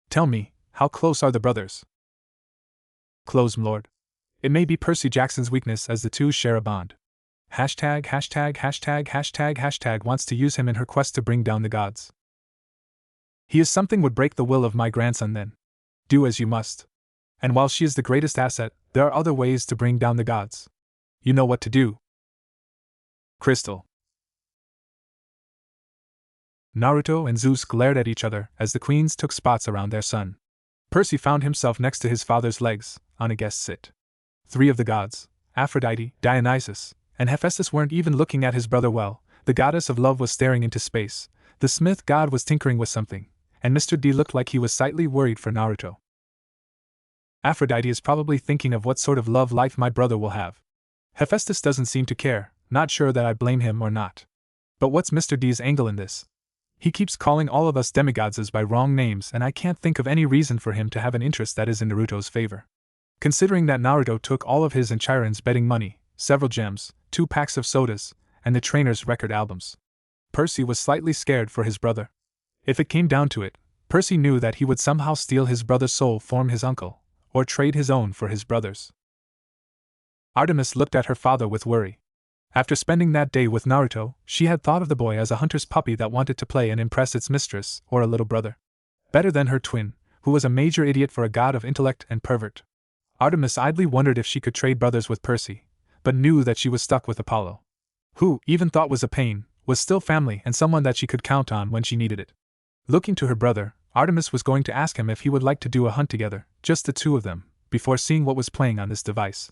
Tell me, how close are the brothers? Close, m'lord. It may be Percy Jackson's weakness as the two share a bond. ######## wants to use him in her quest to bring down the gods. He is something would break the will of my grandson then. Do as you must. And while she is the greatest asset, there are other ways to bring down the gods. You know what to do. Crystal. Naruto and Zeus glared at each other as the queens took spots around their son. Percy found himself next to his father's legs, on a guest sit. Three of the gods, Aphrodite, Dionysus, and Hephaestus weren't even looking at his brother well. The goddess of love was staring into space, the smith god was tinkering with something, and Mr. D looked like he was slightly worried for Naruto. Aphrodite is probably thinking of what sort of love life my brother will have. Hephaestus doesn't seem to care, not sure that I blame him or not. But what's Mr. D's angle in this? He keeps calling all of us demigodses by wrong names and I can't think of any reason for him to have an interest that is in Naruto's favor. Considering that Naruto took all of his and Chiron's betting money, several gems, 2 packs of sodas, and the trainer's record albums. Percy was slightly scared for his brother. If it came down to it, Percy knew that he would somehow steal his brother's soul from his uncle, or trade his own for his brother's. Artemis looked at her father with worry. After spending that day with Naruto, she had thought of the boy as a hunter's puppy that wanted to play and impress its mistress, or a little brother. Better than her twin, who was a major idiot for a god of intellect and pervert. Artemis idly wondered if she could trade brothers with Percy, but knew that she was stuck with Apollo, who, even thought was a pain, was still family and someone that she could count on when she needed it. Looking to her brother, Artemis was going to ask him if he would like to do a hunt together, just the two of them, before seeing what was playing on this device.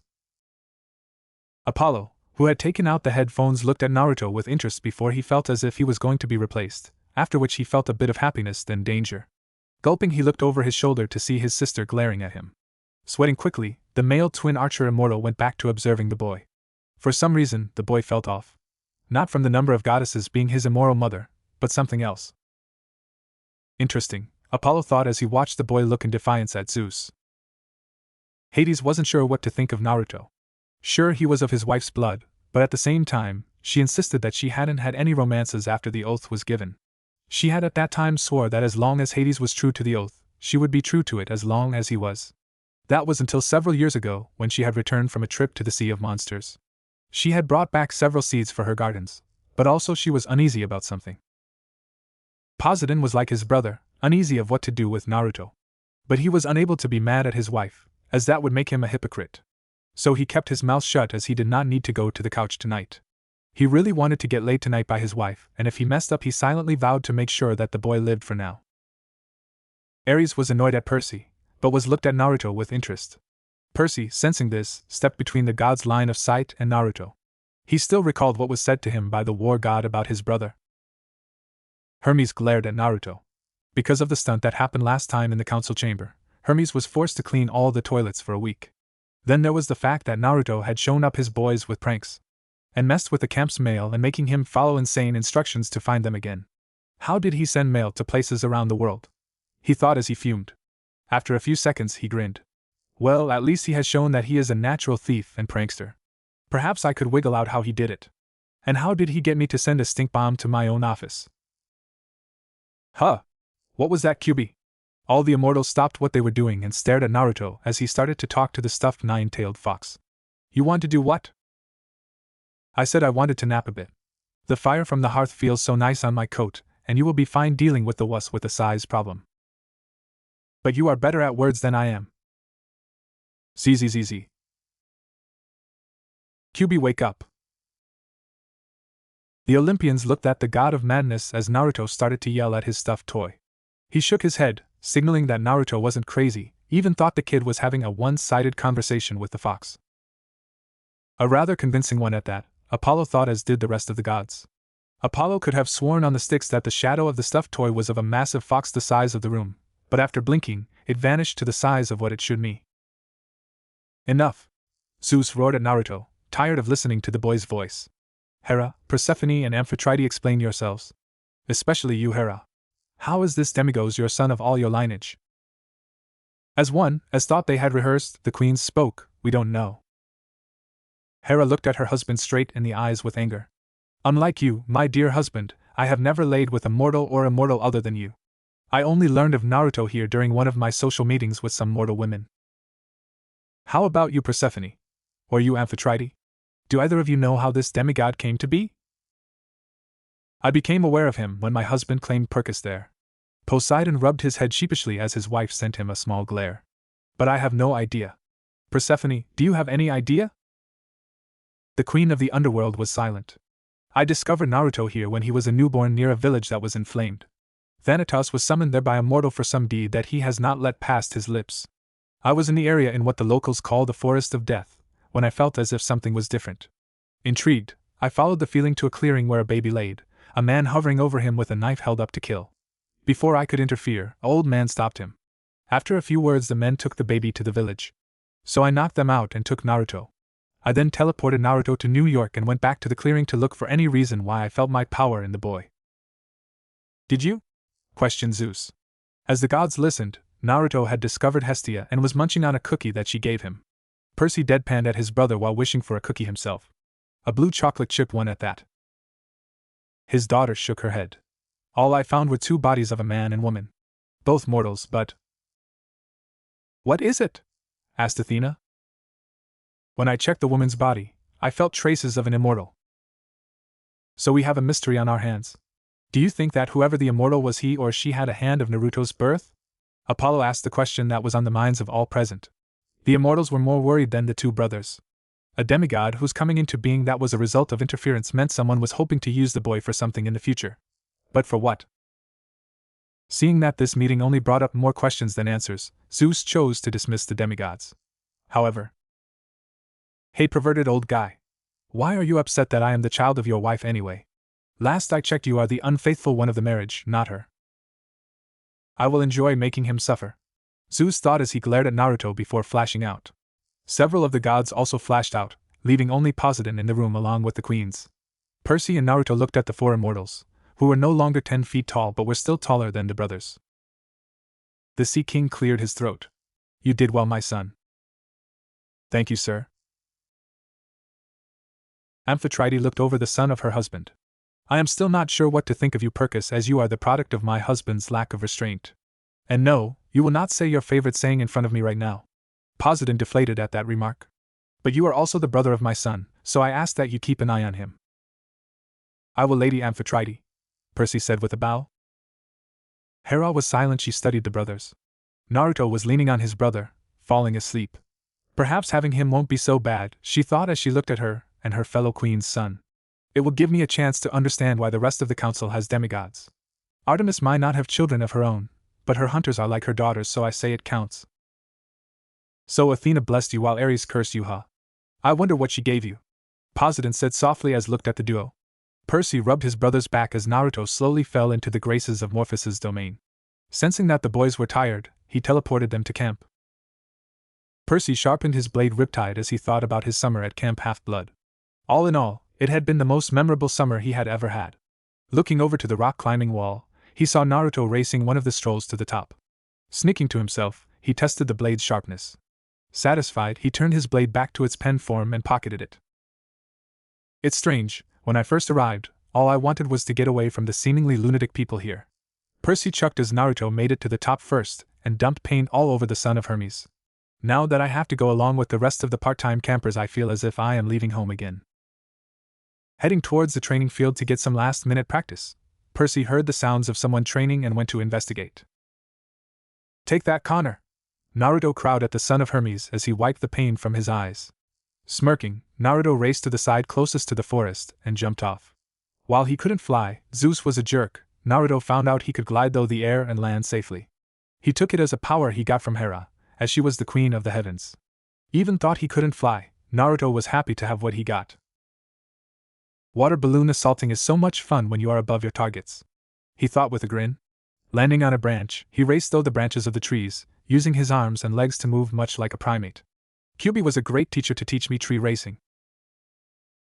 Apollo, who had taken out the headphones, looked at Naruto with interest before he felt as if he was going to be replaced, after which he felt a bit of happiness then danger. Gulping, he looked over his shoulder to see his sister glaring at him. Sweating quickly, the male twin archer immortal went back to observing the boy. For some reason, the boy felt off. Not from the number of goddesses being his immoral mother, but something else. Interesting, Apollo thought as he watched the boy look in defiance at Zeus. Hades wasn't sure what to think of Naruto. Sure, he was of his wife's blood, but at the same time, she insisted that she hadn't had any romances after the oath was given. She had at that time swore that as long as Hades was true to the oath, she would be true to it as long as he was. That was until several years ago, when she had returned from a trip to the Sea of Monsters. She had brought back several seeds for her gardens, but also she was uneasy about something. Poseidon was like his brother, uneasy of what to do with Naruto. But he was unable to be mad at his wife, as that would make him a hypocrite. So he kept his mouth shut as he did not need to go to the couch tonight. He really wanted to get laid tonight by his wife, and if he messed up he silently vowed to make sure that the boy lived for now. Ares was annoyed at Percy, but was looked at Naruto with interest. Percy, sensing this, stepped between the god's line of sight and Naruto. He still recalled what was said to him by the war god about his brother. Hermes glared at Naruto. Because of the stunt that happened last time in the council chamber, Hermes was forced to clean all the toilets for a week. Then there was the fact that Naruto had shown up his boys with pranks and messed with the camp's mail and making him follow insane instructions to find them again. How did he send mail to places around the world? He thought as he fumed. After a few seconds he grinned. Well, at least he has shown that he is a natural thief and prankster. Perhaps I could wiggle out how he did it. And how did he get me to send a stink bomb to my own office? Huh! What was that, QB? All the immortals stopped what they were doing and stared at Naruto as he started to talk to the stuffed nine-tailed fox. You want to do what? I said I wanted to nap a bit. The fire from the hearth feels so nice on my coat, and you will be fine dealing with the wuss with a size problem. But you are better at words than I am. ZZZZ. QB, wake up. The Olympians looked at the god of madness as Naruto started to yell at his stuffed toy. He shook his head, signaling that Naruto wasn't crazy, even thought the kid was having a one-sided conversation with the fox. A rather convincing one at that, Apollo thought, as did the rest of the gods. Apollo could have sworn on the sticks that the shadow of the stuffed toy was of a massive fox the size of the room, but after blinking, it vanished to the size of what it should be. Enough! Zeus roared at Naruto, tired of listening to the boy's voice. Hera, Persephone, and Amphitrite, explain yourselves. Especially you, Hera. How is this demigod your son of all your lineage? As one, as thought they had rehearsed, the queens spoke, we don't know. Hera looked at her husband straight in the eyes with anger. Unlike you, my dear husband, I have never laid with a mortal or immortal other than you. I only learned of Naruto here during one of my social meetings with some mortal women. How about you, Persephone? Or you, Amphitrite? Do either of you know how this demigod came to be? I became aware of him when my husband claimed Percus there. Poseidon rubbed his head sheepishly as his wife sent him a small glare. But I have no idea. Persephone, do you have any idea? The queen of the underworld was silent. I discovered Naruto here when he was a newborn near a village that was inflamed. Thanatos was summoned there by a mortal for some deed that he has not let past his lips. I was in the area in what the locals call the Forest of Death, when I felt as if something was different. Intrigued, I followed the feeling to a clearing where a baby laid, a man hovering over him with a knife held up to kill. Before I could interfere, an old man stopped him. After a few words, the men took the baby to the village. So I knocked them out and took Naruto. I then teleported Naruto to New York and went back to the clearing to look for any reason why I felt my power in the boy. Did you? Questioned Zeus. As the gods listened, Naruto had discovered Hestia and was munching on a cookie that she gave him. Percy deadpanned at his brother while wishing for a cookie himself. A blue chocolate chip one at that. His daughter shook her head. All I found were two bodies of a man and woman. Both mortals, but... What is it? Asked Athena. When I checked the woman's body, I felt traces of an immortal. So we have a mystery on our hands. Do you think that whoever the immortal was, he or she had a hand of Naruto's birth? Apollo asked the question that was on the minds of all present. The immortals were more worried than the two brothers. A demigod whose coming into being that was a result of interference meant someone was hoping to use the boy for something in the future. But for what? Seeing that this meeting only brought up more questions than answers, Zeus chose to dismiss the demigods. However, hey, perverted old guy. Why are you upset that I am the child of your wife anyway? Last I checked, you are the unfaithful one of the marriage, not her. I will enjoy making him suffer. Zeus thought as he glared at Naruto before flashing out. Several of the gods also flashed out, leaving only Poseidon in the room along with the queens. Percy and Naruto looked at the four immortals, who were no longer 10 feet tall but were still taller than the brothers. The Sea King cleared his throat. You did well, my son. Thank you, sir. Amphitrite looked over the son of her husband. I am still not sure what to think of you, Percus, as you are the product of my husband's lack of restraint. And no, you will not say your favorite saying in front of me right now. Poseidon deflated at that remark. But you are also the brother of my son, so I ask that you keep an eye on him. I will, Lady Amphitrite, Percy said with a bow. Hera was silent. She studied the brothers. Naruto was leaning on his brother, falling asleep. Perhaps having him won't be so bad, she thought as she looked at her and her fellow queen's son. It will give me a chance to understand why the rest of the council has demigods. Artemis might not have children of her own, but her hunters are like her daughters, so I say it counts. So Athena blessed you while Ares cursed you, huh? I wonder what she gave you. Poseidon said softly as looked at the duo. Percy rubbed his brother's back as Naruto slowly fell into the graces of Morphos's domain. Sensing that the boys were tired, he teleported them to camp. Percy sharpened his blade riptide as he thought about his summer at Camp Half-Blood. All in all, it had been the most memorable summer he had ever had. Looking over to the rock-climbing wall, he saw Naruto racing one of the strolls to the top. Sneaking to himself, he tested the blade's sharpness. Satisfied, he turned his blade back to its pen form and pocketed it. It's strange, when I first arrived, all I wanted was to get away from the seemingly lunatic people here. Percy chucked as Naruto made it to the top first, and dumped paint all over the son of Hermes. Now that I have to go along with the rest of the part-time campers, I feel as if I am leaving home again. Heading towards the training field to get some last-minute practice, Percy heard the sounds of someone training and went to investigate. Take that, Connor! Naruto crowed at the son of Hermes as he wiped the pain from his eyes. Smirking, Naruto raced to the side closest to the forest and jumped off. While he couldn't fly, Zeus was a jerk. Naruto found out he could glide through the air and land safely. He took it as a power he got from Hera, as she was the queen of the heavens. Even thought he couldn't fly, Naruto was happy to have what he got. Water balloon assaulting is so much fun when you are above your targets, he thought with a grin. Landing on a branch, he raced through the branches of the trees, using his arms and legs to move much like a primate. Kyubi was a great teacher to teach me tree racing.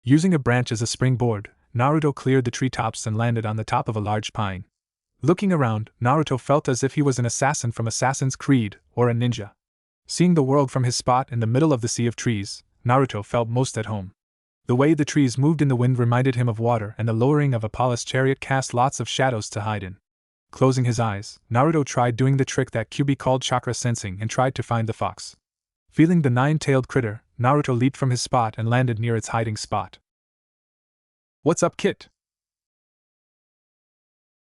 Using a branch as a springboard, Naruto cleared the treetops and landed on the top of a large pine. Looking around, Naruto felt as if he was an assassin from Assassin's Creed, or a ninja. Seeing the world from his spot in the middle of the sea of trees, Naruto felt most at home. The way the trees moved in the wind reminded him of water, and the lowering of Apollo's chariot cast lots of shadows to hide in. Closing his eyes, Naruto tried doing the trick that Kyubi called chakra sensing and tried to find the fox. Feeling the nine-tailed critter, Naruto leaped from his spot and landed near its hiding spot. What's up, Kit?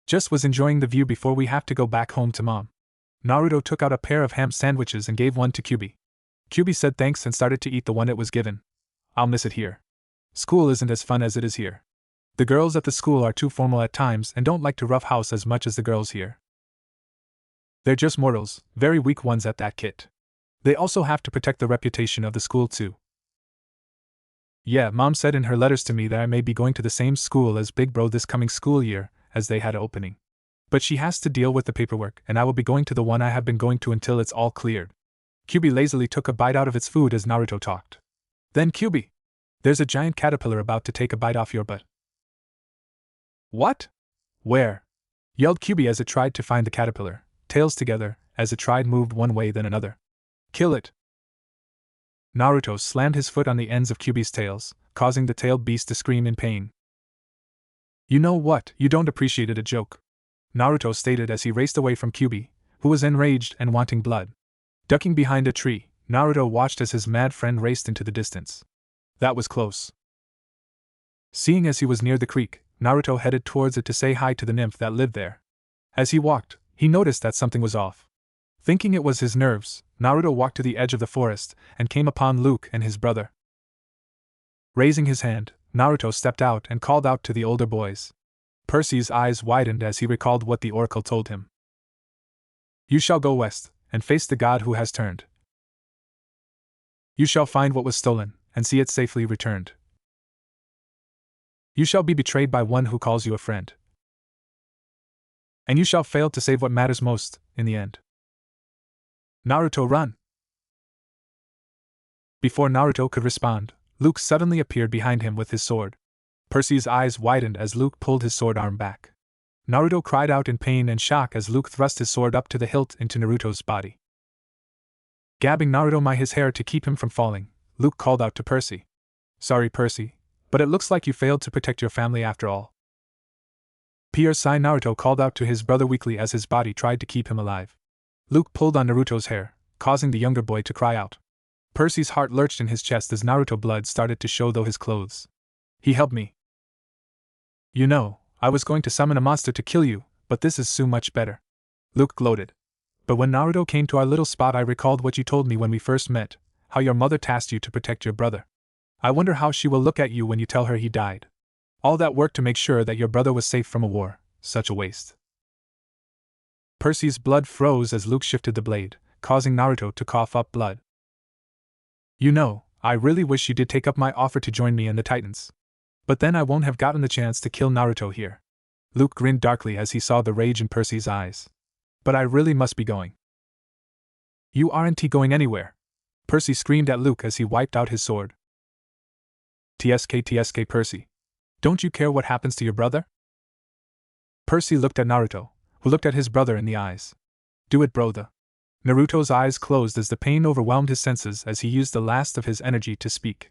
Just was enjoying the view before we have to go back home to Mom. Naruto took out a pair of ham sandwiches and gave one to Kyubi. Kyubi said thanks and started to eat the one it was given. I'll miss it here. School isn't as fun as it is here. The girls at the school are too formal at times and don't like to roughhouse as much as the girls here. They're just mortals, very weak ones at that, Kit. They also have to protect the reputation of the school too. Yeah, Mom said in her letters to me that I may be going to the same school as Big Bro this coming school year, as they had an opening. But she has to deal with the paperwork, and I will be going to the one I have been going to until it's all cleared. Kyubi lazily took a bite out of its food as Naruto talked. Then Kyubi! There's a giant caterpillar about to take a bite off your butt. What? Where? Yelled Kyubi as it tried to find the caterpillar, tails together, as it tried moved one way then another. Kill it! Naruto slammed his foot on the ends of Kyubi's tails, causing the tailed beast to scream in pain. You know what, you don't appreciate it, a joke, Naruto stated as he raced away from Kyubi, who was enraged and wanting blood. Ducking behind a tree, Naruto watched as his mad friend raced into the distance. That was close. Seeing as he was near the creek, Naruto headed towards it to say hi to the nymph that lived there. As he walked, he noticed that something was off. Thinking it was his nerves, Naruto walked to the edge of the forest and came upon Luke and his brother. Raising his hand, Naruto stepped out and called out to the older boys. Percy's eyes widened as he recalled what the oracle told him. You shall go west, and face the god who has turned. You shall find what was stolen, and see it safely returned. You shall be betrayed by one who calls you a friend. And you shall fail to save what matters most, in the end. Naruto, run! Before Naruto could respond, Luke suddenly appeared behind him with his sword. Percy's eyes widened as Luke pulled his sword arm back. Naruto cried out in pain and shock as Luke thrust his sword up to the hilt into Naruto's body. Gabbing Naruto by his hair to keep him from falling, Luke called out to Percy. Sorry, Percy, but it looks like you failed to protect your family after all. Percy, Naruto called out to his brother weakly as his body tried to keep him alive. Luke pulled on Naruto's hair, causing the younger boy to cry out. Percy's heart lurched in his chest as Naruto blood started to show through his clothes. He helped me. You know, I was going to summon a monster to kill you, but this is so much better. Luke gloated. But when Naruto came to our little spot, I recalled what you told me when we first met, how your mother tasked you to protect your brother. I wonder how she will look at you when you tell her he died. All that work to make sure that your brother was safe from a war, such a waste. Percy's blood froze as Luke shifted the blade, causing Naruto to cough up blood. You know, I really wish you did take up my offer to join me and the Titans. But then I won't have gotten the chance to kill Naruto here. Luke grinned darkly as he saw the rage in Percy's eyes. But I really must be going. You aren't going anywhere. Percy screamed at Luke as he wiped out his sword. TSK Percy. Don't you care what happens to your brother? Percy looked at Naruto, who looked at his brother in the eyes. Do it, brother. Naruto's eyes closed as the pain overwhelmed his senses as he used the last of his energy to speak.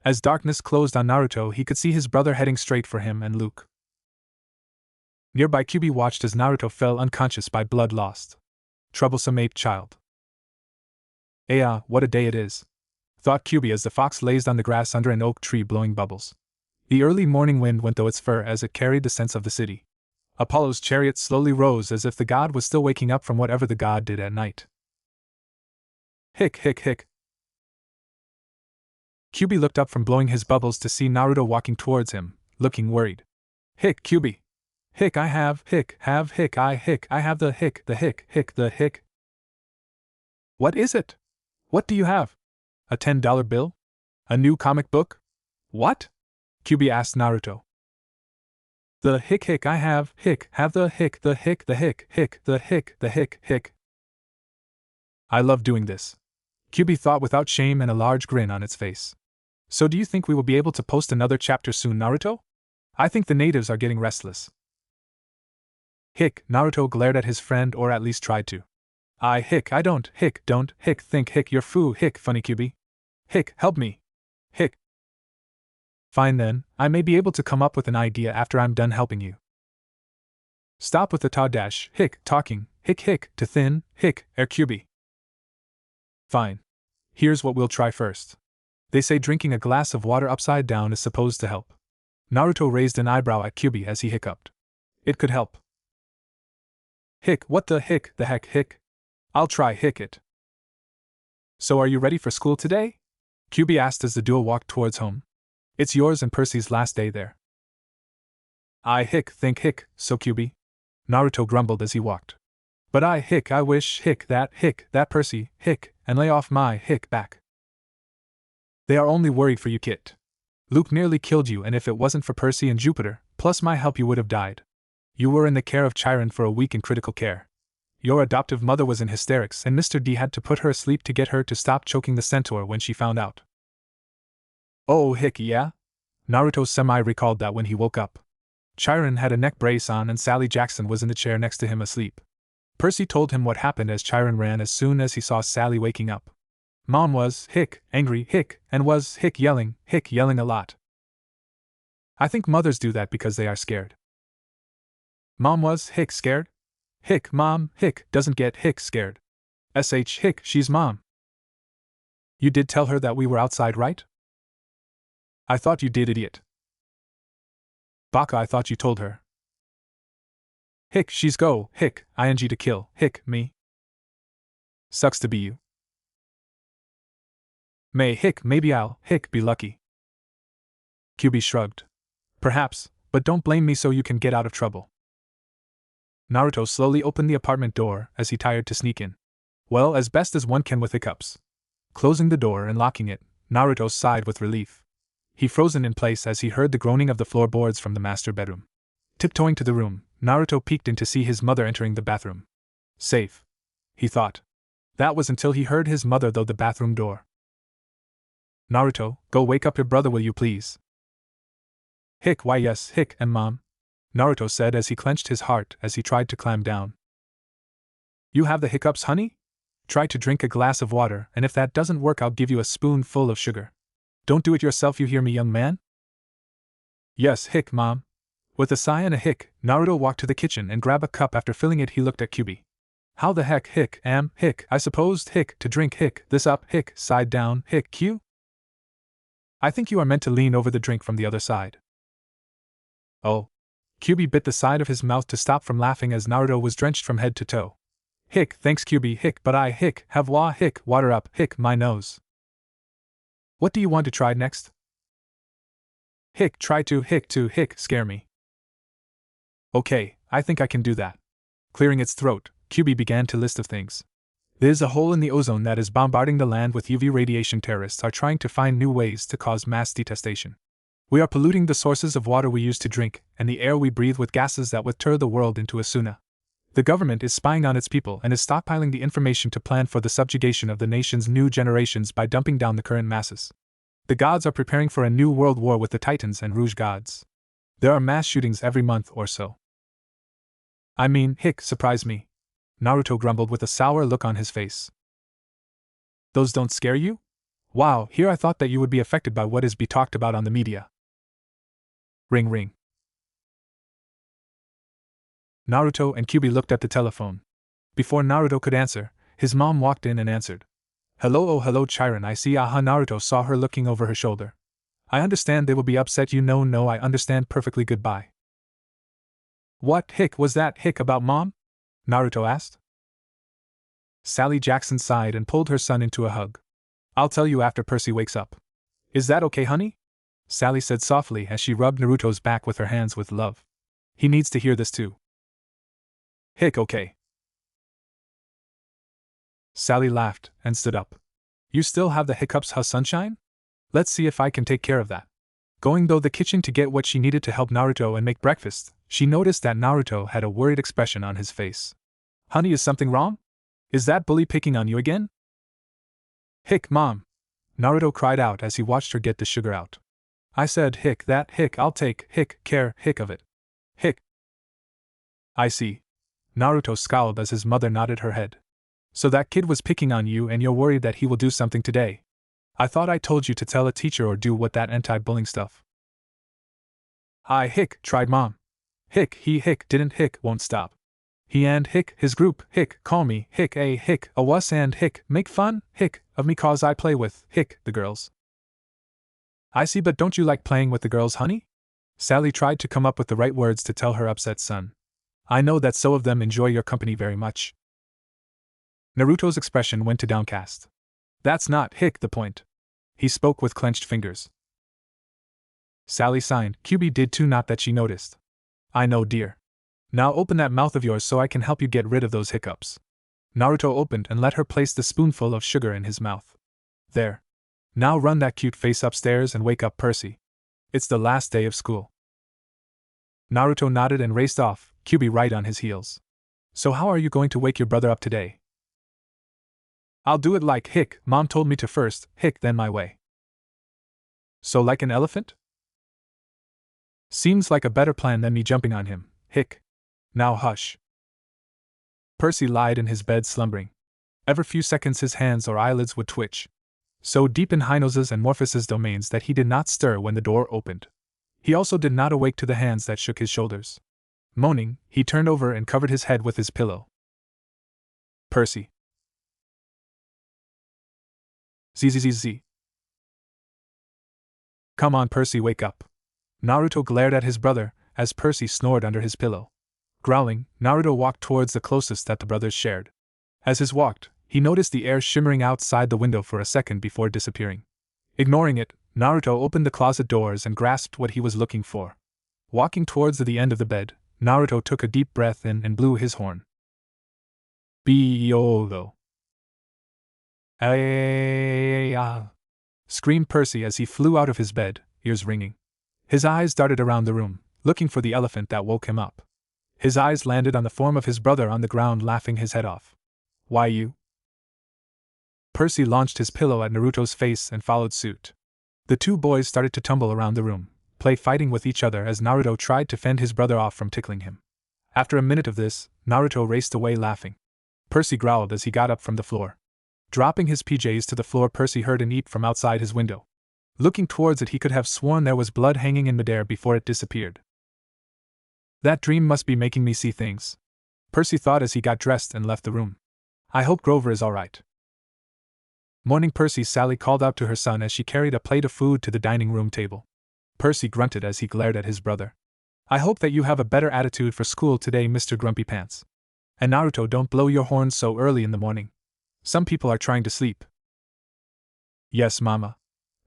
As darkness closed on Naruto, he could see his brother heading straight for him and Luke. Nearby, Kyuubi watched as Naruto fell unconscious by blood lost. Troublesome ape child. What a day it is, thought Kyuubi as the fox lazed on the grass under an oak tree blowing bubbles. The early morning wind went through its fur as it carried the scents of the city. Apollo's chariot slowly rose as if the god was still waking up from whatever the god did at night. Hick, hick, hick. Kyuubi looked up from blowing his bubbles to see Naruto walking towards him, looking worried. Hick, Kyuubi. Hick, I have the hick. What is it? What do you have? A $10 bill? A new comic book? What? Kyuubi asked Naruto. The hick I have the hick. I love doing this. Kyuubi thought without shame and a large grin on its face. So do you think we will be able to post another chapter soon, Naruto? I think the natives are getting restless. Naruto glared at his friend, or at least tried to. I don't think you're foo funny Kyuubi. Help me. Fine then, I may be able to come up with an idea after I'm done helping you. Stop with the talking, to thin, Kyuubi. Fine. Here's what we'll try first. They say drinking a glass of water upside down is supposed to help. Naruto raised an eyebrow at Kyuubi as he hiccuped. It could help. What the heck? I'll try it. So are you ready for school today? Kyuubi asked as the duo walked towards home. It's yours and Percy's last day there. I think so Kyuubi. Naruto grumbled as he walked. But I wish that Percy and lay off my back. They are only worried for you, Kit. Luke nearly killed you, and if it wasn't for Percy and Jupiter, plus my help, you would have died. You were in the care of Chiron for a week in critical care. Your adoptive mother was in hysterics, and Mr. D had to put her asleep to get her to stop choking the centaur when she found out. Oh, yeah? Naruto semi-recalled that when he woke up. Chiron had a neck brace on and Sally Jackson was in the chair next to him asleep. Percy told him what happened as Chiron ran as soon as he saw Sally waking up. Mom was, angry, and was, yelling a lot. I think mothers do that because they are scared. Mom was, scared? Mom, doesn't get, scared. She's Mom. You did tell her that we were outside, right? I thought you did, idiot. Baka, I thought you told her. She's go, ing to kill, me. Sucks to be you. Maybe I'll, be lucky. Kyuubi shrugged. Perhaps, but don't blame me so you can get out of trouble. Naruto slowly opened the apartment door as he tired to sneak in. Well, as best as one can with hiccups. Closing the door and locking it, Naruto sighed with relief. He frozen in place as he heard the groaning of the floorboards from the master bedroom. Tiptoeing to the room, Naruto peeked in to see his mother entering the bathroom. Safe, he thought. That was until he heard his mother through the bathroom door. Naruto, go wake up your brother, will you please? Why yes, and Mom. Naruto said as he clenched his heart as he tried to climb down. You have the hiccups, honey? Try to drink a glass of water, and if that doesn't work, I'll give you a spoonful of sugar. Don't do it yourself, you hear me, young man? Yes, hic, Mom. With a sigh and a hic, Naruto walked to the kitchen and grabbed a cup. After filling it, he looked at Kyubi. How the heck, hic, hic, I supposed, hic, to drink, hic, this up, hic, side down, hic, Q? I think you are meant to lean over the drink from the other side. Oh. Kyubi bit the side of his mouth to stop from laughing as Naruto was drenched from head to toe. Hic, thanks Kyubi, hic, but I, hic, have hic, water up, hic, my nose. What do you want to try next? Hic, try to, hic, scare me. Okay, I think I can do that. Clearing its throat, Kyubi began to list of things. There's a hole in the ozone that is bombarding the land with UV radiation. Terrorists are trying to find new ways to cause mass detestation. We are polluting the sources of water we use to drink, and the air we breathe with gases that would turn the world into a sauna. The government is spying on its people and is stockpiling the information to plan for the subjugation of the nation's new generations by dumping down the current masses. The gods are preparing for a new world war with the Titans and Rouge gods. There are mass shootings every month or so. I mean, hic, surprise me. Naruto grumbled with a sour look on his face. Those don't scare you? Wow, here I thought that you would be affected by what is be talked about on the media. Ring ring. Naruto and Kyubi looked at the telephone. Before Naruto could answer, his mom walked in and answered. Hello, oh hello Chiron, I see. Aha. Naruto saw her looking over her shoulder. I understand they will be upset, no, I understand perfectly, goodbye. What, hic, was that, hic, about Mom? Naruto asked. Sally Jackson sighed and pulled her son into a hug. I'll tell you after Percy wakes up. Is that okay, honey? Sally said softly as she rubbed Naruto's back with her hands with love. He needs to hear this too. Hic, okay. Sally laughed and stood up. You still have the hiccups, huh, sunshine? Let's see if I can take care of that. Going to the kitchen to get what she needed to help Naruto and make breakfast, she noticed that Naruto had a worried expression on his face. Honey, is something wrong? Is that bully picking on you again? Hic, Mom! Naruto cried out as he watched her get the sugar out. I said hic, that hic, I'll take hic, care, hic of it. Hic. I see. Naruto scowled as his mother nodded her head. So that kid was picking on you and you're worried that he will do something today. I thought I told you to tell a teacher or do what that anti-bullying stuff. I hic, tried Mom. Hic, he hic, didn't hic, won't stop. He and hic, his group, hic, call me, hic, a wuss and hic, make fun, hic, of me cause I play with, hic, the girls. I see, but don't you like playing with the girls, honey? Sally tried to come up with the right words to tell her upset son. I know that some of them enjoy your company very much. Naruto's expression went to downcast. That's not, hic, the point. He spoke with clenched fingers. Sally signed. Kyubi did too, not that she noticed. I know, dear. Now open that mouth of yours so I can help you get rid of those hiccups. Naruto opened and let her place the spoonful of sugar in his mouth. There. Now run that cute face upstairs and wake up Percy. It's the last day of school. Naruto nodded and raced off, Kyubi right on his heels. So how are you going to wake your brother up today? I'll do it like hic, Mom told me to first, hic, then my way. So like an elephant? Seems like a better plan than me jumping on him, hic. Now hush. Percy lied in his bed slumbering. Every few seconds his hands or eyelids would twitch. So deep in Hinosa's and Morphos's domains that he did not stir when the door opened. He also did not awake to the hands that shook his shoulders. Moaning, he turned over and covered his head with his pillow. Percy. Zzz. Come on, Percy, wake up. Naruto glared at his brother as Percy snored under his pillow. Growling, Naruto walked towards the closest that the brothers shared. As he walked, he noticed the air shimmering outside the window for a second before disappearing. Ignoring it, Naruto opened the closet doors and grasped what he was looking for. Walking towards the end of the bed, Naruto took a deep breath in and blew his horn. Be-yo-go. Ah! Screamed Percy as he flew out of his bed, ears ringing. His eyes darted around the room, looking for the elephant that woke him up. His eyes landed on the form of his brother on the ground, laughing his head off. Why you? Percy launched his pillow at Naruto's face and followed suit. The two boys started to tumble around the room, play fighting with each other as Naruto tried to fend his brother off from tickling him. After a minute of this, Naruto raced away laughing. Percy growled as he got up from the floor. Dropping his PJs to the floor, Percy heard an eep from outside his window. Looking towards it, he could have sworn there was blood hanging in midair before it disappeared. That dream must be making me see things, Percy thought as he got dressed and left the room. I hope Grover is all right. Morning, Percy, Sally called out to her son as she carried a plate of food to the dining room table. Percy grunted as he glared at his brother. I hope that you have a better attitude for school today, Mr. Grumpy Pants. And Naruto, don't blow your horn so early in the morning. Some people are trying to sleep. Yes, Mama.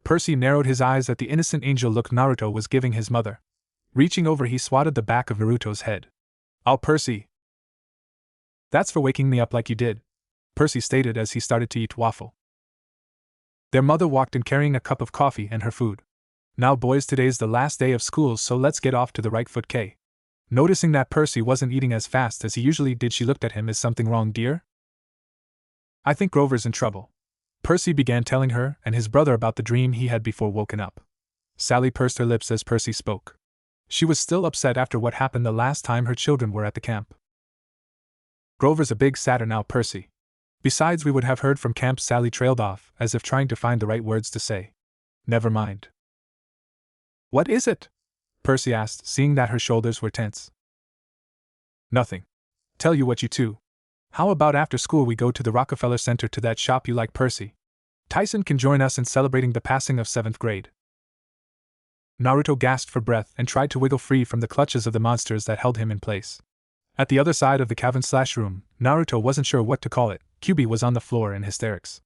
Percy narrowed his eyes at the innocent angel look Naruto was giving his mother. Reaching over, he swatted the back of Naruto's head. Oh, Percy. That's for waking me up like you did, Percy stated as he started to eat waffle. Their mother walked in carrying a cup of coffee and her food. Now, boys, today's the last day of school, so let's get off to the right foot. K. Noticing that Percy wasn't eating as fast as he usually did, she looked at him. Is something wrong, dear? I think Grover's in trouble. Percy began telling her and his brother about the dream he had before woken up. Sally pursed her lips as Percy spoke. She was still upset after what happened the last time her children were at the camp. Grover's a big sadder now, Percy. Besides, we would have heard from camp. Sally trailed off, as if trying to find the right words to say. Never mind. What is it? Percy asked, seeing that her shoulders were tense. Nothing. Tell you what, you two. How about after school we go to the Rockefeller Center to that shop you like, Percy? Tyson can join us in celebrating the passing of 7th grade. Naruto gasped for breath and tried to wiggle free from the clutches of the monsters that held him in place. At the other side of the cabin/room, Naruto wasn't sure what to call it. Kyubi was on the floor in hysterics.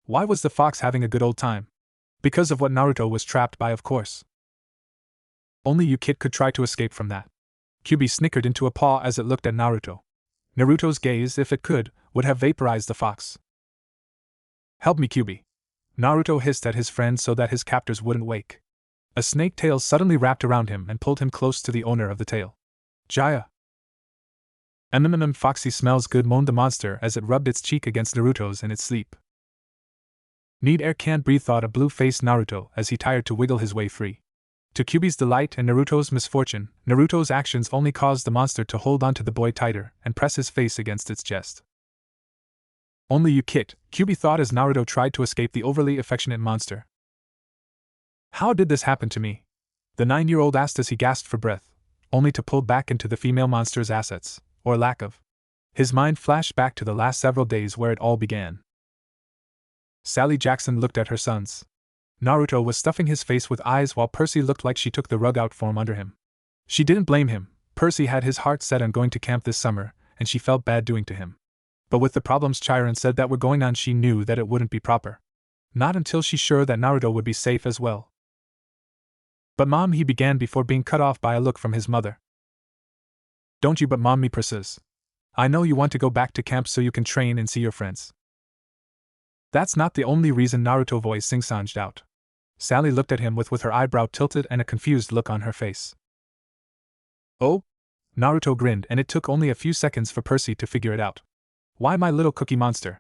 Why was the fox having a good old time? Because of what Naruto was trapped by, of course. Only you kid could try to escape from that. Kyubi snickered into a paw as it looked at Naruto. Naruto's gaze, if it could, would have vaporized the fox. Help me, Kyubi. Naruto hissed at his friend so that his captors wouldn't wake. A snake tail suddenly wrapped around him and pulled him close to the owner of the tail. Jaya. Foxy smells good, moaned the monster as it rubbed its cheek against Naruto's in its sleep. Need air, can't breathe, thought a blue-faced Naruto as he tired to wiggle his way free. To Kyubi's delight and Naruto's misfortune, Naruto's actions only caused the monster to hold onto the boy tighter and press his face against its chest. Only you kid, Kyubi thought as Naruto tried to escape the overly affectionate monster. How did this happen to me? The 9-year-old asked as he gasped for breath, only to pull back into the female monster's assets, or lack of. His mind flashed back to the last several days where it all began. Sally Jackson looked at her sons. Naruto was stuffing his face with eyes while Percy looked like she took the rug out from under him. She didn't blame him. Percy had his heart set on going to camp this summer, and she felt bad doing to him. But with the problems Chiron said that were going on, she knew that it wouldn't be proper. Not until she's sure that Naruto would be safe as well. But Mom, he began before being cut off by a look from his mother. Don't you but Mom me, Persis. I know you want to go back to camp so you can train and see your friends. That's not the only reason, Naruto voice sing-songed out. Sally looked at him with her eyebrow tilted and a confused look on her face. Oh? Naruto grinned, and it took only a few seconds for Percy to figure it out. Why, my little cookie monster?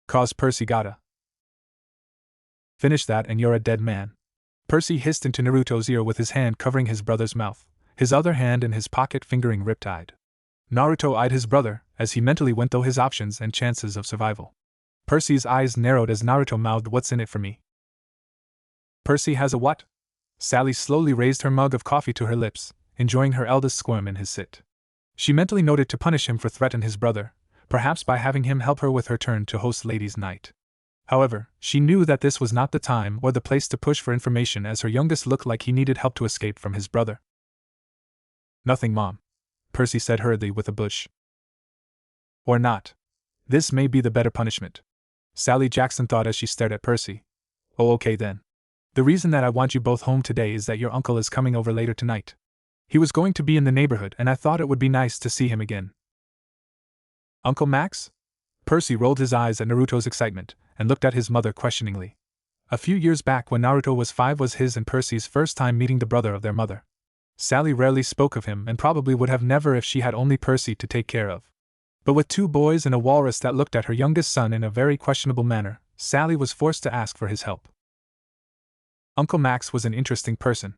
'Cause Percy gotta finish that and you're a dead man. Percy hissed into Naruto's ear with his hand covering his brother's mouth, his other hand in his pocket fingering Riptide. Naruto eyed his brother as he mentally went through his options and chances of survival. Percy's eyes narrowed as Naruto mouthed, "What's in it for me?" Percy has a what? Sally slowly raised her mug of coffee to her lips, enjoying her eldest squirm in his sit. She mentally noted to punish him for threatening his brother, perhaps by having him help her with her turn to host ladies' night. However, she knew that this was not the time or the place to push for information as her youngest looked like he needed help to escape from his brother. Nothing, Mom, Percy said hurriedly with a bush. Or not. This may be the better punishment, Sally Jackson thought as she stared at Percy. Oh, okay then. The reason that I want you both home today is that your uncle is coming over later tonight. He was going to be in the neighborhood and I thought it would be nice to see him again. Uncle Max? Percy rolled his eyes at Naruto's excitement and looked at his mother questioningly. A few years back when Naruto was 5 was his and Percy's first time meeting the brother of their mother. Sally rarely spoke of him and probably would have never if she had only Percy to take care of. But with 2 boys and a walrus that looked at her youngest son in a very questionable manner, Sally was forced to ask for his help. Uncle Max was an interesting person.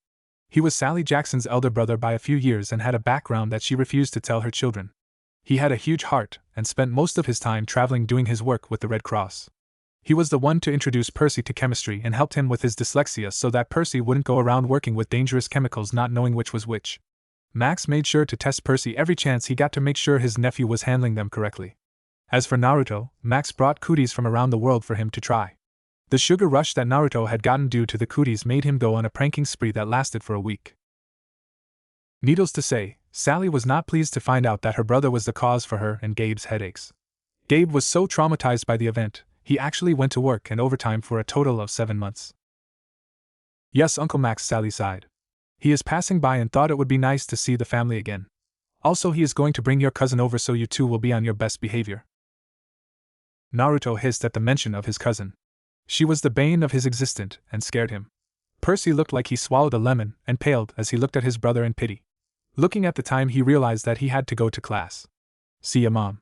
He was Sally Jackson's elder brother by a few years and had a background that she refused to tell her children. He had a huge heart and spent most of his time traveling doing his work with the Red Cross. He was the one to introduce Percy to chemistry and helped him with his dyslexia so that Percy wouldn't go around working with dangerous chemicals not knowing which was which. Max made sure to test Percy every chance he got to make sure his nephew was handling them correctly. As for Naruto, Max brought cooties from around the world for him to try. The sugar rush that Naruto had gotten due to the cooties made him go on a pranking spree that lasted for a week. Needless to say, Sally was not pleased to find out that her brother was the cause for her and Gabe's headaches. Gabe was so traumatized by the event, he actually went to work and overtime for a total of 7 months. Yes, Uncle Max, Sally sighed. He is passing by and thought it would be nice to see the family again. Also, he is going to bring your cousin over so you two will be on your best behavior. Naruto hissed at the mention of his cousin. She was the bane of his existence and scared him. Percy looked like he swallowed a lemon and paled as he looked at his brother in pity. Looking at the time, he realized that he had to go to class. See ya, Mom.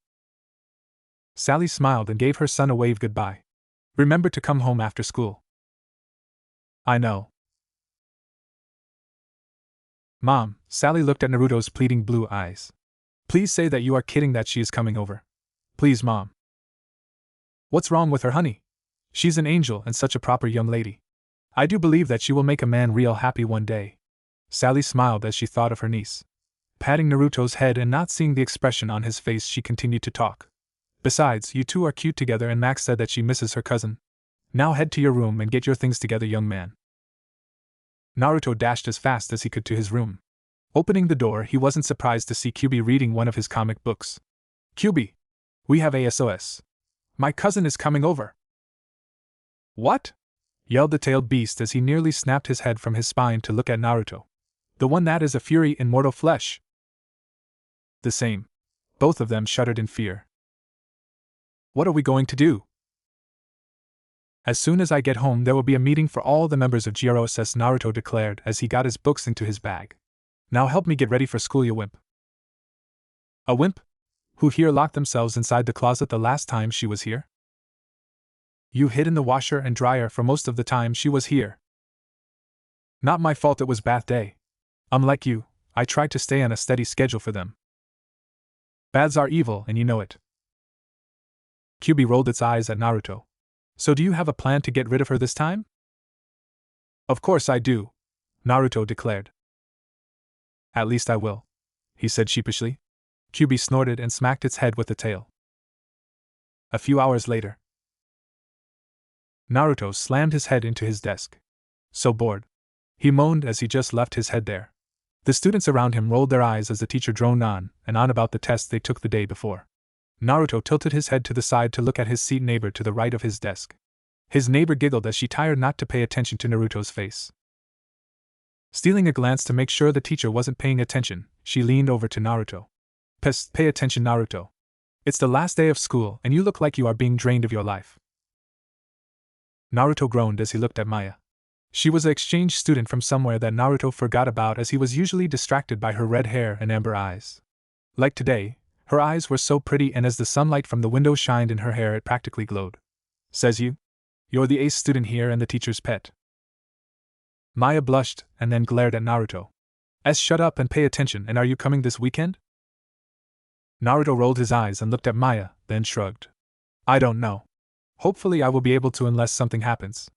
Sally smiled and gave her son a wave goodbye. Remember to come home after school. I know. Mom, Sally looked at Naruto's pleading blue eyes. Please say that you are kidding that she is coming over. Please, Mom. What's wrong with her, honey? She's an angel and such a proper young lady. I do believe that she will make a man real happy one day. Sally smiled as she thought of her niece. Patting Naruto's head and not seeing the expression on his face, she continued to talk. Besides, you two are cute together and Max said that she misses her cousin. Now head to your room and get your things together, young man. Naruto dashed as fast as he could to his room. Opening the door, he wasn't surprised to see Kyubi reading one of his comic books. Kyubi! We have a SOS. My cousin is coming over. What? Yelled the tailed beast as he nearly snapped his head from his spine to look at Naruto. The one that is a fury in mortal flesh. The same. Both of them shuddered in fear. What are we going to do? As soon as I get home, there will be a meeting for all the members of GROSS, Naruto declared as he got his books into his bag. Now help me get ready for school, you wimp. A wimp? Who here locked themselves inside the closet the last time she was here? You hid in the washer and dryer for most of the time she was here. Not my fault, it was bath day. Like you, I tried to stay on a steady schedule for them. Baths are evil and you know it. Kyubi rolled its eyes at Naruto. So do you have a plan to get rid of her this time? Of course I do, Naruto declared. At least I will, he said sheepishly. Kyubi snorted and smacked its head with the tail. A few hours later, Naruto slammed his head into his desk. So bored, he moaned as he just left his head there. The students around him rolled their eyes as the teacher droned on and on about the test they took the day before. Naruto tilted his head to the side to look at his seat neighbor to the right of his desk. His neighbor giggled as she tried not to pay attention to Naruto's face. Stealing a glance to make sure the teacher wasn't paying attention, she leaned over to Naruto. Psst, pay attention, Naruto. It's the last day of school and you look like you are being drained of your life. Naruto groaned as he looked at Maya. She was an exchange student from somewhere that Naruto forgot about as he was usually distracted by her red hair and amber eyes. Like today, her eyes were so pretty and as the sunlight from the window shined in her hair it practically glowed. Says you? You're the ace student here and the teacher's pet. Maya blushed and then glared at Naruto. Shut up and pay attention, and are you coming this weekend? Naruto rolled his eyes and looked at Maya, then shrugged. I don't know. Hopefully I will be able to unless something happens.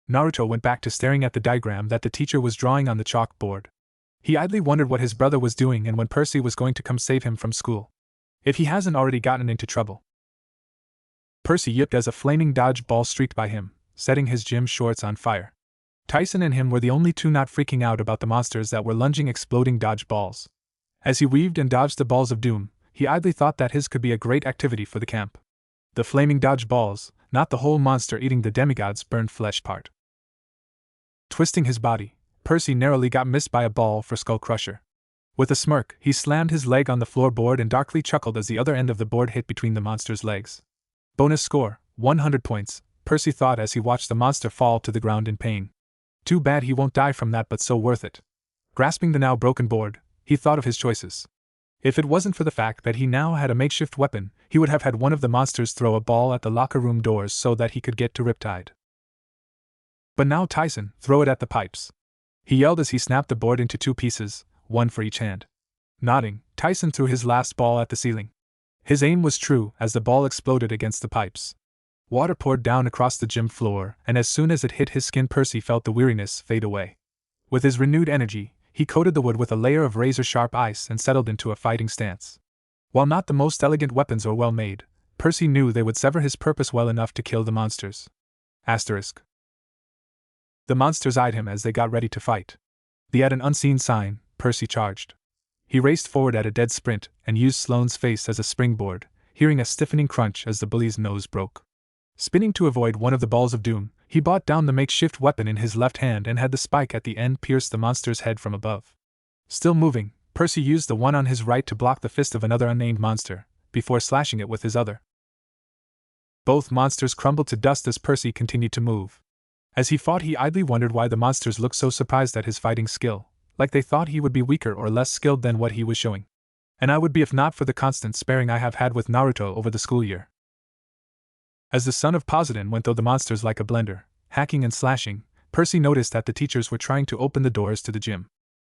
Naruto went back to staring at the diagram that the teacher was drawing on the chalkboard. He idly wondered what his brother was doing and when Percy was going to come save him from school. If he hasn't already gotten into trouble. Percy yipped as a flaming dodgeball streaked by him, setting his gym shorts on fire. Tyson and him were the only two not freaking out about the monsters that were lunging exploding dodgeballs. As he weaved and dodged the balls of doom, he idly thought that his could be a great activity for the camp. The flaming dodgeballs, not the whole monster eating the demigod's burned flesh part. Twisting his body, Percy narrowly got missed by a ball for Skull Crusher. With a smirk, he slammed his leg on the floorboard and darkly chuckled as the other end of the board hit between the monster's legs. Bonus score, 100 points, Percy thought as he watched the monster fall to the ground in pain. Too bad he won't die from that, but so worth it. Grasping the now broken board, he thought of his choices. If it wasn't for the fact that he now had a makeshift weapon, he would have had one of the monsters throw a ball at the locker room doors so that he could get to Riptide. But now Tyson, throw it at the pipes. he yelled as he snapped the board into 2 pieces, one for each hand. Nodding, Tyson threw his last ball at the ceiling. His aim was true as the ball exploded against the pipes. Water poured down across the gym floor, and as soon as it hit his skin, Percy felt the weariness fade away. With his renewed energy, he coated the wood with a layer of razor-sharp ice and settled into a fighting stance. While not the most elegant weapons or well-made, Percy knew they would serve his purpose well enough to kill the monsters. Asterisk. The monsters eyed him as they got ready to fight. At an unseen sign, Percy charged. He raced forward at a dead sprint and used Sloane's face as a springboard, hearing a stiffening crunch as the bully's nose broke. Spinning to avoid one of the balls of doom, he brought down the makeshift weapon in his left hand and had the spike at the end pierce the monster's head from above. Still moving, Percy used the one on his right to block the fist of another unnamed monster, before slashing it with his other. Both monsters crumbled to dust as Percy continued to move. As he fought, he idly wondered why the monsters looked so surprised at his fighting skill, like they thought he would be weaker or less skilled than what he was showing. And I would be if not for the constant sparring I have had with Naruto over the school year. As the son of Poseidon went through the monsters like a blender, hacking and slashing, Percy noticed that the teachers were trying to open the doors to the gym.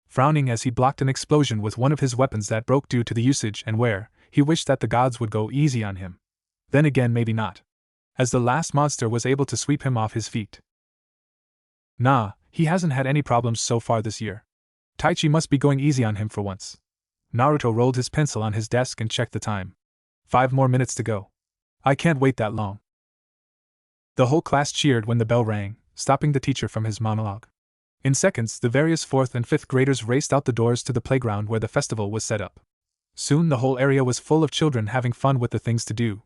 Frowning as he blocked an explosion with one of his weapons that broke due to the usage and wear, he wished that the gods would go easy on him. Then again, maybe not. As the last monster was able to sweep him off his feet. Nah, he hasn't had any problems so far this year. Taichi must be going easy on him for once. Naruto rolled his pencil on his desk and checked the time. 5 more minutes to go. I can't wait that long. The whole class cheered when the bell rang, stopping the teacher from his monologue. In seconds, the various 4th and 5th graders raced out the doors to the playground where the festival was set up. Soon the whole area was full of children having fun with the things to do.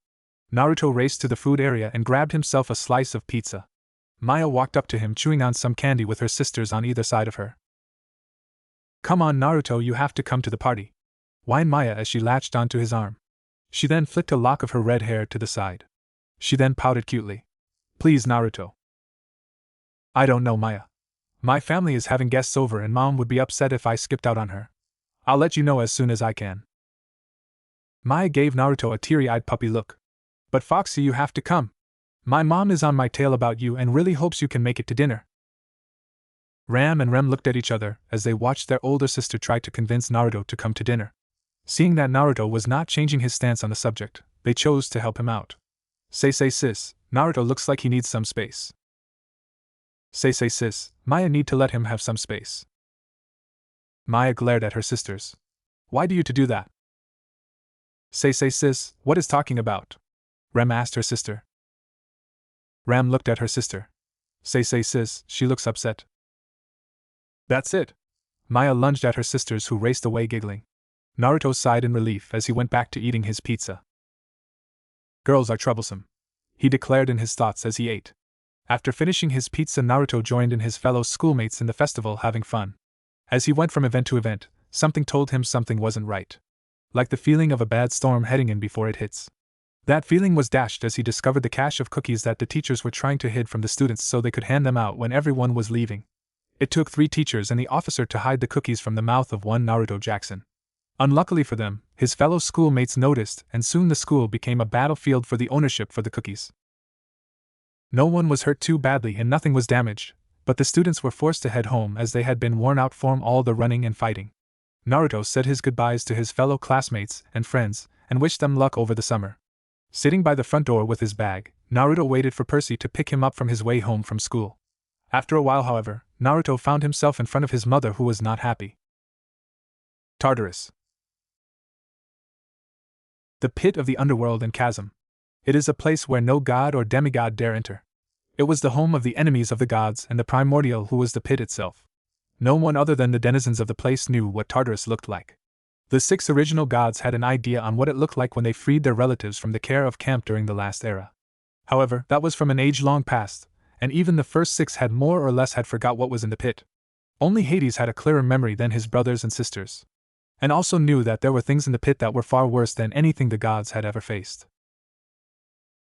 Naruto raced to the food area and grabbed himself a slice of pizza. Maya walked up to him chewing on some candy with her sisters on either side of her. Come on Naruto, you have to come to the party, whined Maya as she latched onto his arm. She then flicked a lock of her red hair to the side. She then pouted cutely. Please Naruto. I don't know Maya. My family is having guests over and Mom would be upset if I skipped out on her. I'll let you know as soon as I can. Maya gave Naruto a teary-eyed puppy look. But Foxy, you have to come. My mom is on my tail about you and really hopes you can make it to dinner. Ram and Rem looked at each other as they watched their older sister try to convince Naruto to come to dinner. Seeing that Naruto was not changing his stance on the subject, they chose to help him out. Say sis, Naruto looks like he needs some space. Say sis, Maya need to let him have some space. Maya glared at her sisters. Why do you to do that? Say sis, what is talking about? Rem asked her sister. Ram looked at her sister. Say sis, she looks upset. That's it. Maya lunged at her sisters who raced away giggling. Naruto sighed in relief as he went back to eating his pizza. Girls are troublesome, he declared in his thoughts as he ate. After finishing his pizza, Naruto joined in his fellow schoolmates in the festival having fun. As he went from event to event, something told him something wasn't right. Like the feeling of a bad storm heading in before it hits. That feeling was dashed as he discovered the cache of cookies that the teachers were trying to hide from the students so they could hand them out when everyone was leaving. It took 3 teachers and the officer to hide the cookies from the mouth of one Naruto Jackson. Unluckily for them, his fellow schoolmates noticed, and soon the school became a battlefield for the ownership for the cookies. No one was hurt too badly and nothing was damaged, but the students were forced to head home as they had been worn out from all the running and fighting. Naruto said his goodbyes to his fellow classmates and friends, and wished them luck over the summer. Sitting by the front door with his bag, Naruto waited for Percy to pick him up from his way home from school. After a while, however, Naruto found himself in front of his mother who was not happy. Tartarus. The pit of the underworld and chasm. It is a place where no god or demigod dare enter. It was the home of the enemies of the gods and the primordial who was the pit itself. No one other than the denizens of the place knew what Tartarus looked like. The 6 original gods had an idea on what it looked like when they freed their relatives from the care of camp during the last era. However, that was from an age long past, and even the first 6 had more or less had forgot what was in the pit. Only Hades had a clearer memory than his brothers and sisters. And also knew that there were things in the pit that were far worse than anything the gods had ever faced.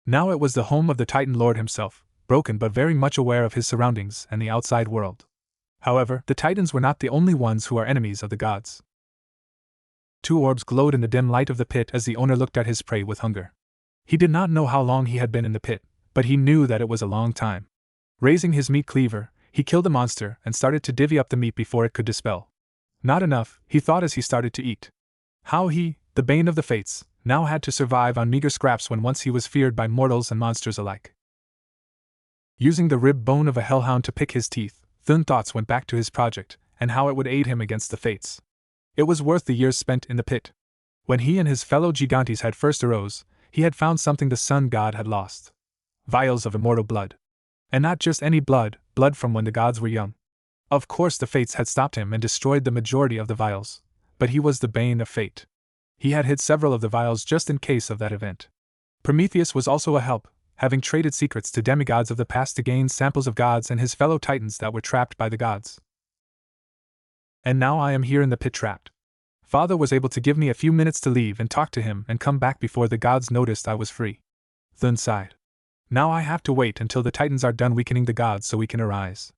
Now it was the home of the Titan Lord himself, broken but very much aware of his surroundings and the outside world. However, the Titans were not the only ones who are enemies of the gods. 2 orbs glowed in the dim light of the pit as the owner looked at his prey with hunger. He did not know how long he had been in the pit, but he knew that it was a long time. Raising his meat cleaver, He killed the monster and started to divvy up the meat before it could dispel. Not enough, he thought as he started to eat. How he, the bane of the fates, now had to survive on meager scraps when once he was feared by mortals and monsters alike. Using the rib bone of a hellhound to pick his teeth, Thun thoughts went back to his project, and how it would aid him against the fates. It was worth the years spent in the pit. When he and his fellow gigantes had first arose, he had found something the sun god had lost. Vials of immortal blood. And not just any blood, blood from when the gods were young. Of course the fates had stopped him and destroyed the majority of the vials, but he was the bane of fate. He had hid several of the vials just in case of that event. Prometheus was also a help, having traded secrets to demigods of the past to gain samples of gods and his fellow titans that were trapped by the gods. And now I am here in the pit trapped. Father was able to give me a few minutes to leave and talk to him and come back before the gods noticed I was free. Thun sighed. Now I have to wait until the titans are done weakening the gods so we can arise.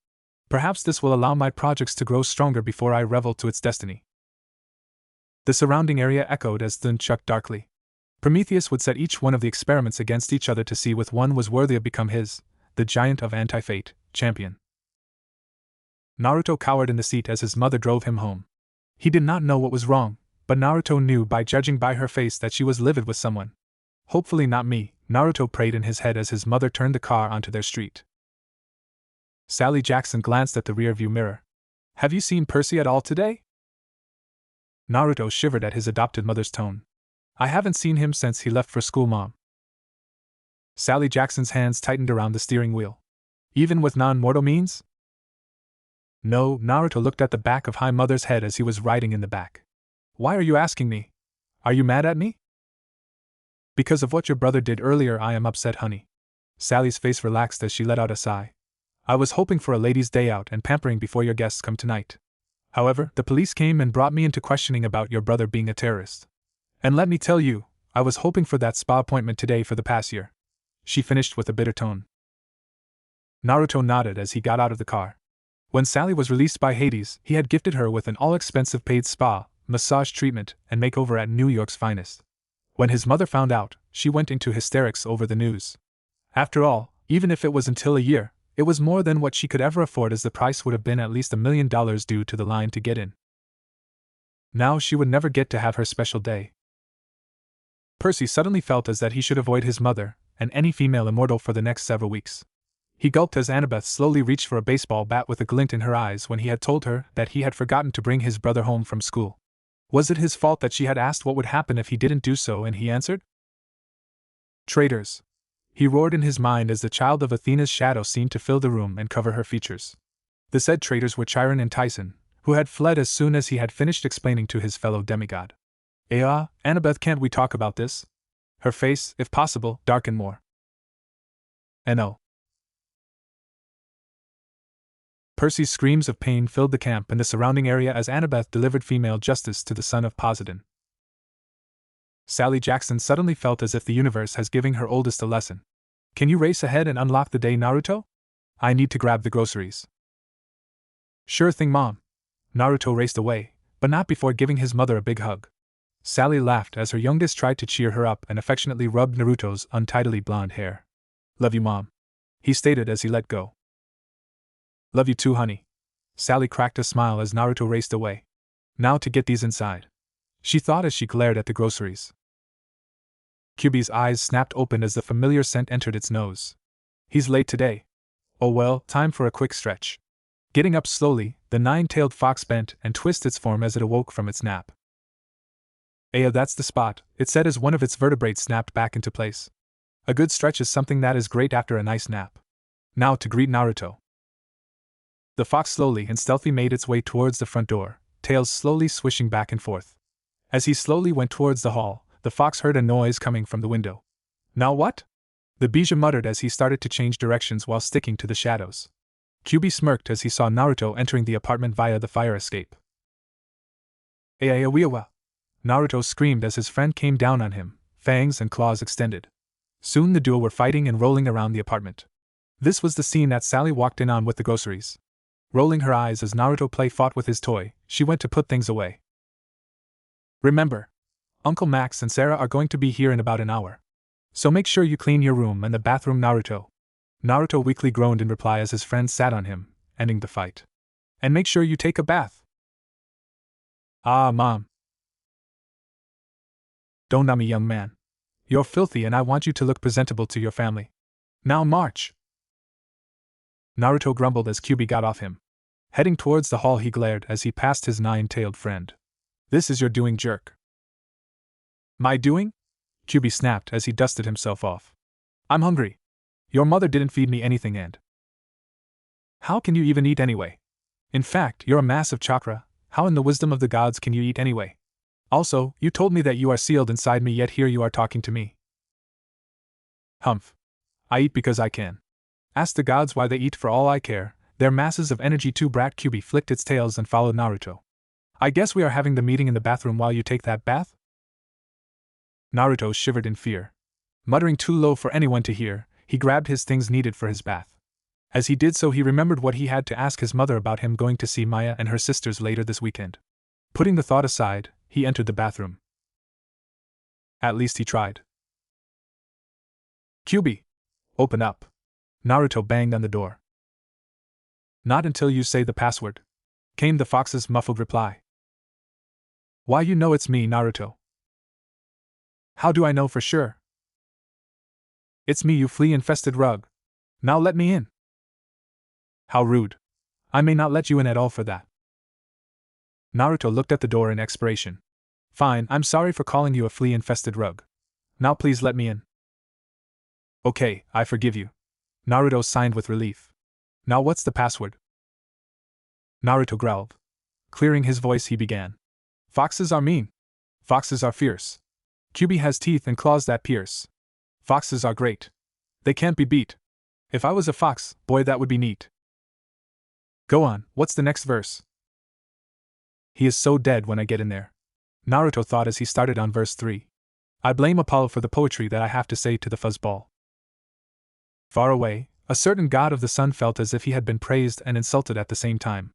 Perhaps this will allow my projects to grow stronger before I revel to its destiny. The surrounding area echoed as Thun chuckled darkly. Prometheus would set each one of the experiments against each other to see which one was worthy of become his, the giant of anti-fate, champion. Naruto cowered in the seat as his mother drove him home. He did not know what was wrong, but Naruto knew by judging by her face that she was livid with someone. Hopefully not me, Naruto prayed in his head as his mother turned the car onto their street. Sally Jackson glanced at the rearview mirror. Have you seen Percy at all today? Naruto shivered at his adopted mother's tone. I haven't seen him since he left for school, Mom. Sally Jackson's hands tightened around the steering wheel. Even with non-mortal means? No, Naruto looked at the back of High Mother's head as he was riding in the back. Why are you asking me? Are you mad at me? Because of what your brother did earlier, I am upset, honey. Sally's face relaxed as she let out a sigh. I was hoping for a ladies' day out and pampering before your guests come tonight. However, the police came and brought me into questioning about your brother being a terrorist. And let me tell you, I was hoping for that spa appointment today for the past year. She finished with a bitter tone. Naruto nodded as he got out of the car. When Sally was released by Hades, he had gifted her with an all-expensive paid spa, massage treatment, and makeover at New York's finest. When his mother found out, she went into hysterics over the news. After all, even if it was until a year, it was more than what she could ever afford, as the price would have been at least $1 million due to the line to get in. Now she would never get to have her special day. Percy suddenly felt as that he should avoid his mother and any female immortal for the next several weeks. He gulped as Annabeth slowly reached for a baseball bat with a glint in her eyes when he had told her that he had forgotten to bring his brother home from school. Was it his fault that she had asked what would happen if he didn't do so, and he answered? Traitors! He roared in his mind as the child of Athena's shadow seemed to fill the room and cover her features. The said traitors were Chiron and Tyson, who had fled as soon as he had finished explaining to his fellow demigod. Annabeth, can't we talk about this? Her face, if possible, darkened more. No. Percy's screams of pain filled the camp and the surrounding area as Annabeth delivered female justice to the son of Poseidon. Sally Jackson suddenly felt as if the universe has given her oldest a lesson. Can you race ahead and unlock the day, Naruto? I need to grab the groceries. Sure thing, Mom. Naruto raced away, but not before giving his mother a big hug. Sally laughed as her youngest tried to cheer her up and affectionately rubbed Naruto's untidily blonde hair. Love you, Mom, he stated as he let go. Love you too, honey. Sally cracked a smile as Naruto raced away. Now to get these inside, she thought as she glared at the groceries. Kyuubi's eyes snapped open as the familiar scent entered its nose. He's late today. Oh well, time for a quick stretch. Getting up slowly, the nine-tailed fox bent and twisted its form as it awoke from its nap. That's the spot, it said as one of its vertebrae snapped back into place. A good stretch is something that is great after a nice nap. Now to greet Naruto. The fox slowly and stealthily made its way towards the front door, tails slowly swishing back and forth. As he slowly went towards the hall, the fox heard a noise coming from the window. Now what? The Bija muttered as he started to change directions while sticking to the shadows. Kyuubi smirked as he saw Naruto entering the apartment via the fire escape. Naruto screamed as his friend came down on him, fangs and claws extended. Soon the duo were fighting and rolling around the apartment. This was the scene that Sally walked in on with the groceries. Rolling her eyes as Naruto fought with his toy, she went to put things away. Remember, Uncle Max and Sarah are going to be here in about an hour. So make sure you clean your room and the bathroom, Naruto. Naruto weakly groaned in reply as his friend sat on him, ending the fight. And make sure you take a bath. Ah, Mom. Don't me, young man. You're filthy and I want you to look presentable to your family. Now march! Naruto grumbled as Kyuubi got off him. Heading towards the hall, he glared as he passed his nine-tailed friend. This is your doing, jerk. My doing? Kyuubi snapped as he dusted himself off. I'm hungry. Your mother didn't feed me anything and… How can you even eat anyway? In fact, you're a mass of chakra. How in the wisdom of the gods can you eat anyway? Also, you told me that you are sealed inside me, yet here you are talking to me. Humph. I eat because I can. Ask the gods why they eat, for all I care. They're masses of energy too. Brat. Kyuubi flicked its tails and followed Naruto. I guess we are having the meeting in the bathroom while you take that bath? Naruto shivered in fear. Muttering too low for anyone to hear, he grabbed his things needed for his bath. As he did so, he remembered what he had to ask his mother about him going to see Maya and her sisters later this weekend. Putting the thought aside, he entered the bathroom. At least he tried. Kyuubi, open up. Naruto banged on the door. Not until you say the password, came the fox's muffled reply. Why, you know it's me, Naruto. How do I know for sure? It's me, you flea-infested rug. Now let me in. How rude. I may not let you in at all for that. Naruto looked at the door in expiration. Fine, I'm sorry for calling you a flea-infested rug. Now please let me in. Okay, I forgive you. Naruto signed with relief. Now what's the password? Naruto growled. Clearing his voice, he began. Foxes are mean. Foxes are fierce. Kyuubi has teeth and claws that pierce. Foxes are great. They can't be beat. If I was a fox, boy, that would be neat. Go on, what's the next verse? He is so dead when I get in there. Naruto thought as he started on verse 3. I blame Apollo for the poetry that I have to say to the fuzzball. Far away, a certain god of the sun felt as if he had been praised and insulted at the same time.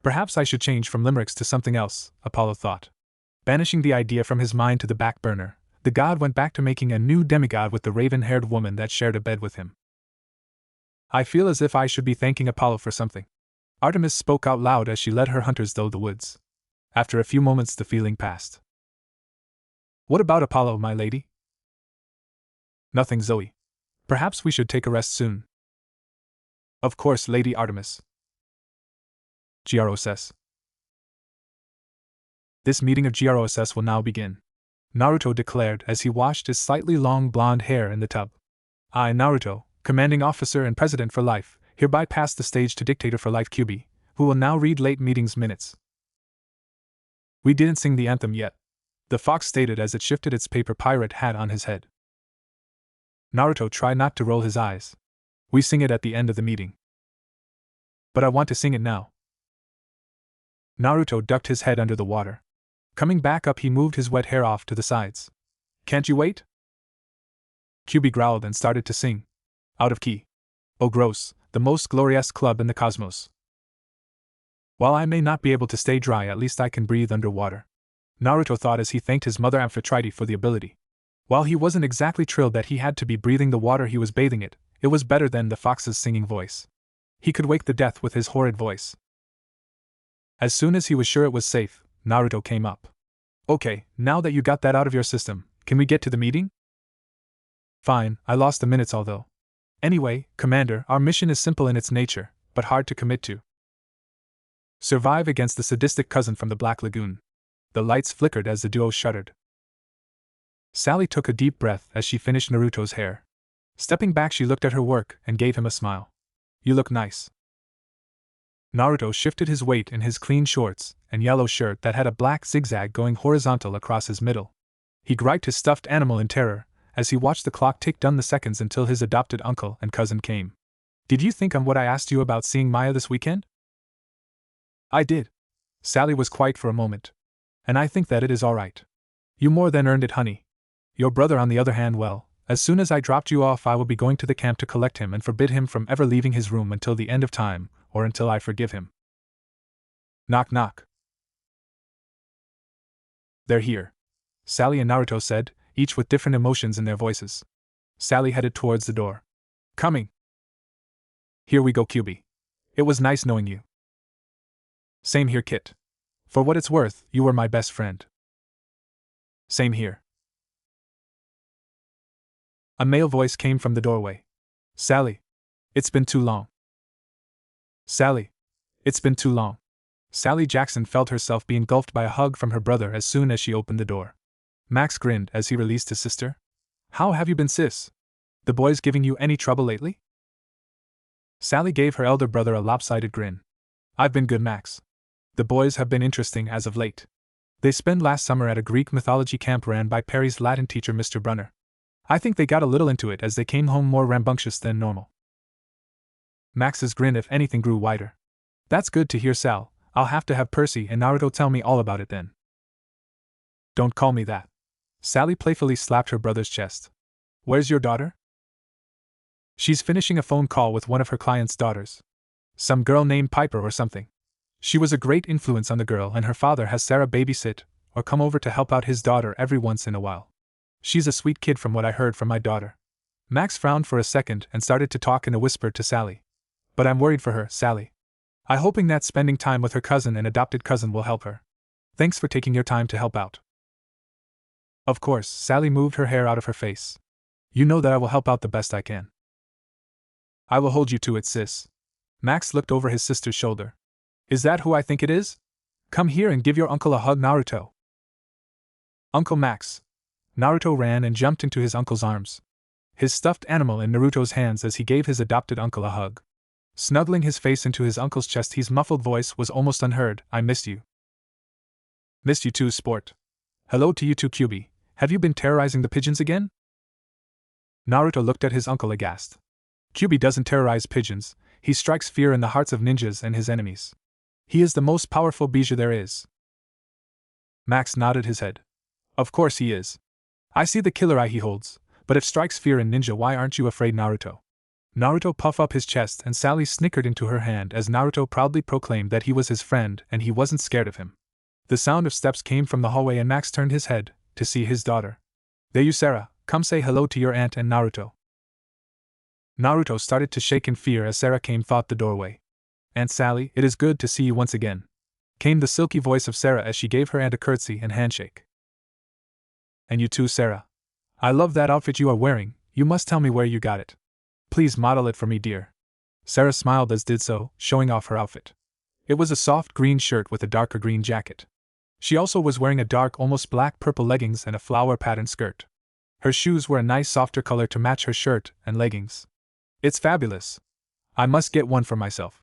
Perhaps I should change from limericks to something else, Apollo thought. Banishing the idea from his mind to the back burner, the god went back to making a new demigod with the raven-haired woman that shared a bed with him. I feel as if I should be thanking Apollo for something. Artemis spoke out loud as she led her hunters through the woods. After a few moments the feeling passed. What about Apollo, my lady? Nothing, Zoe. Perhaps we should take a rest soon. Of course, Lady Artemis. GROSS. This meeting of GROSS will now begin, Naruto declared as he washed his slightly long blonde hair in the tub. I, Naruto, commanding officer and president for life, hereby pass the stage to dictator for life Kyuubi, who will now read late meetings minutes. We didn't sing the anthem yet, the fox stated as it shifted its paper pirate hat on his head. Naruto tried not to roll his eyes. We sing it at the end of the meeting. But I want to sing it now. Naruto ducked his head under the water. Coming back up, he moved his wet hair off to the sides. Can't you wait? Kyuubi growled and started to sing. Out of key. Oh gross, the most glorious club in the cosmos. While I may not be able to stay dry, at least I can breathe underwater, Naruto thought as he thanked his mother Amphitrite for the ability. While he wasn't exactly thrilled that he had to be breathing the water he was bathing in, it was better than the fox's singing voice. He could wake the death with his horrid voice. As soon as he was sure it was safe, Naruto came up. Okay, now that you got that out of your system, can we get to the meeting? Fine, I lost the minutes although. Anyway, Commander, our mission is simple in its nature, but hard to commit to. Survive against the sadistic cousin from the Black Lagoon. The lights flickered as the duo shuddered. Sally took a deep breath as she finished Naruto's hair. Stepping back, she looked at her work and gave him a smile. You look nice. Naruto shifted his weight in his clean shorts and yellow shirt that had a black zigzag going horizontal across his middle. He griped his stuffed animal in terror as he watched the clock tick down the seconds until his adopted uncle and cousin came. Did you think on what I asked you about seeing Maya this weekend? I did. Sally was quiet for a moment. And I think that it is all right. You more than earned it, honey. Your brother, on the other hand, well, as soon as I dropped you off, I will be going to the camp to collect him and forbid him from ever leaving his room until the end of time, or until I forgive him. Knock knock. They're here, Sally and Naruto said, each with different emotions in their voices. Sally headed towards the door. Coming. Here we go, Kyuubi. It was nice knowing you. Same here, Kit. For what it's worth, you were my best friend. Same here. A male voice came from the doorway. Sally. It's been too long. Sally. It's been too long. Sally Jackson felt herself be engulfed by a hug from her brother as soon as she opened the door. Max grinned as he released his sister. How have you been, sis? The boys giving you any trouble lately? Sally gave her elder brother a lopsided grin. I've been good, Max. The boys have been interesting as of late. They spent last summer at a Greek mythology camp ran by Perry's Latin teacher Mr. Brunner. I think they got a little into it as they came home more rambunctious than normal. Max's grin, if anything, grew wider. That's good to hear, Sal. I'll have to have Percy and Naruto tell me all about it then. Don't call me that. Sally playfully slapped her brother's chest. Where's your daughter? She's finishing a phone call with one of her clients' daughters. Some girl named Piper or something. She was a great influence on the girl, and her father has Sarah babysit or come over to help out his daughter every once in a while. She's a sweet kid from what I heard from my daughter. Max frowned for a second and started to talk in a whisper to Sally. But I'm worried for her, Sally. I'm hoping that spending time with her cousin and adopted cousin will help her. Thanks for taking your time to help out. Of course, Sally moved her hair out of her face. You know that I will help out the best I can. I will hold you to it, sis. Max looked over his sister's shoulder. Is that who I think it is? Come here and give your uncle a hug, Naruto. Uncle Max. Naruto ran and jumped into his uncle's arms. His stuffed animal in Naruto's hands as he gave his adopted uncle a hug. Snuggling his face into his uncle's chest, his muffled voice was almost unheard. I missed you. Missed you too, sport. Hello to you too, Kyubi. Have you been terrorizing the pigeons again? Naruto looked at his uncle aghast. Kyubi doesn't terrorize pigeons, he strikes fear in the hearts of ninjas and his enemies. He is the most powerful Bija there is. Max nodded his head. Of course he is. I see the killer eye he holds, but if strikes fear in ninja, why aren't you afraid, Naruto? Naruto puffed up his chest and Sally snickered into her hand as Naruto proudly proclaimed that he was his friend and he wasn't scared of him. The sound of steps came from the hallway and Max turned his head to see his daughter. There you, Sarah, come say hello to your aunt and Naruto. Naruto started to shake in fear as Sarah came through the doorway. Aunt Sally, it is good to see you once again, came the silky voice of Sarah as she gave her aunt a curtsy and handshake. And you too, Sarah. I love that outfit you are wearing, you must tell me where you got it. Please model it for me, dear. Sarah smiled as did so, showing off her outfit. It was a soft green shirt with a darker green jacket. She also was wearing a dark, almost black-purple leggings and a flower-patterned skirt. Her shoes were a nice softer color to match her shirt and leggings. It's fabulous. I must get one for myself.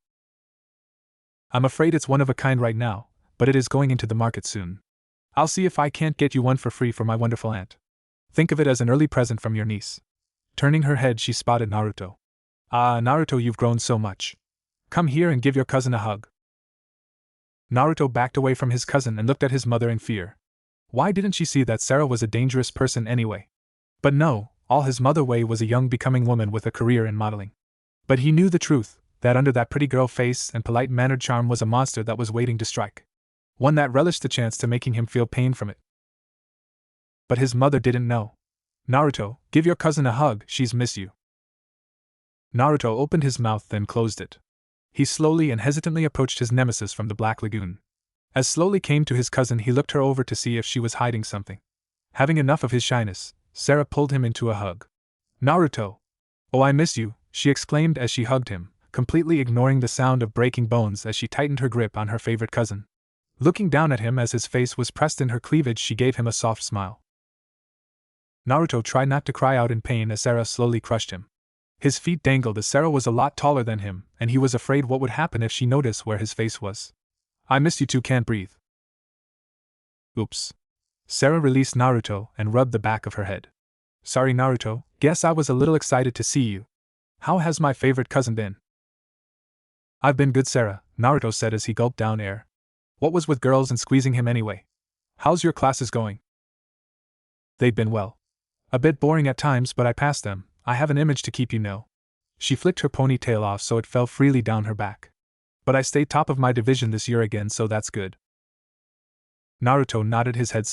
I'm afraid it's one of a kind right now, but it is going into the market soon. I'll see if I can't get you one for free for my wonderful aunt. Think of it as an early present from your niece. Turning her head, she spotted Naruto. Ah, Naruto, you've grown so much. Come here and give your cousin a hug. Naruto backed away from his cousin and looked at his mother in fear. Why didn't she see that Sarah was a dangerous person anyway? But no, all his mother Wei was a young becoming woman with a career in modeling. But he knew the truth, that under that pretty girl face and polite-mannered charm was a monster that was waiting to strike. One that relished the chance to making him feel pain from it. But his mother didn't know. Naruto, give your cousin a hug, she's missed you. Naruto opened his mouth then closed it. He slowly and hesitantly approached his nemesis from the Black Lagoon. As slowly came to his cousin, he looked her over to see if she was hiding something. Having enough of his shyness, Sarah pulled him into a hug. Naruto! Oh, I miss you, she exclaimed as she hugged him, completely ignoring the sound of breaking bones as she tightened her grip on her favorite cousin. Looking down at him as his face was pressed in her cleavage, she gave him a soft smile. Naruto tried not to cry out in pain as Sarah slowly crushed him. His feet dangled as Sarah was a lot taller than him, and he was afraid what would happen if she noticed where his face was. I miss you too, can't breathe. Oops. Sarah released Naruto and rubbed the back of her head. Sorry, Naruto, guess I was a little excited to see you. How has my favorite cousin been? I've been good, Sarah, Naruto said as he gulped down air. What was with girls and squeezing him anyway? How's your classes going? They've been well. A bit boring at times, but I passed them. I have an image to keep, you know. She flicked her ponytail off so it fell freely down her back. But I stayed top of my division this year again, so that's good. Naruto nodded his head